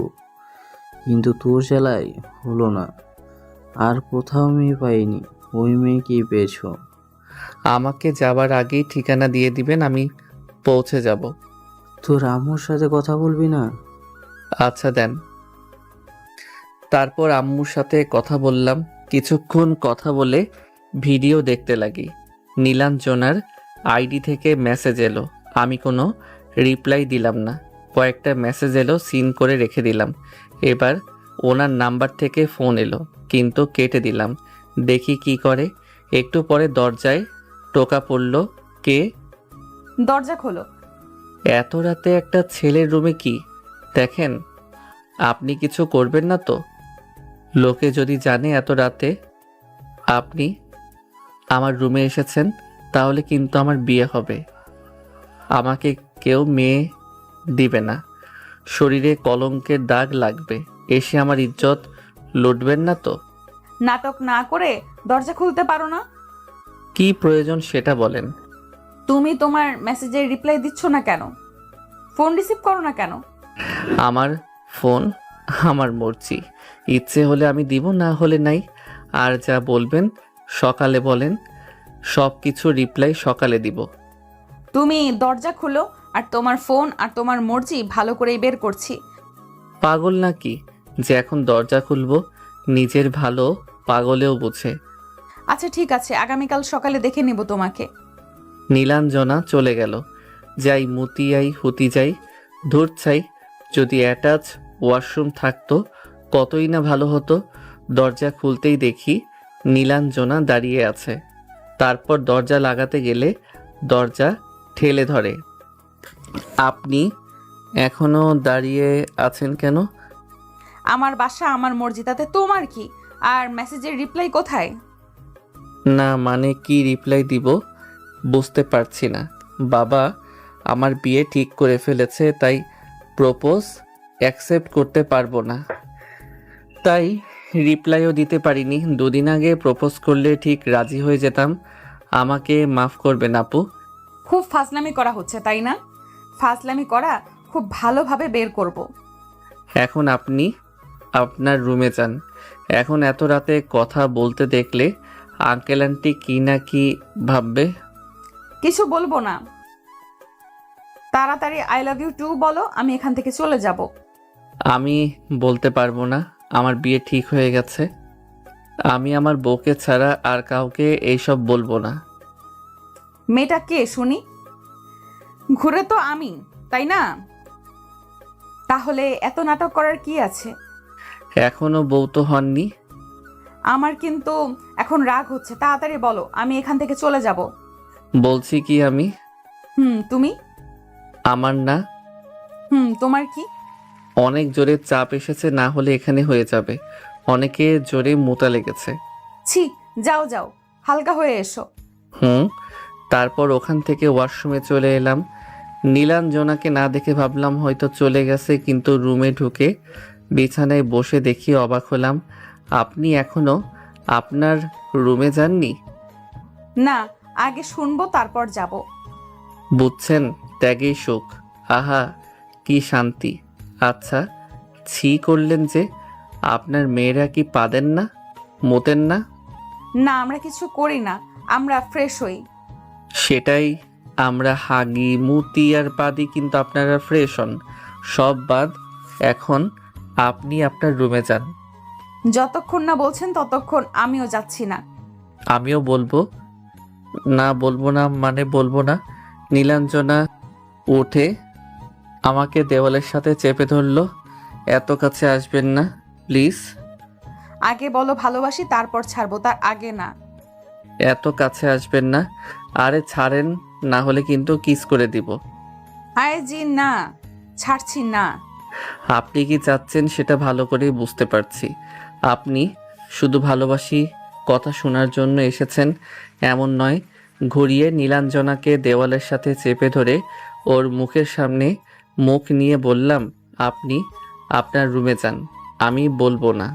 কিন্তু তোর জ্বালায় হলো না। আর কোথাও মেয়ে পাইনি, ওই মেয়েকেই পেয়েছ। আমাকে যাবার আগেই ঠিকানা দিয়ে দিবেন, আমি পৌঁছে যাব। তোর আম্মুর সাথে কথা বলবি না? আচ্ছা দেন। তারপর আম্মুর সাথে কথা বললাম। কিছুক্ষণ কথা বলে ভিডিও দেখতে লাগি। নীলাঞ্জনার আইডি থেকে মেসেজ এলো, আমি কোনো রিপ্লাই দিলাম না। কয়েকটা মেসেজ এলো, সিন করে রেখে দিলাম। এবার ওনার নাম্বার থেকে ফোন এলো, কিন্তু কেটে দিলাম। দেখি কি করে। একটু পরে দরজায় টোকা পড়ল। কে? দরজা খোলো। এত রাতে একটা ছেলের রুমে কি দেখেন? আপনি কিছু করবেন না তো? লোকে যদি জানে এত রাতে আপনি আমার রুমে এসেছেন, তাহলে কিন্তু আমার বিয়ে হবে। আমাকে কেউ মেয়ে দিবে না, শরীরে কলঙ্কের দাগ লাগবে। এসে আমার ইজ্জত লুটবেন না তো? নাটক না করে দরজা খুলতে পারো না? কি প্রয়োজন সেটা বলেন। তুমি তোমার মেসেজের রিপ্লাই দিচ্ছ না কেন? ফোন রিসিভ করো না কেন? আমার ফোন আমার মর্জি, ইচ্ছে হলে আমি দিব, না হলে নাই। আর যা বলবেন সকালে বলেন, সব কিছু রিপ্লাই সকালে দিব। তুমি দরজা খুলো, আর তোমার ফোন আর তোমার মর্জি ভালো করেই বের করছি। পাগল নাকি যে এখন দরজা খুলবো? নিজের ভালো পাগলেও বুঝে। আচ্ছা ঠিক আছে, আগামীকাল সকালে দেখে নিব তোমাকে। নীলাঞ্জনা চলে গেল। যাই মুতিয়াই হুতি যাই, ধূর চাই যদি অ্যাটাচ ওয়াশরুম থাকতো কতই না ভালো হতো। দরজা খুলতেই দেখি নীলাঞ্জনা দাঁড়িয়ে আছে। তারপর দরজা লাগাতে গেলে দরজা ঠেলে ধরে। আপনি এখনো দাঁড়িয়ে আছেন কেন? আমার বাসা আমার মর্জি, তাতে তোমার কি? আর মেসেজের রিপ্লাই কোথায়? না মানে কি রিপ্লাই দিব বুঝতে পারছি না। বাবা আমার বিয়ে ঠিক করে ফেলেছে, তাই প্রপোজ অ্যাকসেপ্ট করতে পারবো না, তাই রিপ্লাইও দিতে পারিনি। দুদিন আগে প্রপোজ করলে ঠিক রাজি হয়ে যেতাম। আমাকে মাফ করবেন আপু। খুব ফাজলামি করা হচ্ছে তাই না? ফাজলামি করা খুব ভালোভাবে বের করব। এখন আপনি আপনার রুমে যান। এখন এত রাতে কথা বলতে দেখলে আঙ্কেল আন্টি কি না কি ভাববে। কিছু বলবো না, তাড়াতাড়ি আই লাভ ইউ টু বলো, আমি এখান থেকে চলে যাব। আমি বলতে পারবো না, আমার বিয়ে ঠিক হয়ে গেছে। আমি আমার বউকে ছাড়া আর কাউকে এইসব বলবো না। মেয়েটা কে শুনি? ঘুরে তো আমি, তাই না? তাহলে এত নাটক করার কি আছে? এখনো বউ তো হননি। আমার কিন্তু এখন রাগ হচ্ছে, তাড়াতাড়ি বলো, আমি এখান থেকে চলে যাব। বলছি কি আমি? তুমি? আমার না। তোমার কি? অনেক জোরে চাপ এসেছে, না হলে এখানে হয়ে যাবে। অনেকে জোরে মোতা লেগেছে। ছি, যাও যাও, হালকা হয়ে এসো। তারপর ওখান থেকে ওয়াশরুমে চলে এলাম। নীলাঞ্জনাকে না দেখে ভাবলাম হয়তো চলে গেছে, কিন্তু রুমে ঢুকে বিছানায় বসে দেখি অবাক হলাম। আপনি এখনো আপনার রুমে যাননি? না, আগে শুনবো তারপর যাব। বুঝছেন, ত্যাগেই সুখ। আহা, কি শান্তি। আচ্ছা, ছি করলেন যে? আপনার মেয়েরা কি পাদেন না, মোতেন না? না, আমরা কিছু করি না, আমরা ফ্রেশ হই। সেটাই, আমরা হাগি মুতি আর পাদি, কিন্তু আপনারা ফ্রেশ হন। সব বাদ। এখন আপনি আপনার রুমে যান। যতক্ষণ না বলছেন ততক্ষণ আমিও যাচ্ছি না। আমিও বলবো না। বলবো না মানে বলবো না। নীলাঞ্জনা উঠে আমাকে দেওয়ালের সাথে চেপে ধরলো। এত কাছে আসবেন না প্লিজ। আগে বলো ভালোবাসি, তারপর ছাড়বো, তার আগে না। এত কাছে আসবেন না। আরে ছাড়েন, না হলে কিন্তু কিস করে দিব। আয় জি না, ছাড়ছি না। আপনি কি চাচ্ছেন সেটা ভালো করেই বুঝতে পারছি। আপনি শুধু ভালোবাসি কথা শোনার জন্য এসেছেন এমন নয়। ঘুরিয়ে নীলাঞ্জনাকে দেওয়ালের সাথে চেপে ধরে ওর মুখের সামনে মুখ নিয়ে বললাম, আপনি আপনার রুমে যান, আমি বলবো না।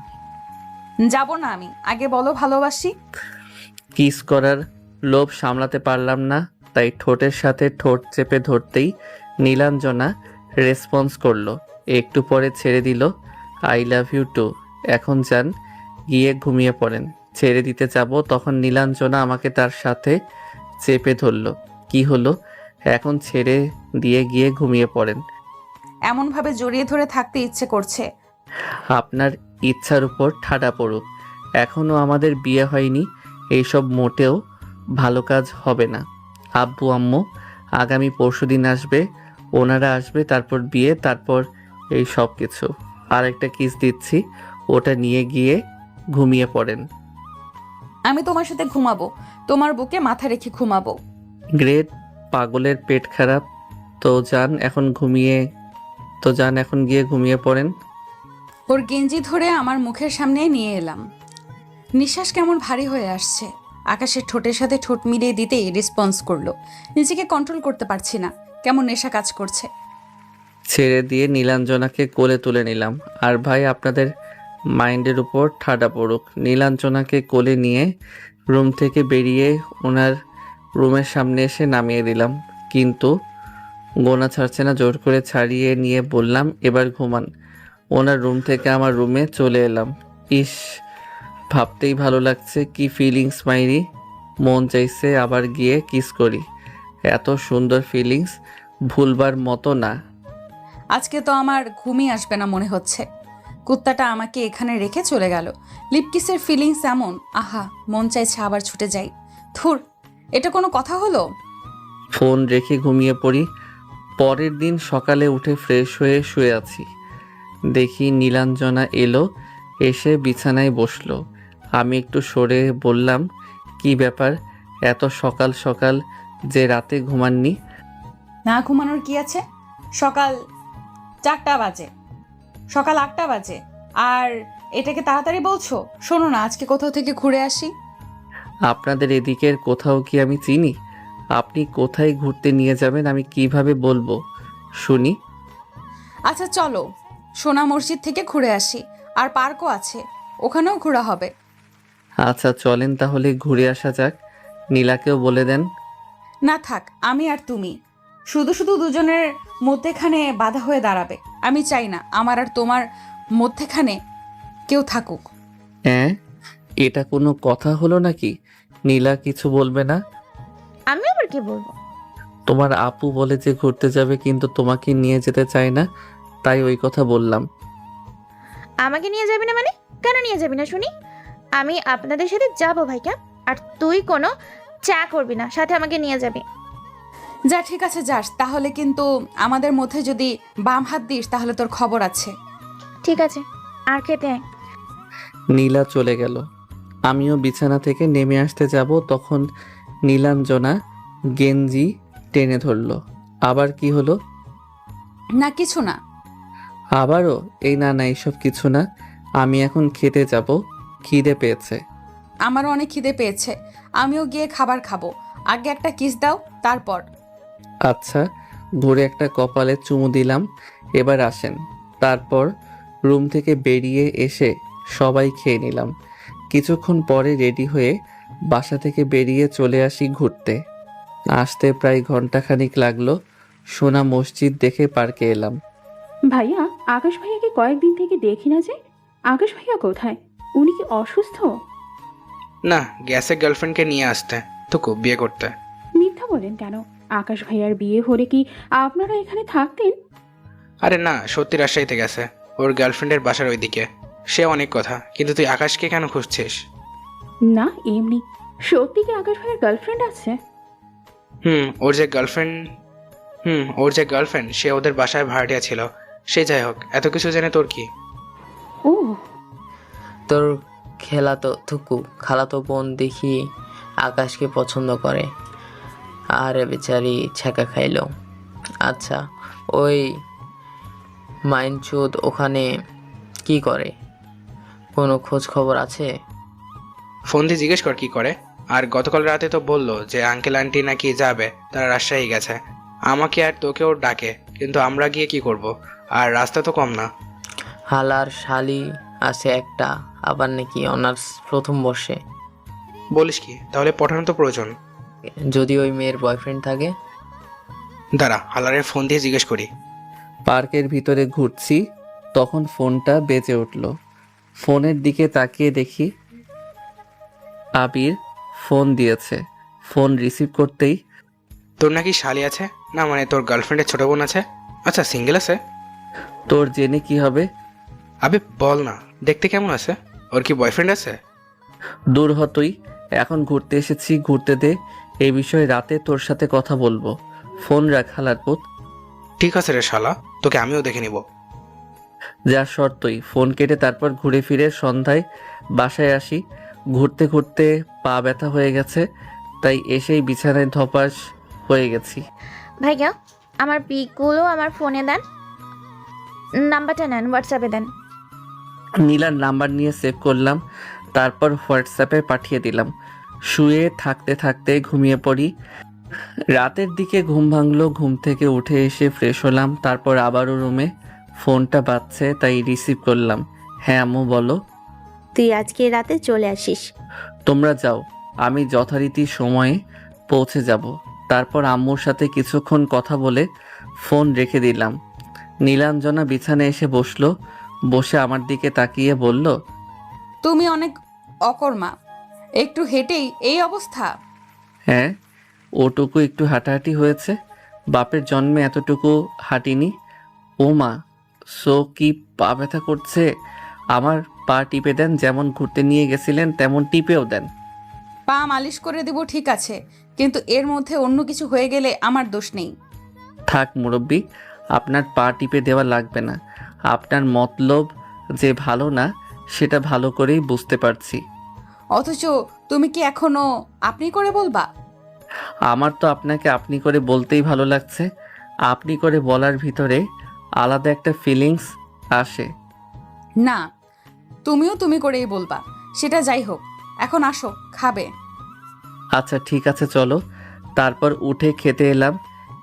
যাব না আমি, আগে বলো ভালোবাসি। কিস করার লোভ সামলাতে পারলাম না, তাই ঠোঁটের সাথে ঠোঁট চেপে ধরতেই নীলাঞ্জনা রেসপন্স করলো। একটু পরে ছেড়ে দিল। I love you too. এখন যান, গিয়ে ঘুমিয়ে পড়েন। ছেড়ে দিতে যাব তখন নীলাঞ্জনা আমাকে তার সাথে চেপে ধরলো। কি হলো? এখন ছেড়ে দিয়ে গিয়ে ঘুমিয়ে পড়েন। এমনভাবে জড়িয়ে ধরে থাকতে ইচ্ছে করছে। আপনার ইচ্ছার উপর ঠাডা পড়ুক। এখনো আমাদের বিয়ে হয়নি, এইসব মোটেও ভালো কাজ হবে না। আব্বু আম্মু আগামী পরশুদিন আসবে, ওনারা আসবে, তারপর বিয়ে, তারপর এই সব কিছু। আর একটা কিস দিচ্ছি, ওটা নিয়ে গিয়ে ঘুমিয়ে পড়েন। আমি তোমার সাথে ঘুমাবো, তোমার বুকে মাথা রেখে ঘুমাবো। গ্রেট, পাগলের পেট খারাপ। তো যান এখন গিয়ে ঘুমিয়ে পড়েন। ওর গেঞ্জি ধরে আমার মুখের সামনে নিয়ে এলাম। নিঃশ্বাস কেমন ভারী হয়ে আসছে। আকাশের ঠোঁটের সাথে ঠোঁট মিলিয়ে দিতেই রেসপন্স করলো। নিজেকে কন্ট্রোল করতে পারছি না, কেমন নেশা কাজ করছে। ছেড়ে দিয়ে নীলাঞ্জনাকে কোলে তুলে নিলাম। আর ভাই, আপনাদের মাইন্ডের উপর ঠাডা পড়ুক। নীলাঞ্জনাকে কোলে নিয়ে রুম থেকে বেরিয়ে ওনার রুমের সামনে এসে নামিয়ে দিলাম, কিন্তু গোনা ছাড়ছে না। জোর করে ছাড়িয়ে নিয়ে বললাম, এবার ঘুমান। ওনার রুম থেকে আমার রুমে চলে এলাম। ইস, ভাবতেই ভালো লাগছে, কি ফিলিংস মাইরি। মন চাইছে আবার গিয়ে কিস করি। এত সুন্দর ফিলিংস ভুলবার মতো না। আজকে তো আমার ঘুমই আসবে না মনে হচ্ছে। কুত্তাটা আমাকে এখানে রেখে চলে গেল। লিপকিসের ফিলিংস এমন, আহা, মন চাইছে আবার ছুটে যাই। ধুর, এটা কোনো কথা হলো? ফোন রেখে ঘুমিয়ে পড়ি। পরের দিন সকালে উঠে ফ্রেশ হয়ে শুয়ে আছি। দেখি নীলাঞ্জনা এলো, এসে বিছানায় বসলো। আমি একটু সরে বললাম, কি ব্যাপার এত সকাল সকাল যে, রাতে ঘুমাননি? না ঘুমানোর কি আছে? সকাল 4টা বাজে, সকাল 8টা বাজে, আর এটাকে তাড়াতাড়ি বলছো? শোনো না, আজকে কোথাও থেকে ঘুরে আসি। আপনাদের এদিকের কোথাও কি আমি চিনি? আপনি কোথায় ঘুরতে নিয়ে যাবেন আমি কিভাবে বলবো শুনি? আচ্ছা চলো, সোনা মসজিদ থেকে ঘুরে আসি, আর পার্কও আছে, ওখানেও ঘোরা হবে। আচ্ছা চলেন তাহলে ঘুরে আসা যাক। নীলাকেও বলে দেন। না থাক, আমি আর তুমি শুধু শুধু দুজনের মধ্যেখানে বাধা হয়ে দাঁড়াবে। আমি চাই না আমার আর তোমার মধ্যেখানে কেউ থাকুক। হ্যাঁ, এটা কোনো কথা হলো নাকি? নীলা কিছু বলবে না? আমি আবার কি বলবো? তোমার আপু বলে যে ঘুরতে যাবে, কিন্তু তোমাকে নিয়ে যেতে চায় না, তাই ওই কথা বললাম। আমাকে নিয়ে যাবি না মানে? কেন নিয়ে যাবি না শুনি? আমি আপনাদের সাথে যাবো ভাইকা, আর তুই কোনো চা করবি না, সাথে আমাকে নিয়ে যাবি। যা, ঠিক আছে যাস, তাহলে কিন্তু আমাদের মধ্যে যদি বাম হাত দিস তাহলে তোর খবর আছে। ঠিক আছে, আর খেতে আয়। নীলা চলে গেল। আমিও বিছানা থেকে নেমে আসতে যাব, তখন নীলাঞ্জনা গেঞ্জি টেনে ধরলো। আবার কি হলো? না কিছু না। আবারও? এই না না, এইসব কিছু না। আমি এখন খেতে যাব, খিদে পেয়েছে। আমারও অনেক খিদে পেয়েছে, আমিও গিয়ে খাবার খাবো। আগে একটা কিস দাও, তারপর। আচ্ছা, ঘুরে একটা কপালে চুমু দিলাম। এবার আসেন। তারপর রুম থেকে বেরিয়ে এসে সবাই খেয়ে নিলাম। কিছুক্ষণ পরে রেডি হয়ে বাসা থেকে বেরিয়ে চলে আসি ঘুরতে। আসতে প্রায় ঘন্টাখানিক লাগলো। সোনা মসজিদ দেখে পার্কে এলাম। ভাইয়া, আকাশ ভাইয়াকে কয়েকদিন থেকে দেখি না যে। আকাশ ভাইয়া কোথায়? উনি কি অসুস্থ? না, গ্যাসে গার্লফ্রেন্ডকে নিয়ে আসতে তোকে বিয়ে করতে। মিথ্যা বলেন কেন? আকাশ ভাইয়ার বিয়ে হলে কি আপনারা এখানে থাকতেন? আরে না, সত্যি রাজশাহীতে গেছে, ওর গার্লফ্রেন্ডের বাসার ওইদিকে। সে অনেক কথা, কিন্তু তুই আকাশকে কেন খুঁজছিস? না, এমনি। সত্যি কি আকাশ ভাইয়ার গার্লফ্রেন্ড আছে? ওর যে গার্লফ্রেন্ড সে ওদের বাসায় ভাড়াটিয়া ছিল। সে যাই হোক, এত কিছু জেনে তোর কি? ও, তোর খালাতো বোন দেখি আকাশকে পছন্দ করে। আরে বেচারি ছ্যাঁকা খাইলো। আচ্ছা, ওই মাইনচোদ ওখানে কি করে? কোনো খোঁজ খবর আছে? ফোন দিয়ে জিজ্ঞেস কর কি করে। আর গতকাল রাতে তো বললো যে আঙ্কেল আন্টি নাকি যাবে, তারা রাজশাহী গেছে। আমাকে আর তোকেও ডাকে, কিন্তু আমরা গিয়ে কি করব? আর রাস্তা তো কম না। হালার শালি আছে একটা, আবার নাকি অনার্স প্রথম বর্ষে। বলিস কি? তাহলে পাঠানো তো প্রয়োজন। যদি ওই মেয়ের বয়ফ্রেন্ড থাকে? দাঁড়া, হালারের ফোন দিয়ে জিজ্ঞেস করি। পার্কের ভিতরে ঘুরছি, তখন ফোনটা বেজে উঠল। ফোনের দিকে তাকিয়ে দেখি আবির ফোন দিয়েছে। ফোন রিসিভ করতেই, তোর নাকি শালি আছে? না মানে তোর গার্লফ্রেন্ডের ছোট বোন আছে? আচ্ছা, সিঙ্গেল আছে? তোর জেনে কি হবে? আবে বল না, দেখতে কেমন আছে? ওর কি বয়ফ্রেন্ড আছে? দূর হতই, এখন ঘুরতে এসেছি, ঘুরতে দে। এই বিষয়ে রাতে তোর সাথে কথা বলবো। ফোন রাখ হালার পুত। ঠিক আছে রে শালা, তোকে আমিও দেখে নিব। যা শর্তই। ফোন কেটে তারপর ঘুরে ফিরে সন্ধ্যায় বাসায় আসি। ঘুরতে ঘুরতে পা ব্যথা হয়ে গেছে, তাই এসেই বিছানায় ধপাস হয়ে গেছি। ভাইয়া, আমার পিকগুলো আমার ফোনে দেন। নাম্বারটা নেন, হোয়াটসঅ্যাপে দেন। নীলার নাম্বার নিয়ে সেভ করলাম, তারপর হোয়াটসঅ্যাপে পাঠিয়ে দিলাম। শুয়ে থাকতে থাকতে ঘুমিয়ে পড়ি। রাতের দিকে ঘুম ভাঙলো। ঘুম থেকে উঠে এসে ফ্রেশ হলাম, তারপর আবারও রুমে। ফোনটা বাজছে, তাই রিসিভ করলাম। হ্যাঁ আম্মু বলো। তুই আজকে রাতে চলে আসিস। তোমরা যাও, আমি যথারীতি সময়ে পৌঁছে যাব। তারপর আম্মুর সাথে কিছুক্ষণ কথা বলে ফোন রেখে দিলাম। নীলাঞ্জনা বিছানায় এসে বসলো। বসে আমার দিকে তাকিয়ে বলল, তুমি অনেক অকর্মা, একটু হেঁটেই এই অবস্থা? হ্যাঁ, ওটুকু একটু হাঁটাহাঁটি হয়েছে। বাপের জন্মে এতটুকু হাঁটিনি। ও মা, সো কি পা ব্যথা করছে? আমার পা টিপে দেন, যেমন ঘুরতে নিয়ে গেছিলেন তেমন টিপেও দেন। পা মালিশ করে দেব ঠিক আছে, কিন্তু এর মধ্যে অন্য কিছু হয়ে গেলে আমার দোষ নেই। থাক মুরব্বি, আপনার পা টিপে দেওয়া লাগবে না। আপনার মতলব যে ভালো না, সেটা ভালো করেই বুঝতে পারছি। অথচ তুমি কি এখনো আপনি করে বলবা? আমার তো আপনাকে আপনি করে বলতেই ভালো লাগছে। আপনি করে বলার ভিতরে আলাদা একটা ফিলিংস আসে। না, তুমিও তুমি করেই বলবা। সেটা যাই হোক, এখন আসো, খাবে। আচ্ছা ঠিক আছে, চলো। তারপর উঠে খেতে এলাম।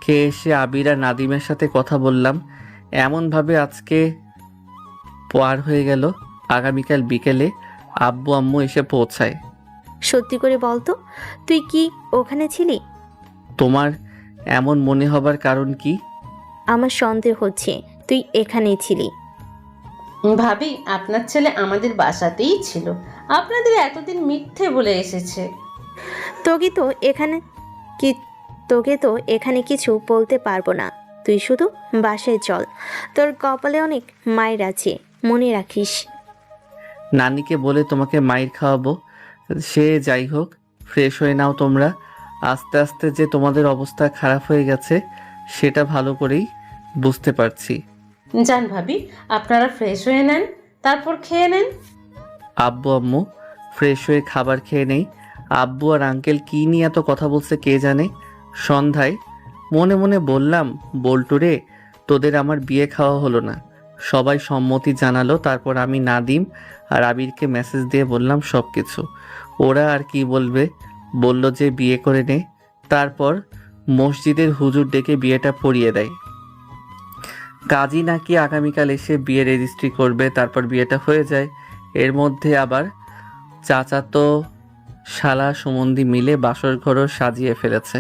খেয়ে এসে আবির আর নাদিমের সাথে কথা বললাম। এমনভাবে আজকে পার হয়ে গেল। আগামীকাল বিকেলে আব্বু আম্মু এসে পৌঁছায়। সত্যি করে বলতো, তুই কি ওখানে ছিলি? তোমার এমন মনে হবার কারণ কি? আমার সন্দেহ হচ্ছে তুই এখানেই ছিলি। ভাবি, আপনার ছেলে আমাদের বাসাতেই ছিল, আপনাদের এতদিন মিথ্যে বলে এসেছে। তোকে তো এখানে কিছু বলতে পারবো না। তুই শুধু বাসায় চল, তোর কপালে অনেক মায়ের আছে, মনে রাখিস। নানিকে বলে তোমাকে মাইর খাওয়াবো। সে যাই হোক, ফ্রেশ হয়ে নাও তোমরা। আস্তে আস্তে যে তোমাদের অবস্থা খারাপ হয়ে গেছে সেটা ভালো করেই বুঝতে পারছি। যান ভাবি, আপনারা ফ্রেশ হয়ে নেন, তারপর খেয়ে নেন। আব্বু আম্মু ফ্রেশ হয়ে খাবার খেয়ে নেই। আব্বু আর আঙ্কেল কী নিয়ে এত কথা বলছে কে জানে। সন্ধ্যায় মনে মনে বললাম, বল্টুরে, তোদের আমার বিয়ে খাওয়া হলো না। সবাই সম্মতি জানালো। তারপর আমি নাদিম আর আবিরকে মেসেজ দিয়ে বললাম সব কিছু। ওরা আর কি বলবে, বলল যে বিয়ে করে নে। তারপর মসজিদের হুজুর ডেকে বিয়েটা পড়িয়ে দেয়। কাজী নাকি আগামীকাল এসে বিয়ে রেজিস্ট্রি করবে, তারপর বিয়েটা হয়ে যায়। এর মধ্যে আবার চাচা তো শালা সুমন্দি মিলে বাসর ঘরও সাজিয়ে ফেলেছে।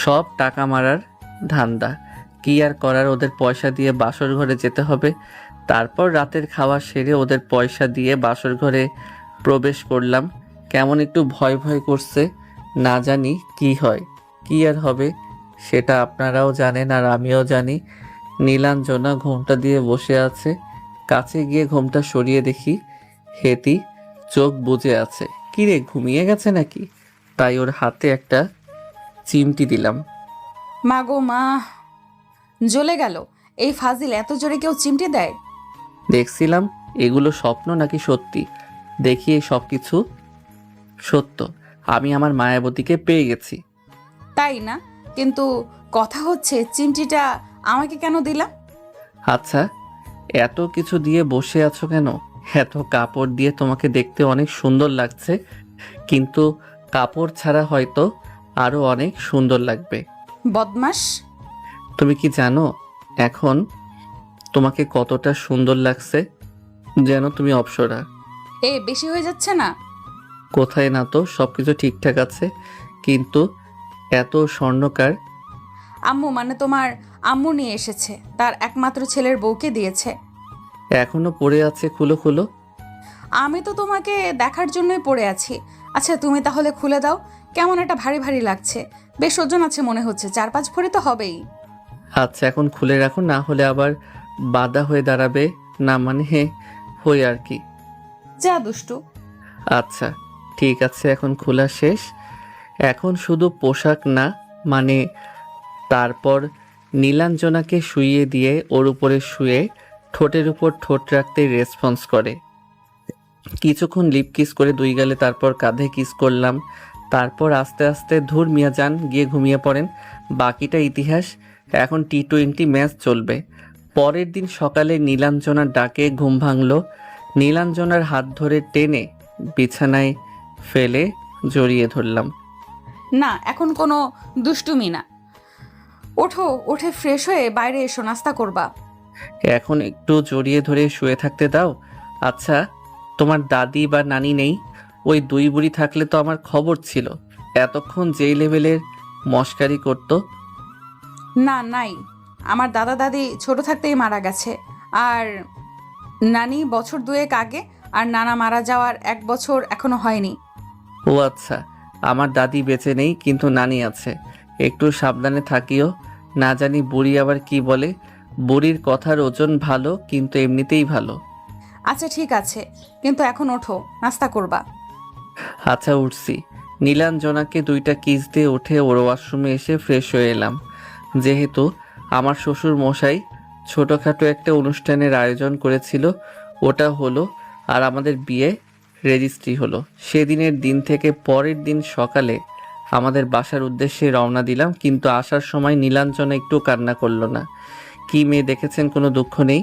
সব টাকা মারার ধান্দা। কি আর করার, ওদের পয়সা দিয়ে বাসর ঘরে যেতে হবে। তারপর রাতের খাওয়া সেরে ওদের পয়সা দিয়ে বাসর ঘরে প্রবেশ করলাম। কেমন একটু ভয় ভয় করছে, না জানি কি হয়। কি আর হবে সেটা আপনারাও জানেন আর আমিও জানি। নীলাঞ্জনা ঘোমটা দিয়ে বসে আছে। কাছে গিয়ে ঘোমটা সরিয়ে দেখি হেতি চোখ বুজে আছে। কিরে, ঘুমিয়ে গেছে নাকি? তাই ওর হাতে একটা চিমটি দিলাম। মা গো মা, জ্বলে গেল। এই ফাজিল এত জোরে কেউ চিমটে দেয়? দেখছিলাম এগুলো স্বপ্ন নাকি সত্যি। দেখি এই সব কিছু সত্য। আমি আমার মায়াবতীকে পেয়ে গেছি। তাই না? কিন্তু কথা হচ্ছে চিমটিটা আমাকে কেন দিলা? আচ্ছা, এত কিছু দিয়ে বসে আছো কেন? এত কাপড় দিয়ে তোমাকে দেখতে অনেক সুন্দর লাগছে, কিন্তু কাপড় ছাড়া হয়তো আরো অনেক সুন্দর লাগবে। বদমাস। তুমি কি জানো এখন তোমাকে কতটা সুন্দর লাগছে? যেন তুমি অপ্সরা। বেশি হয়ে যাচ্ছে না? কোথায় না, তো সবকিছু ঠিকঠাক আছে, কিন্তু এত স্বর্ণকার। আম্মু, মানে তোমার আম্মু নিয়ে এসেছে, তার একমাত্র ছেলের বউকে দিয়েছে। এখনো পড়ে আছে, খুলো খুলো। আমি তো তোমাকে দেখার জন্যই পড়ে আছি। আচ্ছা তুমি তাহলে খুলে দাও। কেমন একটা ভারী ভারী লাগছে, বেশ ওজন আছে মনে হচ্ছে, 4-5 ভরি তো হবেই। আচ্ছা এখন খুলে রাখো, না হলে আবার বাধা হয়ে দাঁড়াবে। না মানে হই আর কি। যা দুষ্টু। আচ্ছা ঠিক আছে, এখন খোলা শেষ। এখন শুধু পোশাক না, মানে তারপর নীলাঞ্জনাকে শুইয়ে দিয়ে ওর উপরে শুয়ে ঠোঁটের উপর ঠোঁট রাখতে রেসপন্স করে। কিছুক্ষণ লিপ কিস করে 2 গালে, তারপর কাঁধে কিস করলাম। তারপর আস্তে আস্তে ধুর মিয়া যান, গিয়ে ঘুমিয়ে পড়েন। বাকিটা ইতিহাস। এখন T20 ম্যাচ চলবে। পরের দিন সকালে নীলাঞ্জনার ডাকে ঘুম ভাঙল। নীলাঞ্জনার হাত ধরে টেনে বিছানায় ফেলে জড়িয়ে ধরলাম। না, এখন কোনো দুষ্টুমি না। ওঠো, উঠে ফ্রেশ হয়ে বাইরে এসো, নাস্তা করবা। এখন একটু জড়িয়ে ধরে শুয়ে থাকতে দাও। আচ্ছা তোমার দাদি বা নানি নেই? ওই 2 বুড়ি থাকলে তো আমার খবর ছিল। এতক্ষণ যেই লেভেলের মস্কারি করতো। না, নাই। আমার দাদা দাদি ছোট থাকতেই মারা গেছে, আর নানি বছর 2 আগে, আর নানা মারা যাওয়ার 1 বছর এখনো হয়নি। ও আচ্ছা, আমার দাদি বেঁচে নেই, কিন্তু নানি আছে। একটু সাবধানে থাকিও, না জানি বুড়ি আবার কি বলে। বুড়ির কথার ওজন ভালো, কিন্তু এমনিতেই ভালো। আচ্ছা ঠিক আছে, কিন্তু এখন ওঠো, নাস্তা করবা। আচ্ছা উঠছি। নীলাঞ্জনাকে 2টা কিস দিয়ে উঠে ওর ওয়াশরুমে এসে ফ্রেশ হয়ে এলাম। যেহেতু আমার শ্বশুর মশাই ছোটোখাটো একটা অনুষ্ঠানের আয়োজন করেছিল, ওটা হলো, আর আমাদের বিয়ে রেজিস্ট্রি হলো। সেদিনের দিন থেকে পরের দিন সকালে আমাদের বাসার উদ্দেশ্যে রওনা দিলাম, কিন্তু আসার সময় নীলাঞ্জনা একটু কান্না করলো না। কি মেয়ে দেখেছেন, কোনো দুঃখ নেই।